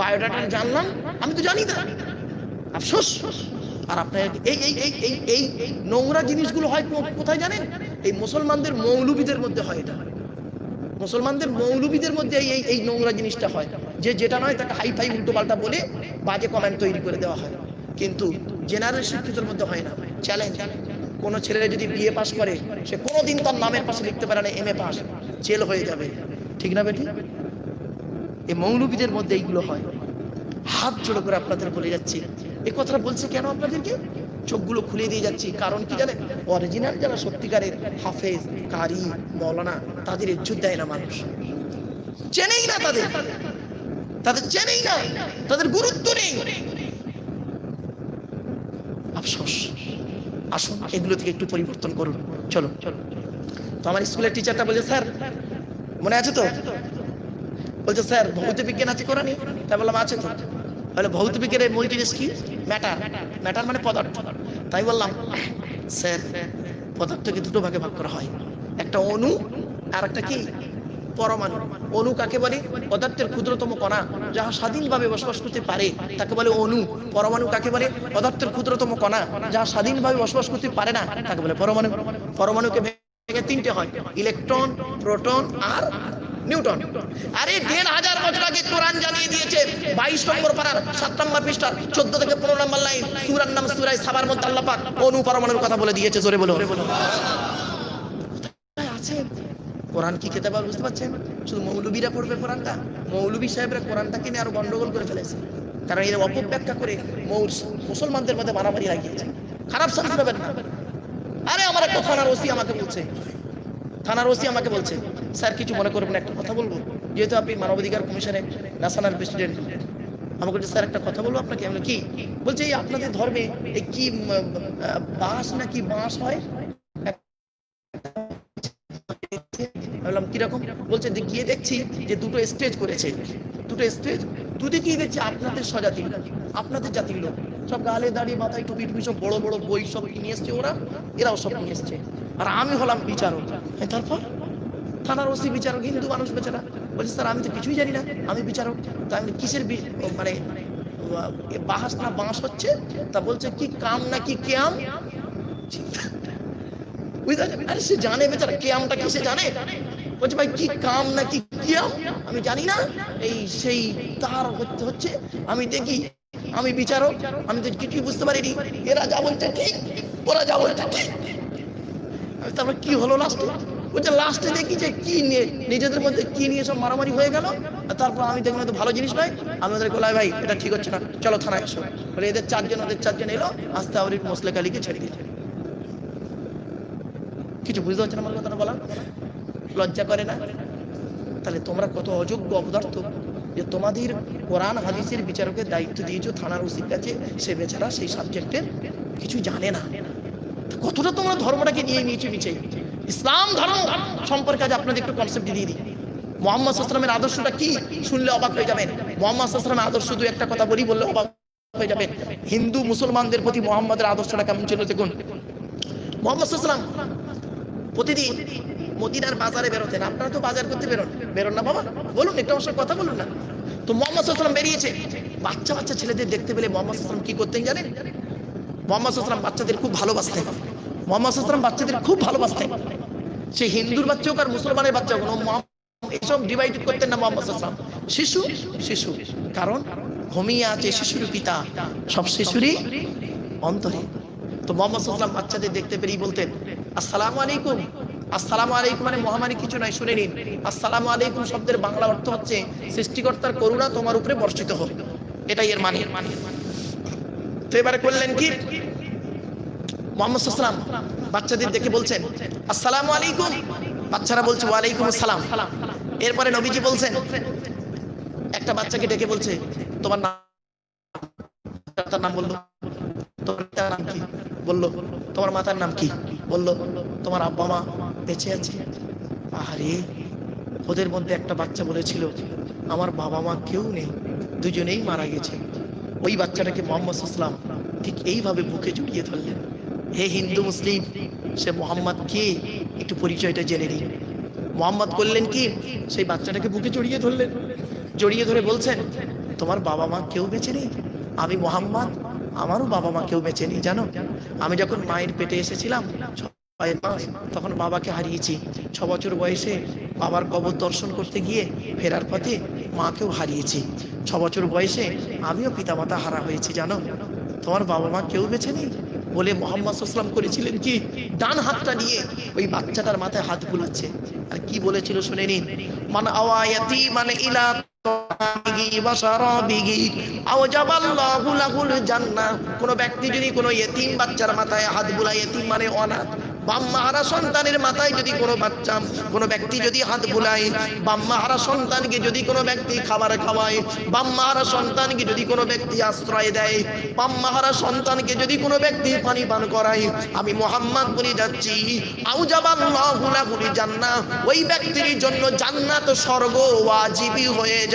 বায়োডাটা জানলাম, আমি তো জানি না। আফসোস। আর আপনার এই এই এই এই এই নোংরা জিনিসগুলো হয় কোথায় জানেন? এই মুসলমানদের মৌলবীদের মধ্যে হয়। এটা মুসলমানদের মৌলবীদের মধ্যে এই এই নোংরা জিনিসটা হয়, যে যেটা নয় তাকে হাই ফাই উল্টো পাল্টা বলে বাজে কমেন্ট তৈরি করে দেওয়া হয়, কিন্তু জেনারেল শিক্ষিতের মধ্যে হয় না। চ্যালেঞ্জ, কোনো ছেলে যদি বিএ পাস করে, সে কোনোদিন তার নামের পাশে লিখতে পারে না এমএ পাস, জেল হয়ে যাবে, ঠিক না বেটি? এই মৌলবীদের মধ্যে এইগুলো হয়। হাত জোড়ো করে আপনাদের বলে যাচ্ছি, এই কথাটা বলছি কেন আপনাদেরকে? চোখগুলো খুলে দিয়ে যাচ্ছি। কারণ কি জানেন? অরিজিনাল যারা সত্যিকারের হাফেজ, কারি, মৌলানা, তাদের ইজ্জত দেয় না মানুষ, চেনেই না তাদের চেনেই না, তাদের গুরুত্ব নেই। আফসোস। আসুন এগুলো থেকে একটু পরিবর্তন করুন। চলো। তো আমার স্কুলের টিচারটা বলছে, স্যার মনে আছে তো? বলছে স্যার ভৌত বিজ্ঞান আছে কোরআনে? তাই বললাম আছে তো। তাহলে ভৌত বিজ্ঞানের মূল জিনিস কি? ম্যাটার মানে পদার্থ। তাই বললাম স্যার পদার্থকে 2 ভাগে ভাগ করা হয়, একটা অণু আর একটা কি পরমাণু। অণু কাকে বলে? পদার্থের ক্ষুদ্রতম কণা যাহা স্বাধীনভাবে বসবাস করতে পারে তাকে বলে অণু। পরমাণু কাকে বলে? পদার্থের ক্ষুদ্রতম কণা যাহা স্বাধীনভাবে বসবাস করতে পারে না তাকে বলে পরমাণু। পরমাণুকে ভেঙে 3টে হয়, ইলেকট্রন, প্রোটন আর নিউটন। আরে 1500 বছর আগে কোরআন জানিয়ে দিয়েছে, 22 নম্বর পারার 7 নম্বর পৃষ্ঠা 14 থেকে 15 নম্বর লাইন, সূরার নাম সূরা সাবার মধ্যে আল্লাহ পাক অণু পরমাণুর কথা বলে দিয়েছে। জোরে বলো। আছে কোরআন কি খেতে পার, বুঝতে পারছেন? শুধু মৌলবীরা পড়বে কোরআনটা, মৌলবী সাহেবরা কোরআনটাকে নিয়ে আরো গন্ডগোল করে ফেলেছে, কারণ এর অপব্যাখ্যা করে মুসলমানদের মধ্যে মারামারি লাগিয়েছে। খারাপ সামনে নেবেন না। আরে আমার একটা থানার ওসি আমাকে বলছে, স্যার কিছু মনে করবেন একটা কথা বলবো, যেহেতু আপনি মানবাধিকার কমিশনের ন্যাশনাল প্রেসিডেন্ট। আমাকে বলছে স্যার একটা কথা বলবো আপনাকে। আমি কি বলছে? এই আপনাদের ধর্মে এই কি বাঁশ নাকি বাঁশ হয়? বললাম কিরকম? বলছে গিয়ে দেখছি যে 2টো স্টেজ করেছে, 2টো স্টেজ, দুদিকেই দেখছি আপনাদের স্বজাতি, আপনাদের জাতির লোক, সব গালে দাঁড়িয়ে মাথায় টুপি টুপি, সব বড় বড় বই সব নিয়ে এসছে, এরাও সব নিয়ে এসছে, আর আমি হলাম বিচারক। তারপর থানার ওসি বিচারক, হিন্দু মানুষ বেচারা, বলছে স্যার আমি তো কিছুই জানি না, আমি বিচারক। তা আমি কিসের মানে বাহাস না বাঁশ হচ্ছে? তা বলছে কি কাম নাকি কেয়াম? আরে সে জানে বেচারা, কেয়ামটা কি সে জানে? বলছে ভাই কি কাম নাকি কিয়াম আমি জানি না, এই সেই তার হচ্ছে, আমি দেখি, আমি বিচারক, আমি তো কিছুই বুঝতে পারিনি, এরা যা বলছে ঠিক, ওরা যা বলছে ঠিক। তারপর কি হলো লাস্টে? বলছে লাস্টে দেখি যে কি নিয়ে নিজেদের মধ্যে কি নিয়ে সব মারামারি হয়ে গেল। তারপর আমি দেখলাম তো ভালো জিনিস নয়, আমি ওদের বললাম ভাই এটা ঠিক হচ্ছে না, চলো থানায় এসো। বলে ওদের 4জন এলো, আস্তে আবার মোসলেক আলীকে ছেড়ে দিয়েছে। কিছু বুঝতে পারছেন আমার কথাটা বলা? লজ্জা করে না? তাহলে তোমরা কত অযোগ্য অপদার্থ যে তোমাদের কোরআন হাদিসের বিচারকের দায়িত্ব দিয়েছো থানার ওসির কাছে, সে বেচারা সেই সাবজেক্টের কিছু জানে না। কতটা তোমরা ধর্মটাকে নিয়ে নিয়েছো নিচে। ইসলাম ধর্ম সম্পর্কে আজ আপনাদের একটু কনসেপ্ট দিয়ে দিই। মুহাম্মদ সাল্লাল্লাহু আলাইহি ওয়াসাল্লামের আদর্শটা কি শুনলে অবাক হয়ে যাবেন। মুহাম্মদ সাল্লাল্লাহু আলাইহি ওয়াসাল্লামের আদর্শ দুই একটা কথা বললে অবাক হয়ে যাবেন। হিন্দু মুসলমানদের প্রতি মুহাম্মদের আদর্শটা কেমন ছিল দেখুন। মুহাম্মদ সাল্লাল্লাহু আলাইহি ওয়াসাল্লাম প্রতিদিন মদিনার বাজারে বেরোতেন। আপনারা তো বাজার করতে বেরোন না বাবা, বলুন একটু আমার সাথে কথা বলুন না। তো মুহাম্মদ সাল্লাল্লাহু আলাইহি ওয়াসাল্লাম বেরিয়েছে, বাচ্চা ছেলেদের দেখতে পেলে মুহাম্মদ সাল্লাল্লাহু আলাইহি ওয়াসাল্লাম কি করতেন জানেন? মুহাম্মদ সাল্লাল্লাহু আলাইহি ওয়াসাল্লাম বাচ্চাদের খুব ভালোবাসতেন। মুহাম্মদ সাল্লাল্লাহু আলাইহি ওয়াসাল্লাম বাচ্চাদের খুব ভালোবাসতেন। সে হিন্দুর বাচ্চা হোক আর মুসলমানের বাচ্চা হোক, এসব ডিভাইড করতেন না মোহাম্মদ সাল্লাল্লাহু আলাইহি ওয়াসাল্লাম। শিশু শিশু, কারণ ঘুমিয়ে আছে শিশুর পিতা, সব শিশুরই অন্তরে। তো মোহাম্মদ সাল্লাল্লাহু আলাইহি ওয়াসাল্লাম বাচ্চাদের দেখতে পেরেই বলতেন আসসালামু আলাইকুম। আসসালামু আলাইকুম মানে মহামারী কিছু নয়, শুনে নিন। আসসালামু আলাইকুম শব্দের বাংলা অর্থ হচ্ছে সৃষ্টিকর্তার করুণা তোমার উপরে বর্ষিত হোক, এটাই এর মানে। তো এবারে করলেন কি, মুহাম্মদ সাল্লাল্লাহু আলাইহি ওয়াসাল্লাম বাচ্চাদের দেখে বলছেন আসসালামু আলাইকুম, বাচ্চারা বলছে ওয়ালাইকুম আসসালাম। এরপরে নবীজি বলছেন, একটা বাচ্চাকে ডেকে বলছে তোমার নাম, তার নাম বললো। তোমার পিতার নাম কি? বললো। তোমার মাতার নাম কি? বললো। তোমার আব্বা মা বেঁচে আছে? আরে ওদের মধ্যে একটা বাচ্চা বলেছিল আমার বাবা মা কেউ নেই, দুজনেই মারা গেছে। ওই বাচ্চাটাকে মুহাম্মদ সাল্লাল্লাহু আলাইহি ওয়াসাল্লাম ঠিক এইভাবে বুকে জড়িয়ে ধরলেন। হে হিন্দু মুসলিম, সে মোহাম্মদ কে একটু পরিচয়টা জেনে নিন। মোহাম্মদ করলেন কি, সেই বাচ্চাটাকে বুকে জড়িয়ে ধরলেন, জড়িয়ে ধরে বলছেন তোমার বাবা মা কেউ বেঁচে নেই? আমি মোহাম্মদ, আমারও বাবা মা কেউ বেঁচে নেই জানো। আমি যখন মায়ের পেটে এসেছিলাম 6 মাস, তখন বাবাকে হারিয়েছি। 6 বছর বয়সে বাবার কবর দর্শন করতে গিয়ে ফেরার পথে মাকেও হারিয়েছি। 6 বছর বয়সে আমিও পিতামাতা হারা হয়েছি জানো। তোমার বাবা মা কেউ বেঁচে নেই বলে মুহাম্মদ সাল্লাল্লাহু আলাইহি ওয়াসাল্লাম করেছিলেন কি, ডান হাতটা নিয়ে ওই বাচ্চাটার মাথায় হাত বুলাচ্ছে। আর কি বলেছিল শুনে নিন, মান আওয়ায়াতি মানে ইলা কোন ব্যক্তি যদি কোনো ইয়েতিম বাচ্চার মাথায় হাত বুলায়, ইয়েতিম মানে অনাথ, বাম্মাহারা সন্তানের মাথায় যদি কোনো ব্যক্তি যদি হাত বুলায়, বাম্মাহারা সন্তানকে যদি কোনো ব্যক্তি খাবার খাওয়ায়, বাম্মাহারা সন্তানকে যদি কোনো ব্যক্তি আশ্রয় দেয়, বাম্মাহারা সন্তানকে যদি কোনো ব্যক্তি পানি পান করায়, আমি মুহাম্মদ বলে যাচ্ছি আউজাবাল্লাহু লাহুল জান্নাহ, ওই ব্যক্তির জন্য জান্নাত স্বর্গ ওয়াজিবই হয়ে যায়।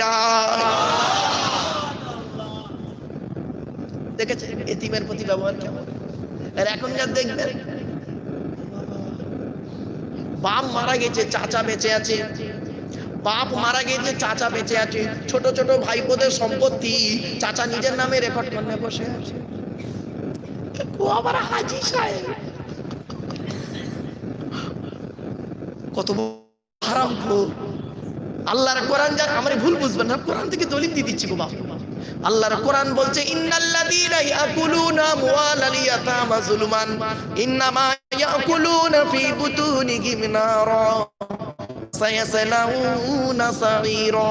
দেখেছেন এতিমের প্রতি ব্যবহার কেমন? আর এখন যা দেখবেন, বাপ মারা গেছে চাচা বেঁচে আছে, বাপ মারা গেছে চাচা বেঁচে আছে, ছোট ছোট ভাইপোদের সম্পত্তি চাচা নিজের নামে রেকর্ড করে বসে আছে। ও আবার হাজি সাহেব, কত হারামখোর। আল্লাহর কোরআন যা, আমার ভুল বুঝবেন না, কোরআন থেকে দলিল দিয়ে দিচ্ছি গো বাবা। আল্লাহর কোরআন বলছে ইন্নাল্লাযীনা ইয়াকুলুনা আমওয়ালাল ইয়াতামা যুলমান ইন্নামা ইয়াকুলুনা ফি বুতুনিহিম নারা সায়াসলাউনা সাঈরা।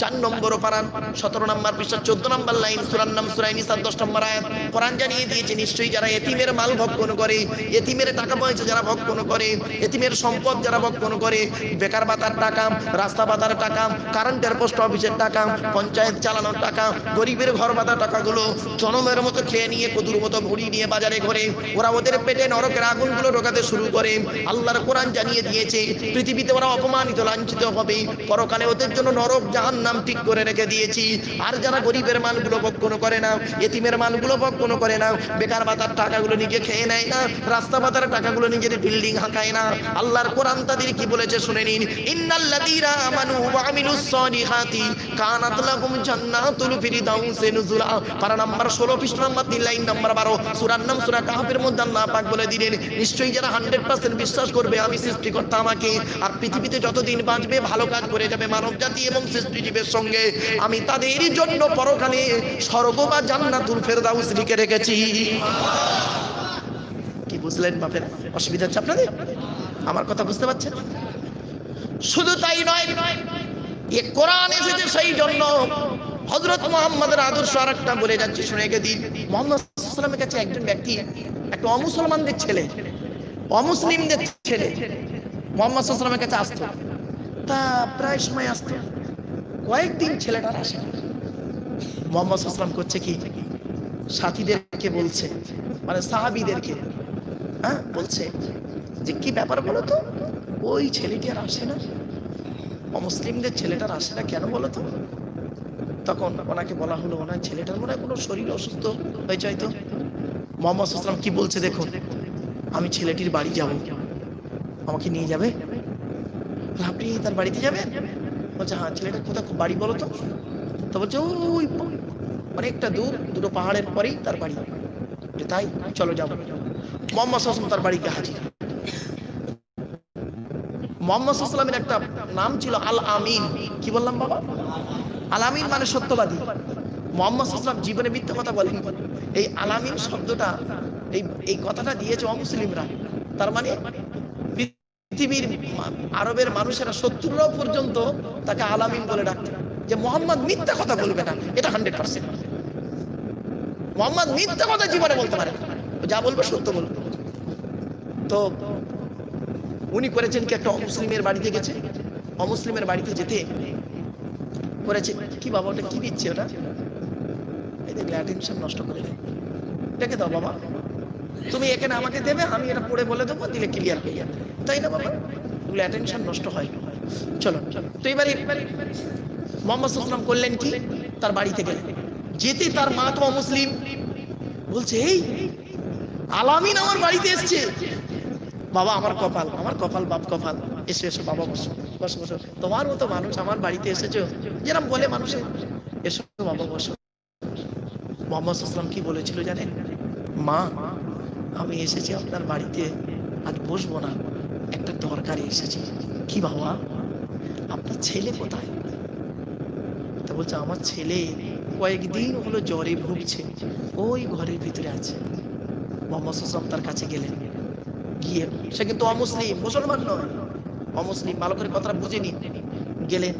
4 নম্বর পারা 17 নম্বর পৃষ্ঠা 14 নম্বর লাইন, সূরার নাম সূরা নিসা 10 নম্বর আয়াত। কোরআন জানিয়ে দিয়েছে নিশ্চয়ই যারা এতিমের মাল ভক্ষণ করে, এতিমের টাকা পয়সা যারা ভক্ষণ করে, এতিমের সম্পদ যারা ভক্ষণ করে, বেকার ভাতার টাকা, রাস্তা ভাতার টাকা, কারেন্টের পোস্ট অফিসের টাকা, পঞ্চায়েত চালানোর টাকা, গরিবের ঘর ভাতার টাকাগুলো জনমের মতো খেয়ে নিয়ে কদুর মতো ভুড়ি নিয়ে বাজারে ঘরে ওরা ওদের পেটে নরকের আগুনগুলো ঢোকাতে শুরু করে। আল্লাহর কোরআন জানিয়ে দিয়েছে পৃথিবীতে ওরা অপমানিত লাঞ্ছিত হবে, পরকালে ওদের জন্য নরক জাহান্নাম ঠিক করে রেখে দিয়েছি। আর যারা গরিবের মালগুলো ভক্ষণ করে না, এতিমের মালগুলো ভক্ষণ করে না, বেকার ভাতার টাকাগুলো নিজে খেয়ে নেয় না, রাস্তা ভাতার টাকাগুলো নিজের বিল্ডিং হাঁকায় না, আল্লাহর কোরআন তাদের কি বলেছে শুনে নিন, ইন্নাল্লাযীনা আমানু ওয়া আমিলুস সলিহাতি কানাত লাহুম জান্নাতুল ফিরদাউসি নুজুলা। পারা নাম্বার 16 পৃষ্ঠা নাম্বার 3 লাইন নাম্বার 12, সূরার নাম সূরা কাহফের মধ্যে আল্লাহ পাক বলে দিলেন নিশ্চয়ই যারা 100% বিশ্বাস করবে আমি সৃষ্টিকর্তা আমাকে, আর পৃথিবীতে যতদিন বাঁচবে ভালো কাজ করে যাবে মানব জাতি এবং সৃষ্টিজীবের সঙ্গে, আমি তাদের জন্য পরকালে স্বর্গ বা জান্নাতুল ফেরদাউস লিখে রেখেছি। কি বুঝলেন বাপের? অসুবিধা হচ্ছে আপনাদের? আমার কথা বুঝতে পারছেন? শুধু তাই নয়, এ কোরআন এসেছে সেই জন্য হযরত মুহাম্মদের আদর্শ আরেকটা বলে যাচ্ছি, শুনে গে দিন। মুহাম্মদ সাল্লাল্লাহু আলাইহি ওয়াসাল্লামের কাছে একজন ব্যক্তি, একটা অমুসলমানদের ছেলে, অমুসলিমদের ছেলে মুহাম্মদ সাল্লাল্লাহু আলাইহি ওয়াসাল্লামের কাছে আসতো। তা প্রায় সময় আসতো, কয়েকদিন ছেলেটার আসে। মুহাম্মদ সাল্লাল্লাহু আলাইহি ওয়াসাল্লাম করছে কি, সাথীদেরকে বলছে, মানে সাহাবীদেরকে বলছে যে কি ব্যাপার বলো তো, ওই ছেলেটি আর আসে না, অমুসলিমদের ছেলেটার আসে না কেন বলো তো? তখন ওনাকে বলা হলো ওনার ছেলেটার মনে হয় কোনো শরীর অসুস্থ হয়েছে হয়তো। মুহাম্মদ সাল্লাল্লাহু আলাইহি ওয়াসাল্লাম কি বলছে দেখুন, আমি ছেলেটির বাড়ি যাব, আমাকে নিয়ে যাবে? আপনি তার বাড়িতে যাবেন? বলছে হ্যাঁ। ছেলেটা কোথায় বাড়ি বলো তো? তো বলছে ওই অনেকটা দূর, দুটো পাহাড়ের পরেই তার বাড়ি। তাই চলো যাবো। মুহাম্মদ সাল্লাল্লাহু আলাইহি ওয়াসাল্লাম তার বাড়িতে হাজির। মুহাম্মদ সাল্লাল্লাহু আলাইহি ওয়াসাল্লামের একটা নাম ছিল আল আমিন। কি বললাম বাবা? আল আমিন মানে সত্যবাদী। মুহাম্মদ সাল্লাল্লাহু আলাইহি ওয়াসাল্লাম জীবনে মিথ্যা কথা বলেন। এই আল আমিন শব্দটা এই কথাটা দিয়েছে অমুসলিমরা। তার মানে পৃথিবীর আরবের মানুষেরা 70 পর্যন্ত তাকে আল আমিন বলে ডাকত, যে মুহাম্মদ মিথ্যা কথা বলবে না, এটা 100%। মুহাম্মদ মিথ্যা কথা জীবনে বলতে পারে, যা বলবে সত্য বলবে। তো উনি করেছেন কি, একটা অমুসলিমের বাড়িতে গেছে, অমুসলিমের বাড়িতে যেতে করেছে কি, বাবা ওটা কি দিচ্ছে, ওটা এই দেখলে অ্যাটেনশন নষ্ট করে দেয়, ডেকে দাও বাবা, তুমি এখানে আমাকে দেবে, আমি এটা পড়ে বলে দেবো, দিলে ক্লিয়ার হয়ে যাবে, তাই না বাবা? এগুলো অ্যাটেনশন নষ্ট হয়। চলো, তো এবারে মুহাম্মদ সাল্লাল্লাহু আলাইহি ওয়াসাল্লাম করলেন কি, তার বাড়িতে গেলেন, যেতে তার মা তো অমুসলিম, বলছে এই আল আমিন আমার বাড়িতে এসছে। বাবা আমার কপাল, আমার কপাল, বাপ কপাল, এসো এসো বাবা, বসো বসো বসো, তোমার মতো মানুষ আমার বাড়িতে এসেছো, যেরকম বলে মানুষে, এসো বাবা বসো। মুহাম্মদ সাল্লাল্লাহু আলাইহি ওয়াসাল্লাম কি বলেছিল জানেন? মা আমি এসেছি আপনার বাড়িতে, আজ বসবো না, একটা দরকারে এসেছি। কি বাবা? আপনার ছেলে কোথায়? তা বলছে আমার ছেলে কয়েকদিন হলো জ্বরে ভুগছে, ওই ঘরের ভিতরে আছে। মুহাম্মদ সাল্লাল্লাহু আলাইহি ওয়াসাল্লাম তার কাছে গেলেন, গিয়ে, সে কিন্তু অমুসলিম, মুসলমান নয়, অমুসলিম, ভালো করে কথাটা বুঝে নিন। গেলেন,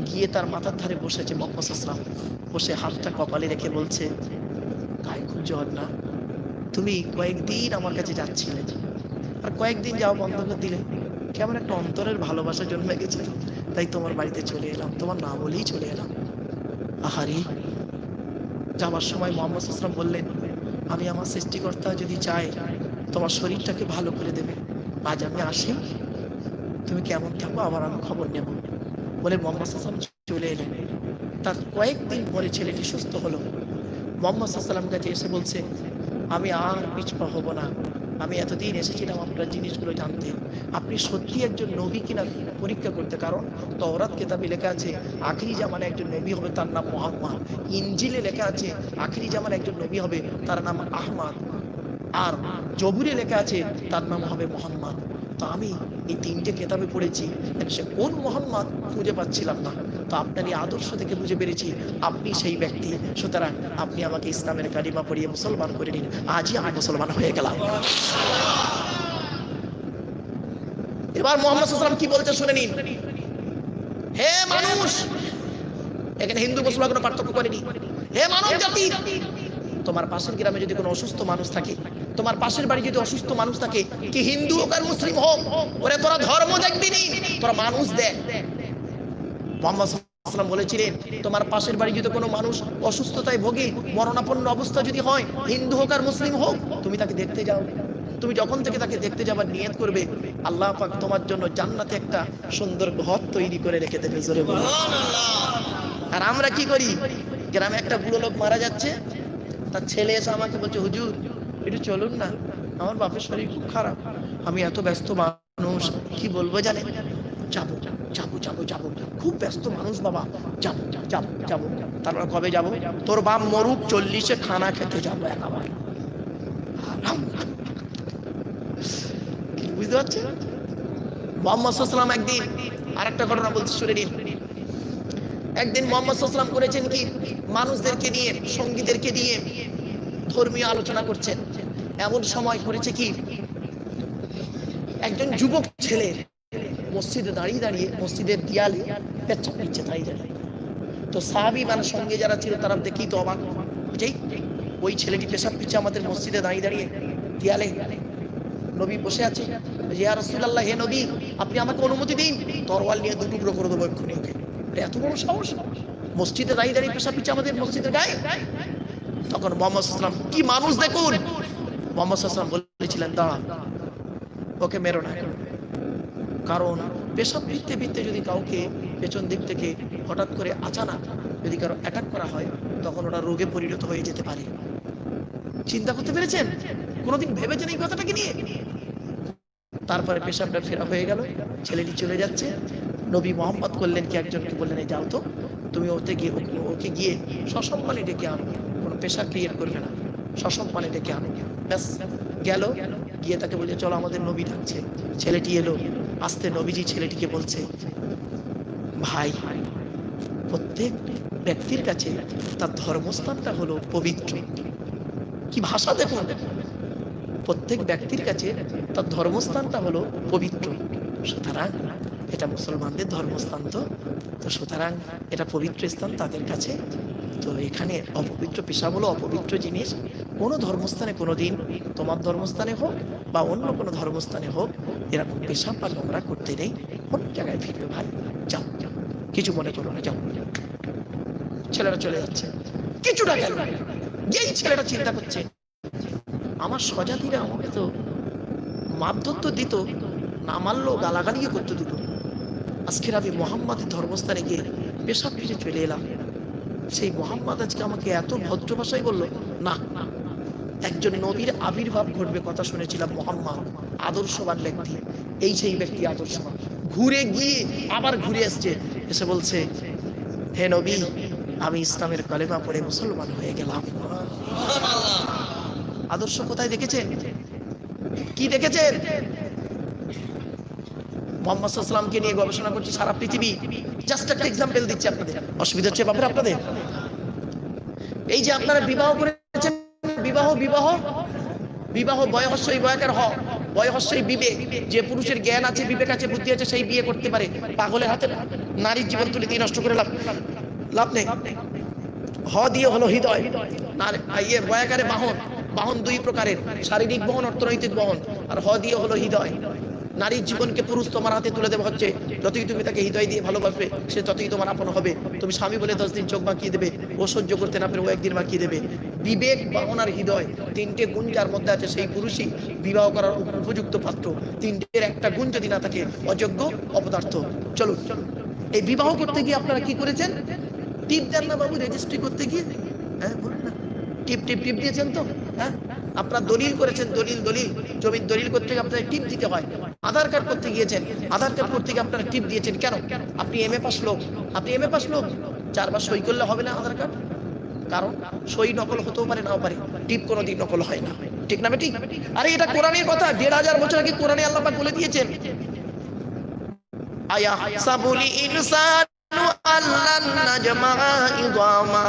গিয়ে তার মাথার ধারে বসেছে মুহাম্মদ সাল্লাল্লাহু আলাইহি ওয়াসাল্লাম, বসে হাতটা কপালে রেখে বলছে, তাই খুব জ্বর না? তুমি কয়েকদিন আমার কাছে যাচ্ছিলে, আর কয়েকদিন যাও বন্ধ করে দিলে, কেমন একটা অন্তরের ভালোবাসা জন্মে গেছে, তাই তোমার বাড়িতে চলে এলাম, তোমার না বলেই চলে এলাম। আহারে, যাওয়ার সময় মুহাম্মদ সাল্লাল্লাহু আলাইহি ওয়াসাল্লাম বললেন, আমি আমার সৃষ্টিকর্তা যদি চাই তোমার শরীরটাকে ভালো করে দেবে, আজ আমি আসি, তুমি কেমন থাকো আবার আমি খবর নেব। বলে মুহাম্মদ সাল্লাল্লাহু আলাইহি ওয়াসাল্লাম চলে এলেন। তার কয়েকদিন পরে ছেলেটি সুস্থ হলো। মুহাম্মদ সাল্লাল্লাহু আলাইহি ওয়াসাল্লাম কাছে এসে বলছে, আমি আর পিছপা হব না, আমি এতদিন এসেছিলাম আপনার জিনিসগুলো জানতে, আপনি সত্যি একজন নবী কিনা পরীক্ষা করতে, কারণ তাওরাত কিতাবে লেখা আছে আখিরি জামানে একজন নবী হবে, তার নাম মুহাম্মদ। ইনজিলে লেখা আছে আখিরি জামানে একজন নবী হবে, তার নাম আহমদ। আর জবুরে লেখা আছে তার নাম হবে মুহাম্মদ। তো আমি এই 3টে কিতাবে পড়েছি, সে কোন মুহাম্মদ খুঁজে পাচ্ছিলাম না, তো আপনার এই আদর্শ থেকে বুঝে পেরেছি আপনি সেই ব্যক্তি, সুতরাং আপনি আমাকে ইসলামের কালিমা পড়িয়ে মুসলমান করে নিন, আজই আমি মুসলমান হয়ে গেলাম। এবার মুহাম্মদ সাল্লাল্লাহু আলাইহি ওয়াসাল্লাম কি বলতে শুনে নিন। হে মানুষ, এখানে হিন্দু মুসলমান কোনো পার্থক্য করেনি, হে মানব জাতি, তোমার পাশের গ্রামে যদি কোনো অসুস্থ মানুষ থাকে, তোমার পাশের বাড়ি যদি অসুস্থ মানুষ থাকে, কি হিন্দু হোক আর মুসলিম হোক, ওরে তোরা ধর্ম দেখবি নি, তোরা মানুষ দেখ। মুহাম্মদ সাল্লাল্লাহু আলাইহি ওয়াসাল্লাম বলেছিলেন, তোমার পাশের বাড়ি যদি কোনো মানুষ অসুস্থতায় ভোগে, মরণাপন্ন অবস্থা যদি হয়, হিন্দু হোক আর মুসলিম হোক, তুমি তাকে দেখতে যাও। তুমি যখন থেকে তাকে দেখতে যাবার নিয়ত করবে, আল্লাহ পাক তোমার জন্য জান্নাতে একটা সুন্দর ঘর তৈরি করে রেখে দেবে। জোরে বলো সুবহানাল্লাহ। আর আমরা কি করি, গ্রামে একটা বুড়ো লোক মারা যাচ্ছে, তার ছেলে এসে আমাকে বলছে, হুজুর একটু চলুন না, আমার বাপের শরীর খুব খারাপ, আমি এত ব্যস্ত মানুষ, কি বলবো জানেন, যাবো যাবো যাবো যাবো, খুব ব্যস্ত মানুষ বাবা, যাবো যাবো যাবো। তারপর কবে যাবো? তোর বাপ মরুক, 40-এ খানা খেতে যাবো একেবারে। বুঝতে পারছেন? মুহাম্মদ সাল্লাল্লাহু আলাইহি ওয়াসাল্লাম একদিন আরেকটা ঘটনা বলতে শুনে নিন। একদিন মুহাম্মদ সাল্লাল্লাহু আলাইহি ওয়াসাল্লাম করেছেন কি, মানুষদেরকে নিয়ে, সঙ্গীদেরকে নিয়ে ধর্মীয় আলোচনা করছেন। এমন সময় করেছে কি, একজন যুবক ছেলে মসজিদে দাঁড়িয়ে দাঁড়িয়ে মসজিদের দেয়ালে পেচ্ছাপ দিচ্ছে দাঁড়িয়ে দাঁড়িয়ে। তো সাহাবী মানে সঙ্গে যারা ছিল তারা দেখি তো অবাক, যেই ওই ছেলেটি পেশাব দিচ্ছে আমাদের মসজিদে দাঁড়িয়ে দাঁড়িয়ে দেয়ালে। নবী বসে আছে, ইয়া রাসূলুল্লাহ, হে নবী আপনি আমাকে অনুমতি দিন, তরোয়াল নিয়ে 2 টুকরো করে দেবো এক্ষুনি ওকে। এত বড় সাহস, মসজিদে দাঁড়িয়ে দাঁড়িয়ে পেশাব দিচ্ছে আমাদের মসজিদের গায়ে। তখন মুহাম্মদ সাল্লাল্লাহু আলাইহি ওয়াসাল্লাম, কি মানুষ দেখুন, মুহাম্মদ সাল্লাল্লাহু আলাইহি ওয়াসাল্লাম বলেছিলেন, দাঁড়া, ওকে মেরো না, কারণ পেশাব ভিত্তে ভিত্তে যদি কাউকে পেছন দিক থেকে হঠাৎ করে আচানক যদি কারো অ্যাটাক করা হয়, তখন ওটা রোগে পরিণত হয়ে যেতে পারে। চিন্তা করতে পেরেছেন? কোনোদিন ভেবেছেন এই কথাটাকে নিয়ে? তারপরে পেশাবটা ফেরা হয়ে গেল, ছেলেটি চলে যাচ্ছে। নবী মুহাম্মদ করলেন কি, একজনকে বললেন, এই যাও তো, তুমি ওকে গিয়ে সসম্মানে ডেকে আনো, কোনো পেশা ক্রিয়েট করবে না, সসম্মানে ডেকে আনো। ব্যাস গেল, গিয়ে তাকে বলছে চলো আমাদের নবী ডাকছে। ছেলেটি এলো, আসতে নবীজি ছেলেটিকে বলছে, ভাই, প্রত্যেক ব্যক্তির কাছে তার ধর্মস্থানটা হলো পবিত্র। কি ভাষা দেখুন, প্রত্যেক ব্যক্তির কাছে তার ধর্মস্থানটা হলো পবিত্র, সুতরাং এটা মুসলমানদের ধর্মস্থান, তো সুতরাং এটা পবিত্র স্থান তাদের কাছে। তো এখানে অপবিত্র পেশা বলো, অপবিত্র জিনিস কোনো ধর্মস্থানে কোনো দিন, তোমার ধর্মস্থানে হোক বা অন্য কোনো ধর্মস্থানে হোক, এরকম পেশাব বা নোংরা করতে নেই। অন্য জায়গায় ফিরবে ভাই, যাও, কিছু মনে করো না, যাও। ছেলেটা চলে যাচ্ছে, কিছুটা গেল, যেই ছেলেটা চিন্তা করছে আমার স্বজাতিরা আমাকে তো মারধর তো দিত, না মারলেও গালাগালিও করতে দিত, আজকের আমি মোহাম্মদের ধর্মস্থানে গিয়ে পেশাব ফিরে চলে এলাম, সেই মোহাম্মদ আজকে আমাকে এত ভদ্র ভাষায় বললো। না, একজন নবীর আবির্ভাব ঘটবে কথা শুনেছিলাম, মোহাম্মদ আদর্শবান ব্যক্তি, এই সেই ব্যক্তি আদর্শবান। ঘুরে গিয়ে আবার ঘুরে আসছে, এসে বলছে, হে নবী, আমি ইসলামের কালেমা পড়ে মুসলমান হয়ে গেলাম। আদর্শ কোথায় দেখেছেন? কি দেখেছেন? মুহাম্মদ সাল্লাল্লাহু আলাইহি ওয়াসাল্লামকে নিয়ে গবেষণা করছি সারা পৃথিবী। জাস্ট একটা এক্সাম্পল দিচ্ছি আপনাদের, অসুবিধা হচ্ছে বাপরে আপনাদের? এই যে আপনারা বিবাহ করেছেন, বিবাহ বিবাহ বিবাহ বয়হস্যই বয়াকার হ, বয়হস্যই বিবেক। যে পুরুষের জ্ঞান আছে, বিবেক আছে, বুদ্ধি আছে, সেই বিয়ে করতে পারে। পাগলের হাতে নারীর জীবন তুলে দিয়ে নষ্ট করে লাভ নেই। হ দিয়ে হলো হৃদয়, ইয়ে বয়াকারে বাহন। বাহন দুই প্রকারের, শারীরিক বহন, অর্থনৈতিক বহন। আর হ দিয়ে হলো হৃদয়। নারীর জীবনকে পুরুষ তোমার হাতে তুলে দেওয়া হচ্ছে, যতই তুমি তাকে হৃদয় দিয়ে ভালোবাসবে সে ততই তোমার আপন হবে। তুমি স্বামী বলে 10 দিন চোখ বাঁকিয়ে দেবে, ও সহ্য করতে না পেরে ও একদিন বাঁকিয়ে দেবে। বিবেক, বাহন আর হৃদয়, তিনটে গুণ যার মধ্যে আছে সেই পুরুষই বিবাহ করার উপযুক্ত পাত্র। তিনটের একটা গুণ যদি না থাকে, অযোগ্য, অপদার্থ। চলুন, এই বিবাহ করতে গিয়ে আপনারা কি করেছেন? টিপ দেন না বাবু রেজিস্ট্রি করতে গিয়ে? হ্যাঁ বলুন না, টিপ টিপ টিপ দিয়েছেন তো? হ্যাঁ, আপনারা দলিল করেছেন, দলিল জমির দলিল করতে গিয়ে আপনাদের টিপ দিতে হয়। আধার কার্ড করতে গিয়েছেন, আধার কার্ড করতে গিয়ে আপনারা টিপ দিয়েছেন কেন? আপনি এমএ পাস লোক, 4 বার সই করলে হবে না আধার কার্ড? কারণ সই নকল হতেও পারে, নাও পারে, টিপ কোনোদিন নকল হয় না। ঠিক না বেটি? আরে এটা কোরআনের কথা, 1500 বছর আগে কোরআনে আল্লাহ পাক বলে দিয়েছেন। আয়া সাবুলি ইনসানু আল্লান নাজমা ইদামা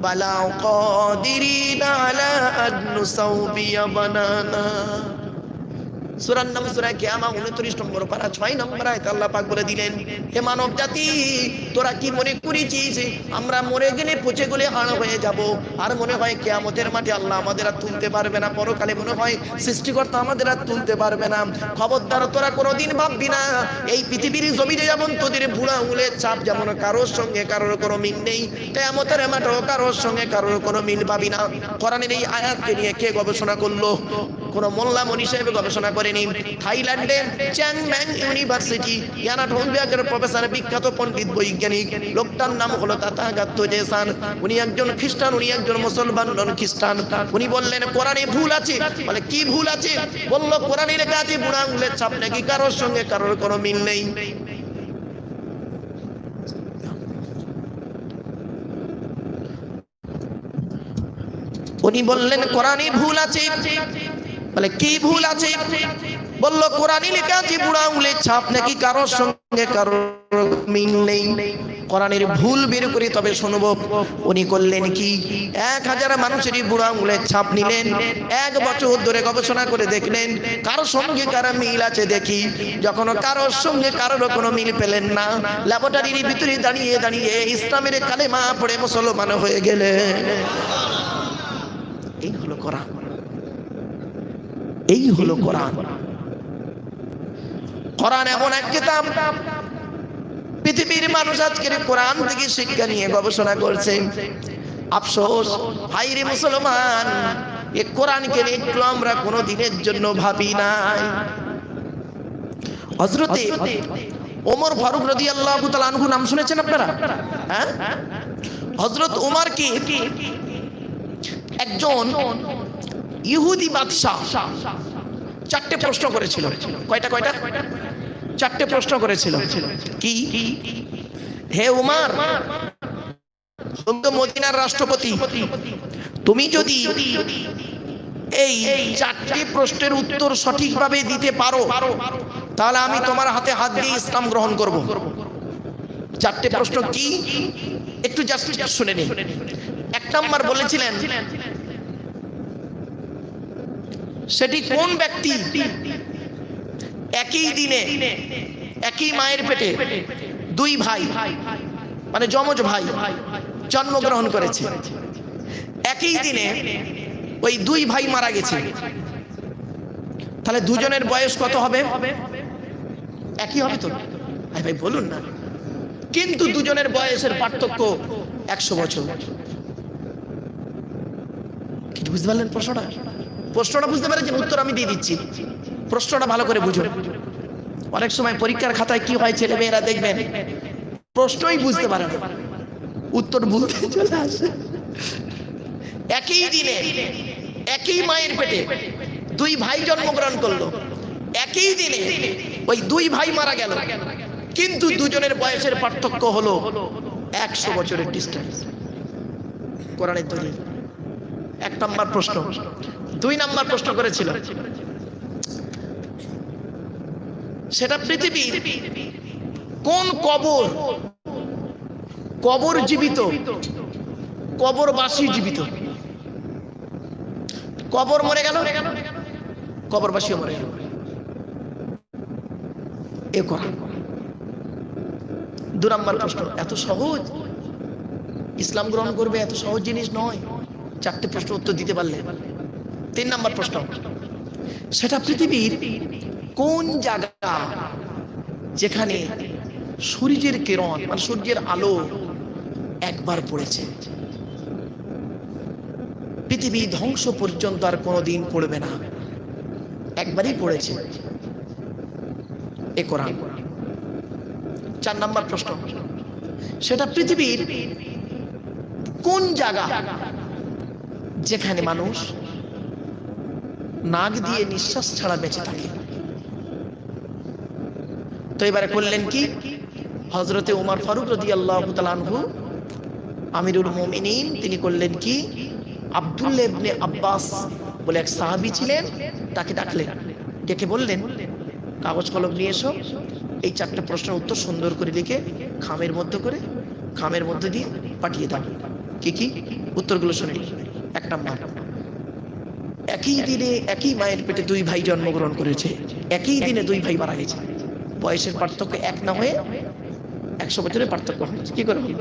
বালা কাদিরিনা আলা আন নুসাউবিয়া বানানা। সূরার নাম সূরা কিয়ামা 29 নম্বর পারা 6 নম্বর আয়াতে আল্লাহ পাক বলে দিলেন, হে মানব জাতি, তোরা কি মনে করেছিস আমরা মরে গেলে পচে গলে হাড় হয়ে যাব, আর মনে হয় কিয়ামতের মাঠে আল্লাহ আমাদের আর তুলতে পারবে না, পরকালে মনে হয় সৃষ্টিকর্তা আমাদের আর তুলতে পারবে না? খবরদার, তোরা কোনোদিন ভাববি না এই পৃথিবীর জমিনে যেমন তোদের বুড়া আঙুলের ছাপ যেমন কারোর সঙ্গে কারোর কোনো মিল নেই, কিয়ামতের মাঠেও কারোর সঙ্গে কারোর কোনো মিল পাবি না। কোরআনের এই আয়াতকে নিয়ে কে গবেষণা করলো? কোন মোল্লা মনি সাহেব গবেষণা করেনি। থাইল্যান্ডের চ্যাংম্যাং ইউনিভার্সিটি ইয়ানাথং বিভাগের প্রফেসর, বিখ্যাত পণ্ডিত বৈজ্ঞানিক, লোকটার নাম হলো তাথাগত জেসান। উনি একজন খ্রিস্টান, উনি একজন মুসলমান নন খ্রিস্টান। উনি বললেন কোরআনে ভুল আছে। বলে কি ভুল আছে? বলল কোরআনে লেখা আছে বুড়া আঙুলের ছাপ নাকি কারোর সঙ্গে কারোর কোনো মিল নেই। উনি বললেন কোরআনে ভুল আছে। বলে কি ভুল আছে? বলল কোরআনে লেখা আছে বুড়া আঙুলের ছাপ নাকি কারোর সঙ্গে কারোর মিল নেই। কোরআনের ভুল বের করে তবে শুনবো। উনি করলেন কি, 1000 মানুষেরই বুড়া আঙুলের ছাপ নিলেন, 1 বছর ধরে গবেষণা করে দেখলেন কারোর সঙ্গে কারো মিল আছে দেখি। যখন কারোর সঙ্গে কারোর কোনো মিল পেলেন না, ল্যাবরেটরির ভিতরে দাঁড়িয়ে দাঁড়িয়ে ইসলামের কালেমা পড়ে মুসলমান হয়ে গেলেন। এই হলো কোরআন, এই হলো কোরআন। কোরআন এমন এক কিতাব, পৃথিবীর মানুষ আজকের কোরআন থেকে শিক্ষা নিয়ে গবেষণা করছে। আফসোস, হায়রে মুসলমান, এই কোরআনকে একটু আমরা কোনো দিনের জন্য ভাবি নাই। হযরতে ওমর ফারুক রাদিয়াল্লাহু তাআলা আনহু নাম শুনেছেন আপনারা? হ্যাঁ, হযরত ওমর কি একজন ইহুদি বাদশা 4টে প্রশ্ন করেছিল। কয়টা? 4টে প্রশ্ন করেছিল। কি? হে উমর, তুমি তো মদিনার রাষ্ট্রপতি, তুমি যদি এই চারটি প্রশ্নের উত্তর সঠিকভাবে দিতে পারো, তাহলে আমি তোমার হাতে হাত দিয়ে ইসলাম গ্রহণ করব। চারটি প্রশ্ন কি একটু জাস্ট শুনে নিন। এক নম্বর বলেছিলেন, সেটি কোন ব্যক্তি একই দিনে একই মায়ের পেটে দুই ভাই মানে যমজ ভাই জন্মগ্রহণ করেছে, একই দিনে ওই দুই ভাই মারা গেছে, তাহলে দুজনের বয়স কত হবে? একই হবে তো? আরে ভাই বলুন না। কিন্তু দুজনের বয়সের পার্থক্য 100 বছর। কি বুঝতে পারলেন প্রশ্নটা? প্রশ্নটা বুঝতে পেরেছেন? উত্তর আমি দিয়ে দিচ্ছি, প্রশ্নটা ভালো করে বুঝুন। অনেক সময় পরীক্ষার খাতায় কি হয়, ছেলে মেয়েরা দেখবেন প্রশ্নই বুঝতে পারে না, উত্তর বলতে চলে আসে। একই দিনে একই মায়ের পেটে দুই ভাই জন্মগ্রহণ করলো, একই দিনে ওই দুই ভাই মারা গেল, কিন্তু দুজনের বয়সের পার্থক্য হলো 100 বছরের ডিস্টেন্স। কোরআনের দলিল। এক নম্বর প্রশ্ন। দুই নম্বর প্রশ্ন করেছিল, সেটা পৃথিবীর কোন কবর, কবর জীবিত, কবরবাসী জীবিত? কবর মরে গেল, কবরবাসীও মরে গেল। এ কোরআন। দু নম্বর প্রশ্ন, এত সহজ ইসলাম গ্রহণ করবে, এত সহজ জিনিস নয়। চারটে প্রশ্ন উত্তর দিতে পারলে। তিন নম্বর প্রশ্ন, সেটা পৃথিবীর কোন জায়গা যেখানে সূর্যের কিরণ মানে সূর্যের আলো একবার পড়েছে, পৃথিবী ধ্বংস পর্যন্ত আর কোনোদিন পড়বে না, একবারই পড়েছে। এ কোরআন। চার নম্বর প্রশ্ন, সেটা পৃথিবীর কোন জায়গা যেখানে মানুষ নাক দিয়ে নিঃশ্বাস ছাড়া বেঁচে থাকে? তো এবারে করলেন কি, হযরতে ওমর ফারুক রাদিয়াল্লাহু তাআলা আনহু আমিরুল মুমিনিন, তিনি করলেন কি, আব্দুল্লাহ ইবনে আব্বাস বলে এক সাহাবী ছিলেন, তাকে ডাকলেন, ডেকে বললেন, কাগজ কলম নিয়ে এসো, এই চারটে প্রশ্নের উত্তর সুন্দর করে লিখে খামের মধ্যে দিয়ে পাঠিয়ে দাও। কি কি উত্তরগুলো শুনে। এক নম্বর, একই দিনে একই মায়ের পেটে দুই ভাই জন্মগ্রহণ করেছে, একই দিনে দুই ভাই মারা গেছে, বয়সের পার্থক্য এক না হয়ে 100 বছরের পার্থক্য হয়েছে। কি করে হলো?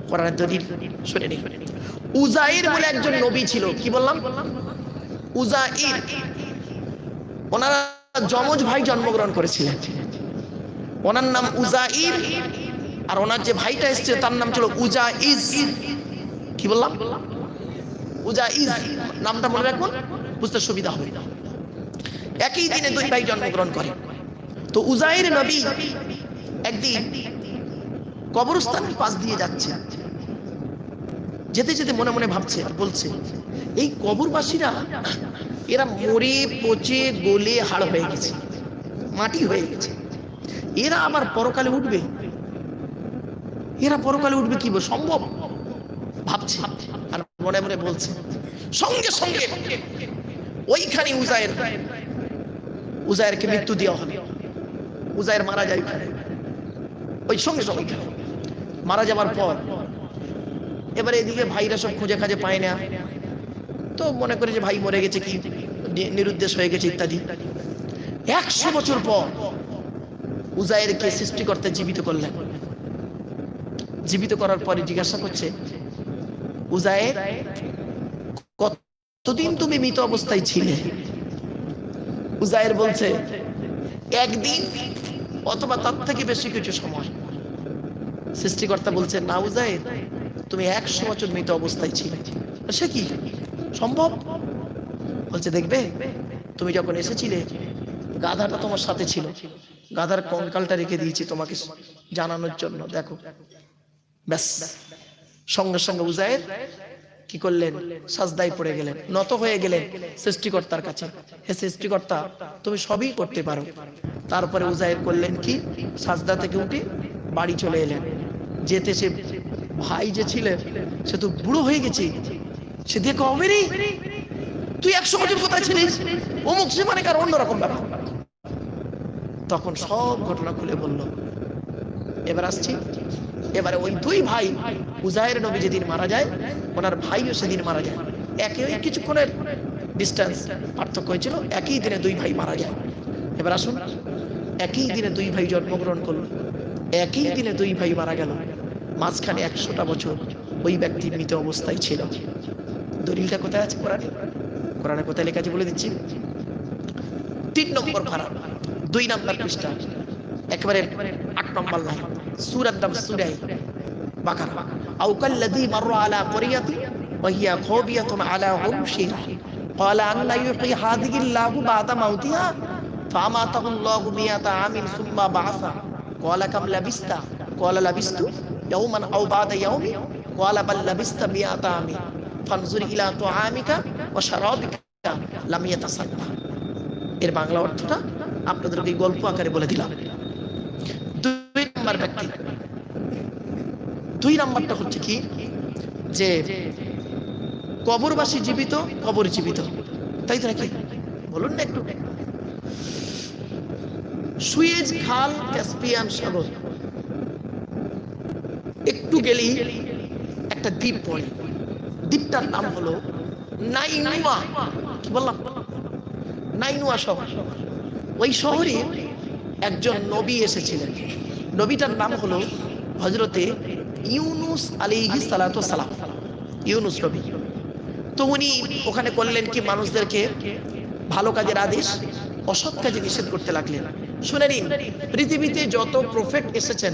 কোরআনের দলিল শুনে নিন। উজাইর বলে একজন নবী ছিল। কি বললাম? উজাইর। ওনারা যমজ ভাই জন্মগ্রহণ করেছিলেন, ওনার নাম উজাইর, আর ওনার যে ভাইটা এসেছে তার নাম ছিল উজাইজ। কি বললাম? উজাইজ। নামটা মনে রাখুন, বুঝতে সুবিধা হবে। একই দিনে দুই ভাই জন্মগ্রহণ করে। তো উজাইর নবী একদিন কবরস্থানের পাশ দিয়ে যাচ্ছে, যেতে যেতে মনে মনে ভাবছে, বলছে, এই কবরবাসীরা এরা মরে পচে গলে হাড় হয়ে গেছে, মাটি হয়ে গেছে, এরা আবার পরকালে উঠবে? এরা পরকালে উঠবে কি সম্ভব ভাবছে, আর মনে মনে বলছে। সঙ্গে সঙ্গে ওইখানে উজাইরকে মৃত্যু দেওয়া হবে। উজাইর মারা যায় ওই সঙ্গে সঙ্গে। মারা যাবার পর এবারে এদিকে ভাইরা সব খুঁজে খাজে পায় না, তো মনে করে যে ভাই মরে গেছে, কি নিরুদ্দেশ হয়ে গেছে ইত্যাদি। 100 বছর পর উজাইরকে সৃষ্টিকর্তা জীবিত করলেন। জীবিত করার পরে জিজ্ঞাসা করছে, উজাইর, কতদিন তুমি মৃত অবস্থায় ছিলে? উজাইর বলছে, একদিন অথবা তার থেকে বেশি কিছু সময়। সৃষ্টিকর্তা বলছে, না উজাইর, তুমি 100 বছর মৃত অবস্থায় ছিলে। সে কি সম্ভব? বলছে, দেখবে, তুমি যখন এসেছিলে গাধাটা তোমার সাথে ছিল, গাধার কঙ্কালটা রেখে দিয়েছি তোমাকে জানানোর জন্য, দেখো। ব্যাস, সঙ্গে সঙ্গে উজাইর কি করলেন? সাজদায় পড়ে গেলেন, নত হয়ে গেলেন সৃষ্টিকর্তার কাছে। হে সৃষ্টিকর্তা, তুমি সবই করতে পারো। তারপরে উজাইর করলেন কি? সাজদা থেকে উঠে বাড়ি চলে এলেন। যেতে সে ভাই যে ছিলেন সে তো বুড়ো হয়ে গেছে, সে দেখো অবেরি তুই 100 বছর কোথায় ছিলিস, অমুক সে মানে কার অন্যরকম ব্যাপার। তখন সব ঘটনা খুলে বলল। এবার আসছি, এবারে ওই দুই ভাই, উজায়ের নবী যেদিন মারা যায় ওনার ভাইও সেদিন মারা যায়, একই কিছুক্ষণের ডিস্টেন্স পার্থক্য হয়েছিল, একই দিনে দুই ভাই মারা যায়। এবার আসুন, একই দিনে দুই ভাই জন্মগ্রহণ করলো, একই দিনে দুই ভাই মারা গেল, মাঝখানে 100টা বছর ওই ব্যক্তি মৃত অবস্থায় ছিল। দলিলটা কোথায় আছে? কোরআনে। কোরআনে কোথায় লেখা আছে বলে দিচ্ছি। 3 নম্বর পারা 2 নম্বর পৃষ্ঠা একেবারে 8 নম্বর লাইন, সূরার নাম সূরা বাকারা। আও কাল্লাযী মাররা আলা ক্বরিয়াতি ওয়া হিয়া খাবিয়াতুন আলা উরুশিহা ক্বালা আন্না ইউহয়ি হাযিহিল্লাহু বা'দা মাউতিহা ফাআমাতাহু আল্লাহু মিয়াতা আমিন সুম্মা বা'আসা ক্বালা কাম লাবিস্তা ক্বালা লাবিস্তু ইয়াওমান আও বা'দা ইয়াওমি ক্বালা বাল লাবিস্তা মিয়াতা আমিন ফানজুর ইলা তুআমিকা ওয়া শারাবিকা লাম ইয়াতাসাদ্দা। এর বাংলা অর্থটা আপনাদেরকে গল্প আকারে বলে দিলাম। 2 নম্বর ব্যক্তি, 2 নম্বরটা হচ্ছে কি, যে কবরবাসী জীবিত, কবর জীবিত, তাই তো নাকি? বলুন না একটু। সুয়েজ খাল, ক্যাসপিয়ান সাগর, একটু গেলেই একটা দ্বীপ পড়ে, দ্বীপটার নাম হলো নাইনুয়া। কি বললাম? নাইনুয়া শহর। ওই শহরে একজন নবী এসেছিলেন, নবীটার নাম হলো হযরতে ইউনুস আলাইহিস সালাতু ওয়াস সালাম, ইউনুস নবী। তো উনি ওখানে করলেন কি, মানুষদেরকে ভালো কাজের আদেশ, অসৎ কাজে নিষেধ করতে লাগলেন। শুনে নিন, পৃথিবীতে যত প্রফেট এসেছেন,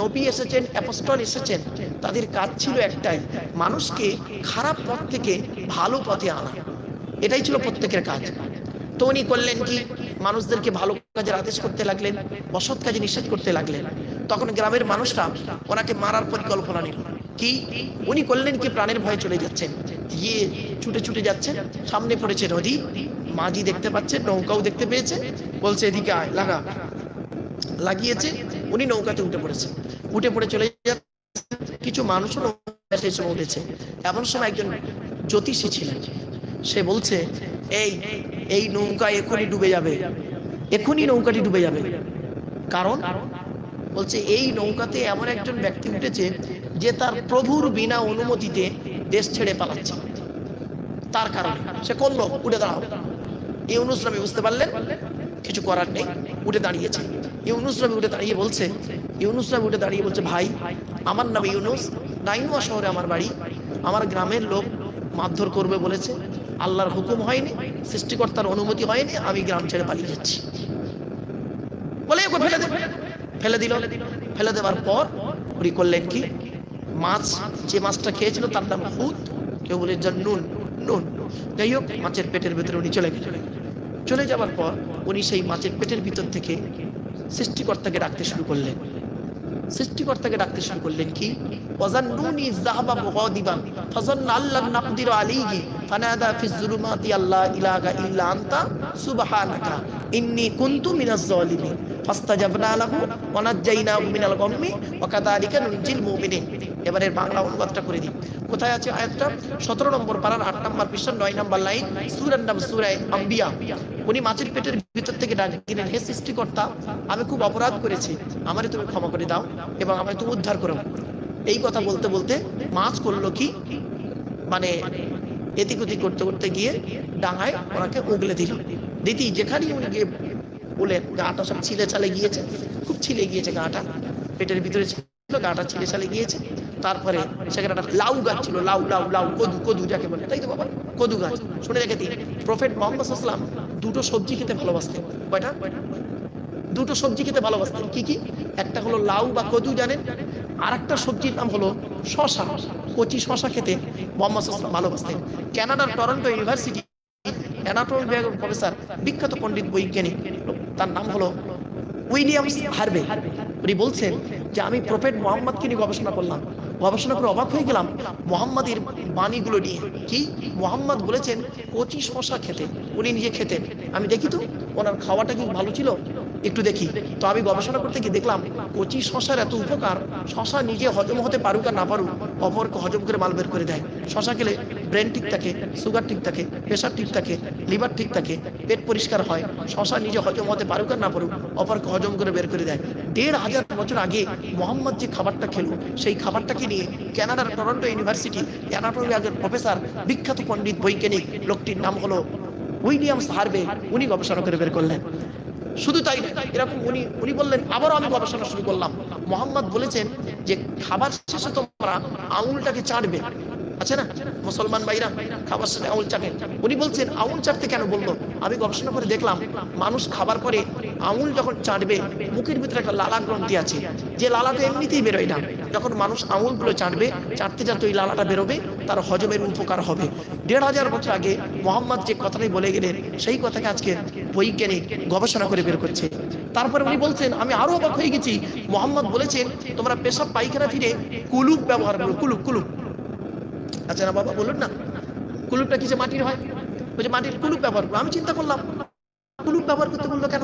নবী এসেছেন, অ্যাপোস্টল এসেছেন, তাদের কাজ ছিল একটাই, মানুষকে খারাপ পথ থেকে ভালো পথে আনা। এটাই ছিল প্রত্যেকের কাজ। তো উনি করলেন কি, মানুষদেরকে ভালো কাজের আদেশ করতে লাগলেন, অসৎ কাজে নিষেধ করতে লাগলেন। তখন গ্রামের মানুষরা ওনাকে মারার পরিকল্পনা নিল। কি উনি করলেন কি, প্রাণের ভয়ে চলে যাচ্ছেন, গিয়ে ছুটে ছুটে যাচ্ছেন, সামনে পড়েছে নদী, মাঝি দেখতে পাচ্ছে, নৌকাও দেখতে পেয়েছে, বলছে এদিকে আয়, লাগা। লাগিয়েছে, উনি নৌকাতে উঠে পড়েছে, উঠে পড়ে চলে যাচ্ছে। কিছু মানুষও নৌকা সেই সময় উঠেছে। এমন সময় একজন জ্যোতিষী ছিলেন, সে বলছে এই এই নৌকা এখনই ডুবে যাবে, এখনই নৌকাটি ডুবে যাবে। কারণ বলছে এই নৌকাতে এমন একজন ব্যক্তি উঠেছে যে তার প্রভুর বিনা অনুমতিতে দেশ ছেড়ে পালাচ্ছে, তার কারণে সে করলো উঠে দাঁড়াও। ইউনুস নবী বুঝতে পারলেন কিছু করার নেই, উঠে দাঁড়িয়েছে। ইউনুস নবী উঠে দাঁড়িয়ে বলছে, ইউনুস নবী উঠে দাঁড়িয়ে বলছে, ভাই আমার নাম ইউনুস, নাইনুয়া শহরে আমার বাড়ি, আমার গ্রামের লোক মারধর করবে বলেছে, আল্লাহর হুকুম হয়নি, সৃষ্টিকর্তার অনুমতি হয়নি, আমি গ্রাম ছেড়ে পালিয়ে যাচ্ছি। বলে ওকে ফেলে দে, ফেলে দিল। ফেলে দেওয়ার পর উনি করলেন কি, মাছ, যে মাছটা খেয়েছিল তার নাম হুত, কেউ বলে নুন, নুন, যাই হোক, মাছের পেটের ভেতরে উনি চলে গেলেন। চলে যাওয়ার পর উনি সেই মাছের পেটের ভিতর থেকে সৃষ্টিকর্তাকে ডাকতে শুরু করলেন। সৃষ্টিকর্তাকে ডাকতে শুরু করলেন কি, ওয়াজান্নুনি যাহাবা মুগাদিবান ফাযান্না আল্লাহ নাকদিরু আলাইহি ফানাদা ফিজ যুলুমাতি আল্লা ইলাহা ইল্লা আনতা সুবহানাকা ইন্নী কুনতু মিনাজ জালিমিন ফাস্তাজাবনা লাহু ওয়া নাজ্জাইনাহু মিনাল গাম্মি ওয়া কাযালিকা নুনজিল মুমিনিন। এবারে বাংলা অনুবাদটা করে দিই। কোথায় আছে আয়াতটা? 17 নম্বর পারার 8 নম্বর পৃষ্ঠা 9 নম্বর লাইন, সূরার নাম সূরা আম্বিয়া। উনি মাছের পেটের ভিতর থেকে ডাকলেন, হে সৃষ্টিকর্তা, আমি খুব অপরাধ করেছি, আমারে তুমি ক্ষমা করে দাও এবং আমায় তুমি উদ্ধার করো। এই কথা বলতে বলতে মাছ করলো কি, মানে এদিক ওদিক করতে করতে গিয়ে ডাঙায় ওনাকে উগলে দিল। দিদি যেখানেই উনি গিয়ে বলেন, গাটা সব ছিলে চালে গিয়েছে, খুব ছিলে গিয়েছে গাটা, পেটের ভিতরে ছিল, গাটা ছিলে চালে গিয়েছে। তারপরে সেখানে একটা লাউ গাছ ছিল, লাউ লাউ লাউ, কদু, কদু যাকে বলে, তাই তো বাবা, কদু গাছ। শুনে রেখে দিন, প্রফেট মুহাম্মদ সাল্লাল্লাহু আলাইহি ওয়াসাল্লাম দুটো সবজি খেতে ভালোবাসতেন। কয়টা? দুটো সবজি খেতে ভালোবাসতেন। কি কি? একটা হলো লাউ বা কদু জানেন, আর একটা সবজির নাম হলো শশা, কচি শশা খেতে মুহাম্মদ সাল্লাল্লাহু আলাইহি ওয়াসাল্লাম ভালোবাসতেন। কানাডার টরন্টো ইউনিভার্সিটি অ্যানাটমি বিভাগের প্রফেসর, বিখ্যাত পণ্ডিত বৈজ্ঞানিক, তার নাম হলো উইলিয়ামস হার্ভে। উনি বলছেন যে আমি প্রফেট মুহাম্মদকে নিয়ে গবেষণা করলাম, গবেষণা করে অবাক হয়ে গেলাম মুহাম্মাদের বাণীগুলো নিয়ে। কি মুহাম্মদ বলেছেন কচি শশা খেতে, উনি নিজে খেতেন। আমি দেখি তো ওনার খাওয়াটা কি ভালো ছিল, একটু দেখি। তো আমি গবেষণা করতে গিয়ে দেখলাম কচি শশার এত উপকার, শশা নিজে হজম হতে পারুক আর না পারুক, অপরকে হজম করে মাল বের করে দেয়। শশা খেলে ব্রেন ঠিক থাকে, সুগার ঠিক থাকে, প্রেশার ঠিক থাকে, লিভার ঠিক থাকে, পেট পরিষ্কার হয়, শশা নিজে হজম হতে পারুক আর না পারুক অপরকে হজম করে বের করে দেয়। 1500 বছর আগে মোহাম্মদ যে খাবারটা খেলো সেই খাবারটাকে নিয়ে কানাডার টরন্টো ইউনিভার্সিটি অ্যানাটমি একজন প্রফেসর, বিখ্যাত পণ্ডিত বৈজ্ঞানিক, লোকটির নাম হলো উইলিয়ামস হার্ভে, উনি গবেষণা করে বের করলেন। শুধু তাই না, এরকম উনি বললেন আবারও আমি গবেষণা শুরু করলাম। মোহাম্মদ বলেছেন যে খাবার শেষে তোমরা আঙুলটাকে চাটবে, আছে না মুসলমান ভাইরা খাবার শেষে আঙুল চাটে, উনি বলছেন আঙুল চাটতে কেন বললো? আমি গবেষণা করে দেখলাম মানুষ খাবার পরে আঙুল যখন চাটবে মুখের ভিতরে একটা লালা গ্রন্থি আছে, যে লালাটা এমনিতেই বেরোয় না, যখন মানুষ আঙুলগুলো চাটবে চাটতে চাটতে ওই লালাটা বেরোবে, তার হজমের উপকার হবে। 1500 বছর আগে মোহাম্মদ যে কথাটাই বলে গেলেন সেই কথাকে আজকে বৈজ্ঞানিক গবেষণা করে বের করছে। তারপরে উনি বলছেন আমি আরো অবাক হয়ে গেছি, মোহাম্মদ বলেছেন তোমরা পেশাব পায়খানা ফিরে কুলুপ ব্যবহার করো, কুলুপ কুলুপ। আচ্ছা না বাবা বলুন না, কুলুপটা কিসে মাটির হয়? ওই যে মাটির কুলুপ ব্যবহার করো। আমি চিন্তা করলাম কুলুপ ব্যবহার করতে বললো কেন?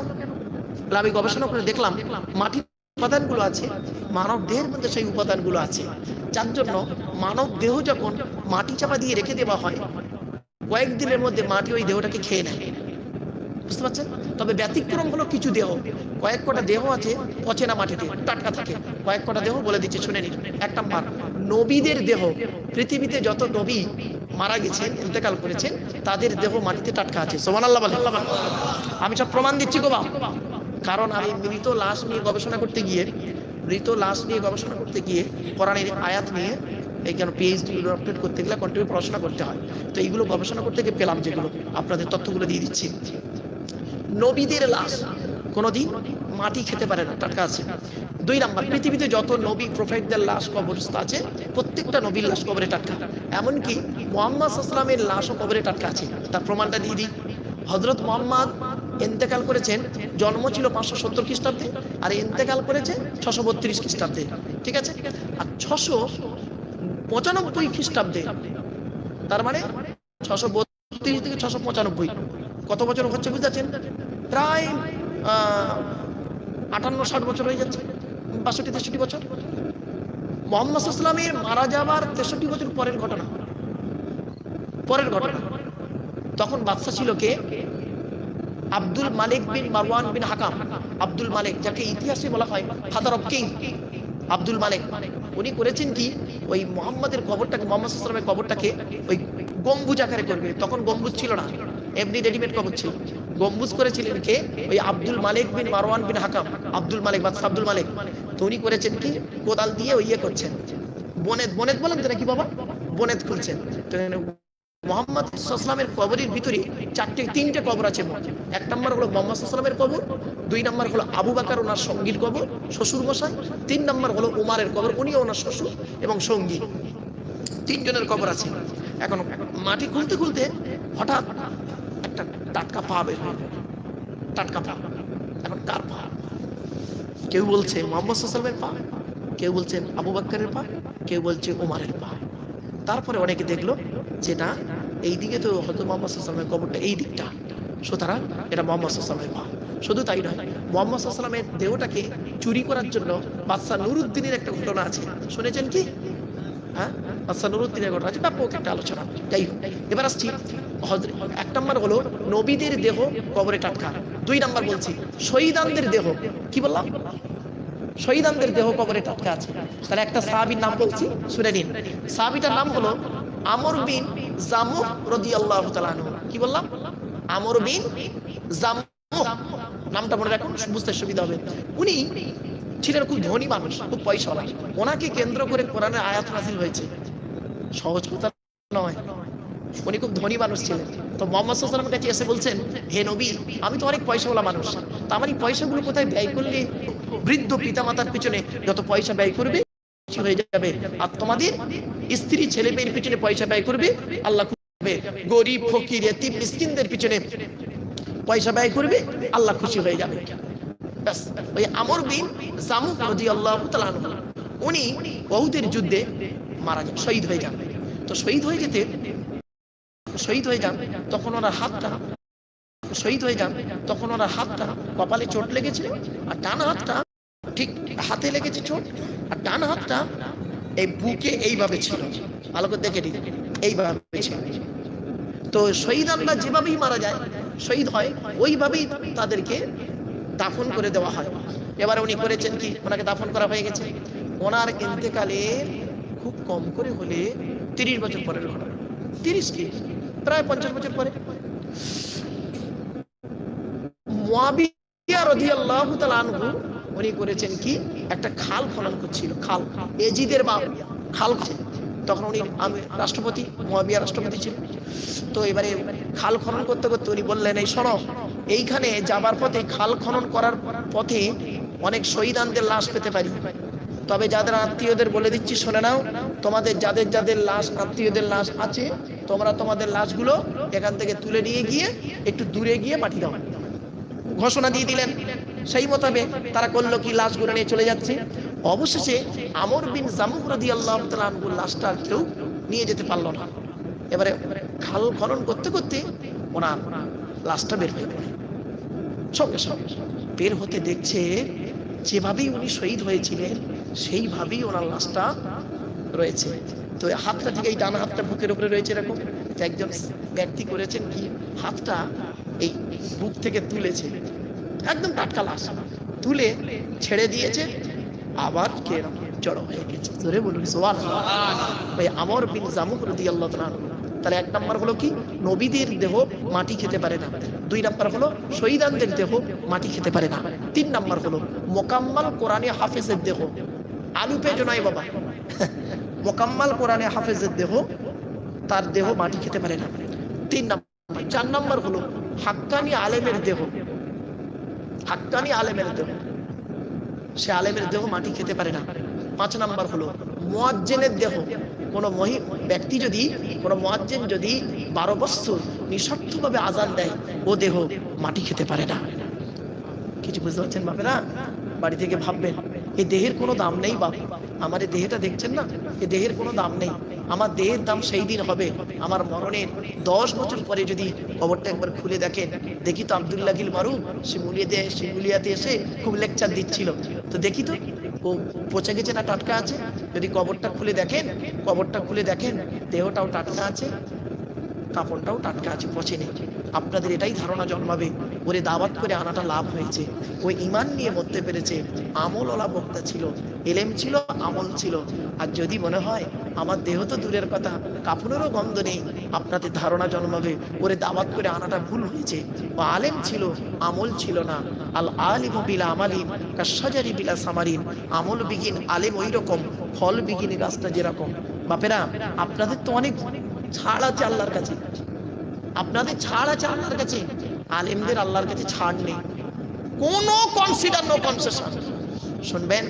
আমি গবেষণা করে দেখলাম মাটির উপাদানগুলো আছে মানব দেহের মধ্যে, সেই উপাদানগুলো আছে যার জন্য মানব দেহ যখন মাটি চাপা দিয়ে রেখে দেওয়া হয় কয়েকদিনের মধ্যে মাটি ওই দেহটাকে খেয়ে নেয়, বুঝতে পারছেন? তবে ব্যতিক্রম হলো কিছু দেহ, কয়েক কটা দেহ আছে পচে না, মাটিতে টাটকা থাকে। কয়েক কটা দেহ বলে দিচ্ছে শুনে নিন। 1 নম্বর, নবীদের দেহ, পৃথিবীতে যত নবী মারা গেছেন ইন্তেকাল করেছেন তাদের দেহ মাটিতে টাটকা আছে। সুবহানাল্লাহ বলেন। আমি সব প্রমাণ দিচ্ছি গো বাবা, কারণ আমি মৃত লাশ নিয়ে গবেষণা করতে গিয়ে কোরআনের আয়াত নিয়ে এইখানে পিএইচডি ডক্টরেট করতে গেলে কন্টিনিউ পড়াশোনা করতে হয়, তো এইগুলো গবেষণা করতে গিয়ে পেলাম, যেগুলো আপনাদের তথ্যগুলো দিয়ে দিচ্ছি। নবীদের লাশ কোনোদিন মাটি খেতে পারে না, টাটকা আছে। 2 নম্বর, পৃথিবীতে যত নবী প্রফেটদের লাশ কবরস্থ আছে প্রত্যেকটা নবীর লাশ কবরে টাটকা, এমনকি মুহাম্মদ সাল্লাল্লাহু আলাইহি ওয়াসাল্লামের লাশও কবরে টাটকা আছে। তার প্রমাণটা দিয়ে দিই। হযরত মুহাম্মদ ইন্তেকাল করেছেন, জন্ম ছিল 570 খ্রিস্টাব্দে আর ইন্তেকাল করেছে 632 খ্রিস্টাব্দে, ঠিক আছে? আর 695 খ্রিস্টাব্দে, তার মানে 632 থেকে 695 কত বছর হচ্ছে বুঝতে প্রায় 58-60 বছর হয়ে যাচ্ছে, 62-63 বছর। মুহাম্মদ সাল্লাল্লাহু আলাইহি ওয়াসাল্লামের মারা যাবার 63 বছর পরের ঘটনা। তখন বাদশা ছিল কে? আব্দুল মালিক বিন মারওয়ান বিন হাকাম। আব্দুল মালিক, যাকে ইতিহাসে বলা হয় father of king, Abdul Malik. উনি করেছেন কি, ওই মুহাম্মাদের কবরটাকে, মুহাম্মদ সাল্লাল্লাহু আলাইহি ওয়াসাল্লামের কবরটাকে ওই গম্বুজ আকারে করবে। তখন গম্বুজ ছিল না, এমনি রেডিমেড কবর ছিল। গম্বুজ করেছিলেন কে? ওই আব্দুল মালিক বিন মারওয়ান বিন হাকাম, আব্দুল মালিক, বাদশা আব্দুল মালিক। তো উনি করেছেন কি, কোদাল দিয়ে ওই করছেন, বনেত বলেন তো নাকি বাবা, বনেত খুলছেন। তো মুহাম্মদ সাল্লাল্লাহু আলাইহি ওয়াসাল্লামের কবরের ভিতরে 3টে কবর আছে। 1 নম্বর হলো মুহাম্মদ সাল্লাল্লাহু আলাইহি ওয়াসাল্লামের কবর, 2 নম্বর হলো আবু বকর ওনার সঙ্গীর কবর, শ্বশুর মশাই, 3 নম্বর হলো উমারের কবর, উনিও ওনার শ্বশুর এবং সঙ্গী, 3 জনের কবর আছে। এখন মাটি খুলতে খুলতে হঠাৎ একটা টাটকা পা বের হলো, টাটকা পা। এখন কার পা? কেউ বলছে মুহাম্মদ সাল্লাল্লাহু আলাইহি ওয়াসাল্লামের পা, কেউ বলছেন আবু বকরের পা, কেউ বলছে উমারের পা। তারপরে অনেকে দেখলো যে না, এই দিকে তো হয়তো মুহাম্মদ সাল্লাল্লাহু আলাইহি ওয়াসাল্লামের কবরটা এই দিকটা, সুতরাং এটা মুহাম্মদ সাল্লাল্লাহু আলাইহি ওয়াসাল্লামের পা। শুধু তাই নয়, মুহাম্মদ সাল্লাল্লাহু আলাইহি ওয়াসাল্লামের দেহটাকে চুরি করার জন্য বাদশা নুরউদ্দিনের একটা ঘটনা আছে, শুনেছেন কি? হ্যাঁ, বাদশা নুরউদ্দিনের ঘটনা আছে, ব্যাপক একটা আলোচনা। যাই হোক, এবার আসছি। 1 নম্বর হলো নবীদের দেহ কবরে টাটকা। 2 নম্বর বলছি শহীদানদের দেহ, কি বললাম? শহীদানদের দেহ কবরে টাটকা আছে। তাহলে একটা সাহাবীর নাম বলছি, শুনে নিন। সাহাবীটার নাম হলো আমর বিন জামুহ রাদিয়াল্লাহু তাআলা আনহু। কি বললাম? আমর বিন জামুহ, নামটা মনে রাখুন, বুঝতে সুবিধা হবে। উনি ছিলেন খুব ধনী মানুষ, খুব পয়সাওয়ালা। ওনাকে কেন্দ্র করে কোরআনের আয়াত নাযিল হয়েছে, সহজ কথা নয়। উনি খুব ধনী মানুষ ছিলেন। তো মুহাম্মদ সাল্লাল্লাহু আলাইহি ওয়াসাল্লামের কাছে এসে বলছেন, হে নবী, আমি তো অনেক পয়সাওয়ালা মানুষ, তা আমার এই পয়সাগুলো কোথায় ব্যয় করলে বৃদ্ধ পিতামাতার পিছনে যত পয়সা ব্যয় করবে হয়ে যাবে, আর তোমাদের স্ত্রী ছেলে মেয়ের পিছনে পয়সা ব্যয় করবে আল্লাহ খুশি হবে, গরিব ফকির এতিম মিসকিনদের পিছনে পয়সা ব্যয় করবে আল্লাহ খুশি হয়ে যাবে। ব্যাস, ওই আমর বিন জামুহ রাদিয়াল্লাহু তাআলা আনহু উনি উহুদের যুদ্ধে মারা যান, শহীদ হয়ে যান। তো শহীদ হয়ে যান তখন ওনার হাতটা কপালে চোট লেগেছিল, আর ডান হাতটা ঠিক হাতে লেগেছে চোট, আর ডান হাতটা এই বুকে এইভাবে ছিল। ভালো করে দেখে নিন, এইভাবে ছিল। তো শহীদানরা যেভাবেই মারা যায়, শহীদ হয়, ওইভাবেই তাদেরকে দাফন করে দেওয়া হয়। এবারে উনি করেছেন কি, ওনাকে দাফন করা হয়ে গেছে। ওনার ইন্তেকালের খুব কম করে হলে 30 বছর পরের ঘটনা। 30 কি প্রায় 50 বছর পরে মুয়াবিয়া রাদিয়াল্লাহু তাআলা আনহু উনি করেছেন কি, একটা খাল খনন করছিল। খাল, এজিদের বাপ খাল, তখন উনি রাষ্ট্রপতি, মুয়াবিয়া রাষ্ট্রপতি ছিলেন। তো এবারে খাল খনন করতে করতে উনি বললেন, এই শোনো, এইখানে যাবার পথে, খাল খনন করার পথে অনেক শহীদানদের লাশ পেতে পারি, তবে যাদের আত্মীয়দের বলে দিচ্ছি শুনে নাও, তোমাদের যাদের যাদের লাশ, আত্মীয়দের লাশ আছে, তোমরা তোমাদের লাশগুলো এখান থেকে তুলে নিয়ে গিয়ে একটু দূরে গিয়ে পাঠিয়ে দাও। ঘোষণা দিয়ে দিলেন। সেই মোতাবেক তারা করলো কি, লাশগুলো নিয়ে চলে যাচ্ছে। অবশেষে আমর বিন জামুহ রাদিয়াল্লাহু তাআলা আনহুর লাশটা কেউ নিয়ে যেতে পারলো না। এবারে খাল খনন করতে করতে ওনার লাশটা বের হয়ে পড়ে। সঙ্গে সঙ্গে বের হতে দেখছে যেভাবেই উনি শহীদ হয়েছিলেন সেইভাবেই ওনার লাশটা রয়েছে। তো হাতটা থেকে, এই ডান হাতটা বুকের উপরে রয়েছে এরকম। একজন ব্যক্তি করেছেন কি, হাতটা এই বুক থেকে তুলেছে, একদম টাটকা লাশ, তুলে ছেড়ে দিয়েছে, আবার কে জড়ো হয়ে গেছে। ধরে বলুন সুবহানাল্লাহ। ভাই আমর বিন জামুহ রাদিয়াল্লাহু তাআলা। তাহলে 1 নাম্বার হলো কি, নবীদের দেহ মাটি খেতে পারে না। 2 নাম্বার হলো শহীদানদের দেহ মাটি খেতে পারে না। 3 নাম্বার হলো মোকাম্মাল কোরআনে হাফেজের দেহ, আলু পেঁয়াজ নয় বাবা, মোকাম্মাল কোরআনে হাফেজের দেহ, তার দেহ মাটি খেতে পারে না। 3 নাম্বার। 4 নাম্বার হলো হাক্কানি আলেমের দেহ, হাক্কানি আলেমের দেহ, সে আলেমের দেহ মাটি খেতে পারে না। 5 নাম্বার হলো মুয়াজ্জিনের দেহ, কোনো ব্যক্তি যদি, কোনো মুয়াজ্জিন যদি 12 বছর নিঃস্বার্থভাবে আজান দেয়, ও দেহ মাটি খেতে পারে না। কিছু বুঝতে পারছেন বাপেরা? বাড়ি থেকে ভাববেন, এই দেহের কোনো দাম নেই বাপ। আমার এই দেহটা দেখছেন না, এই দেহের কোনো দাম নেই। আমার দেহের দাম সেই দিন হবে আমার মরণের 10 বছর পরে যদি কবরটা একবার খুলে দেখেন। দেখি তো আব্দুল্লাহ গিল মারুফ শিমুলিয়াতে এসে খুব লেকচার দিচ্ছিল, তো দেখি তো ও পচে গেছে না টাটকা আছে। যদি কবরটা খুলে দেখেন, কবরটা খুলে দেখেন, দেহটাও টাটকা আছে, কাপড়টাও টাটকা আছে, পচে নেই। আপনাদের এটাই ধারণা জন্মাবে, ওরে দাওয়াত করে আনাটা লাভ হয়েছে, ওই ঈমান নিয়ে মরতে পেরেছে, আমলওয়ালা বক্তা ছিল, এলেম ছিল, আমল ছিল। আর যদি মনে হয় আমার দেহ তো দূরের কথা, কাপড়েরও গন্ধ নেই, আপনাদের ধারণা জন্মাবে ওরে দাওয়াত করে আনাটা ভুল হয়েছে, ও আলেম ছিল, আমল ছিল না। আল আলিমু বিলা আমালিন কাশজারি বিলা সামারিন। আমল বিহীন আলেম ওই রকম, ফল বিহীন গাছটা যেরকম। বাপেরা, আপনাদের তো অনেক ছাড় আছে আল্লাহর কাছে, আপনাদের ছাড় আছে আল্লাহর কাছে, আলেমদের আল্লাহর কাছে ছাড় নেই, কোনো কনসিডার, নো কনসেশন। শুনবেন,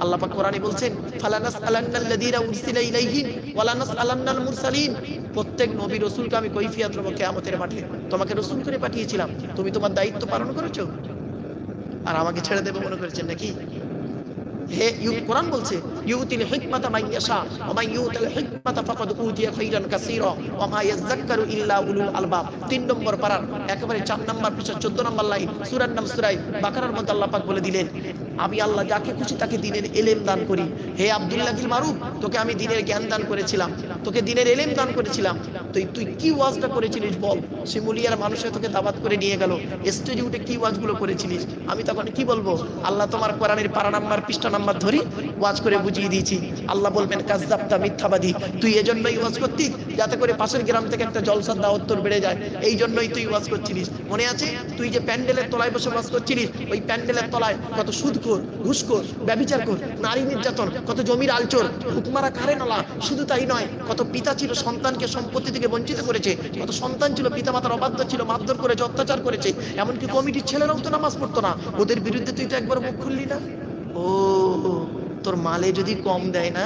আল্লাহ পাক কোরআনে বলছেন, ফালানাসআলান্নাল্লাযীনা উরসিলা ইলাইহিম ওয়ালানাসআলান্নাল মুরসালিন। প্রত্যেক নবী রাসূলকে আমি কৈফিয়ত দেব কিয়ামতের মাঠে। তোমাকে রাসূল করে পাঠিয়েছিলাম, তুমি তোমার দায়িত্ব পালন করেছো, আর আমাকে ছেড়ে দেবে মনে করেছেন নাকি? হে কোরআন বলছে, ইউতিল হিকমাতা মান ইয়াশা ওয়া মান ইউতিল হিকমাতা ফাকাদ উতিয়া খাইরান কাসীরা ওয়া মা ইয়াযাক্কারু ইল্লা উলুল আলবাব। 3 নম্বর পারার একেবারে 4 নম্বর পৃষ্ঠা 14 নম্বর লাইন, সূরার নাম সূরা বাকারার মধ্যে আল্লাহ পাক বলে দিলেন, আমি আল্লাহ যাকে খুশি তাকে দ্বীনের ইলম দান করি। হে আব্দুল্লাহ গিল মারুফ, তোকে আমি দ্বীনের জ্ঞান দান করেছিলাম, তোকে দ্বীনের ইলম দান করেছিলাম, তুই কি ওয়াজটা করেছিলিস বল? শিমুলিয়ার মানুষে তোকে দাওয়াত করে নিয়ে গেল, স্টেজে উঠে কি ওয়াজগুলো করেছিলিস? আমি তখন কি বলবো? আল্লাহ তোমার কোরআনের পারা নাম্বার পৃষ্ঠা নাম্বার ধরি ওয়াজ করে বুঝিয়ে দিয়েছি। আল্লাহ বলবেন, কাযযাবতা, মিথ্যাবাদী, তুই এজন্যই ওয়াজ করতি যাতে করে পাশের গ্রাম থেকে একটা জলসার দাওয়াত তোর বেড়ে যায়, এই জন্যই তুই ওয়াজ করছিলিস। মনে আছে তুই যে প্যান্ডেলের তলায় বসে ওয়াজ করছিলিস, ওই প্যান্ডেলের তলায় কত সুদখোর, ঘুষখোর, ব্যভিচারখোর, নারী নির্যাতন, কত জমির আলচোর, হুকমারা কারেনওয়ালা। শুধু তাই নয়, কত পিতা ছিল সন্তানকে সম্পত্তি থেকে বঞ্চিত করেছে, কত সন্তান ছিল পিতামাতার অবাধ্য ছিল, মারধর করেছে, অত্যাচার করেছে। এমনকি কমিটির ছেলেরাও তো নামাজ পড়তো না, ওদের বিরুদ্ধে তুই তো একবার মুখ খুললি না। ও, তোর মালে যদি কম দেয় না,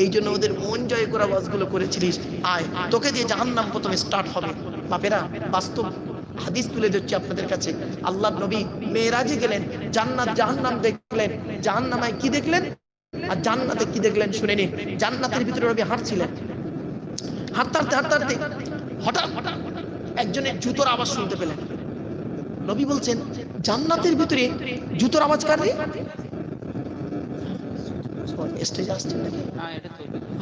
এই জন্য ওদের মন জয় করা ওয়াজগুলো করেছিলিস। আয়, তোকে দিয়ে জাহান্নাম প্রথমে স্টার্ট হবে। বাপেরা, বাস্তব হাদিস তুলে দিচ্ছি আপনাদের কাছে। আল্লাহর নবী মেরাজে গেলেন, জান্নাত জাহান্নাম দেখলেন, জাহান্নামায় কি দেখলেন আর জান্নাতে কি দেখলেন শুনে নিন। জান্নাতের ভিতরে নবী হাঁটছিলেন, হাঁটতে হাঁটতে হাঁটতে হাঁটতে হঠাৎ একজনের জুতোর আওয়াজ শুনতে পেলেন। নবী বলছেন, জান্নাতের ভিতরে জুতোর আওয়াজ কার রে? স্টেজে আসছেন নাকি?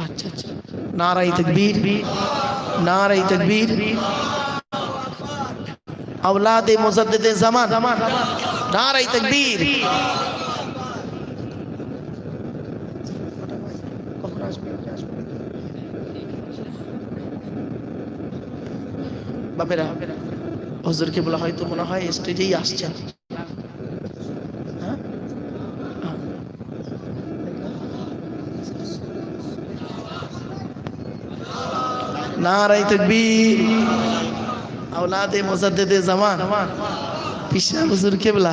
আচ্ছা আচ্ছা, নারায়ে তাকবীর, নারায়ে তাকবীর। আওলাদে মুজাদ্দিদে জামান, নারায়ে তাকবীর। কখন আসবে? বাপেরা, হুজুরকে বলা হয়তো মনে হয় স্টেজেই আসছেন। হ্যাঁ, নারায়ে তাকবীর। আওলাদে মুজাদ্দিদে জামান, পিসা হুজুর কেবলা।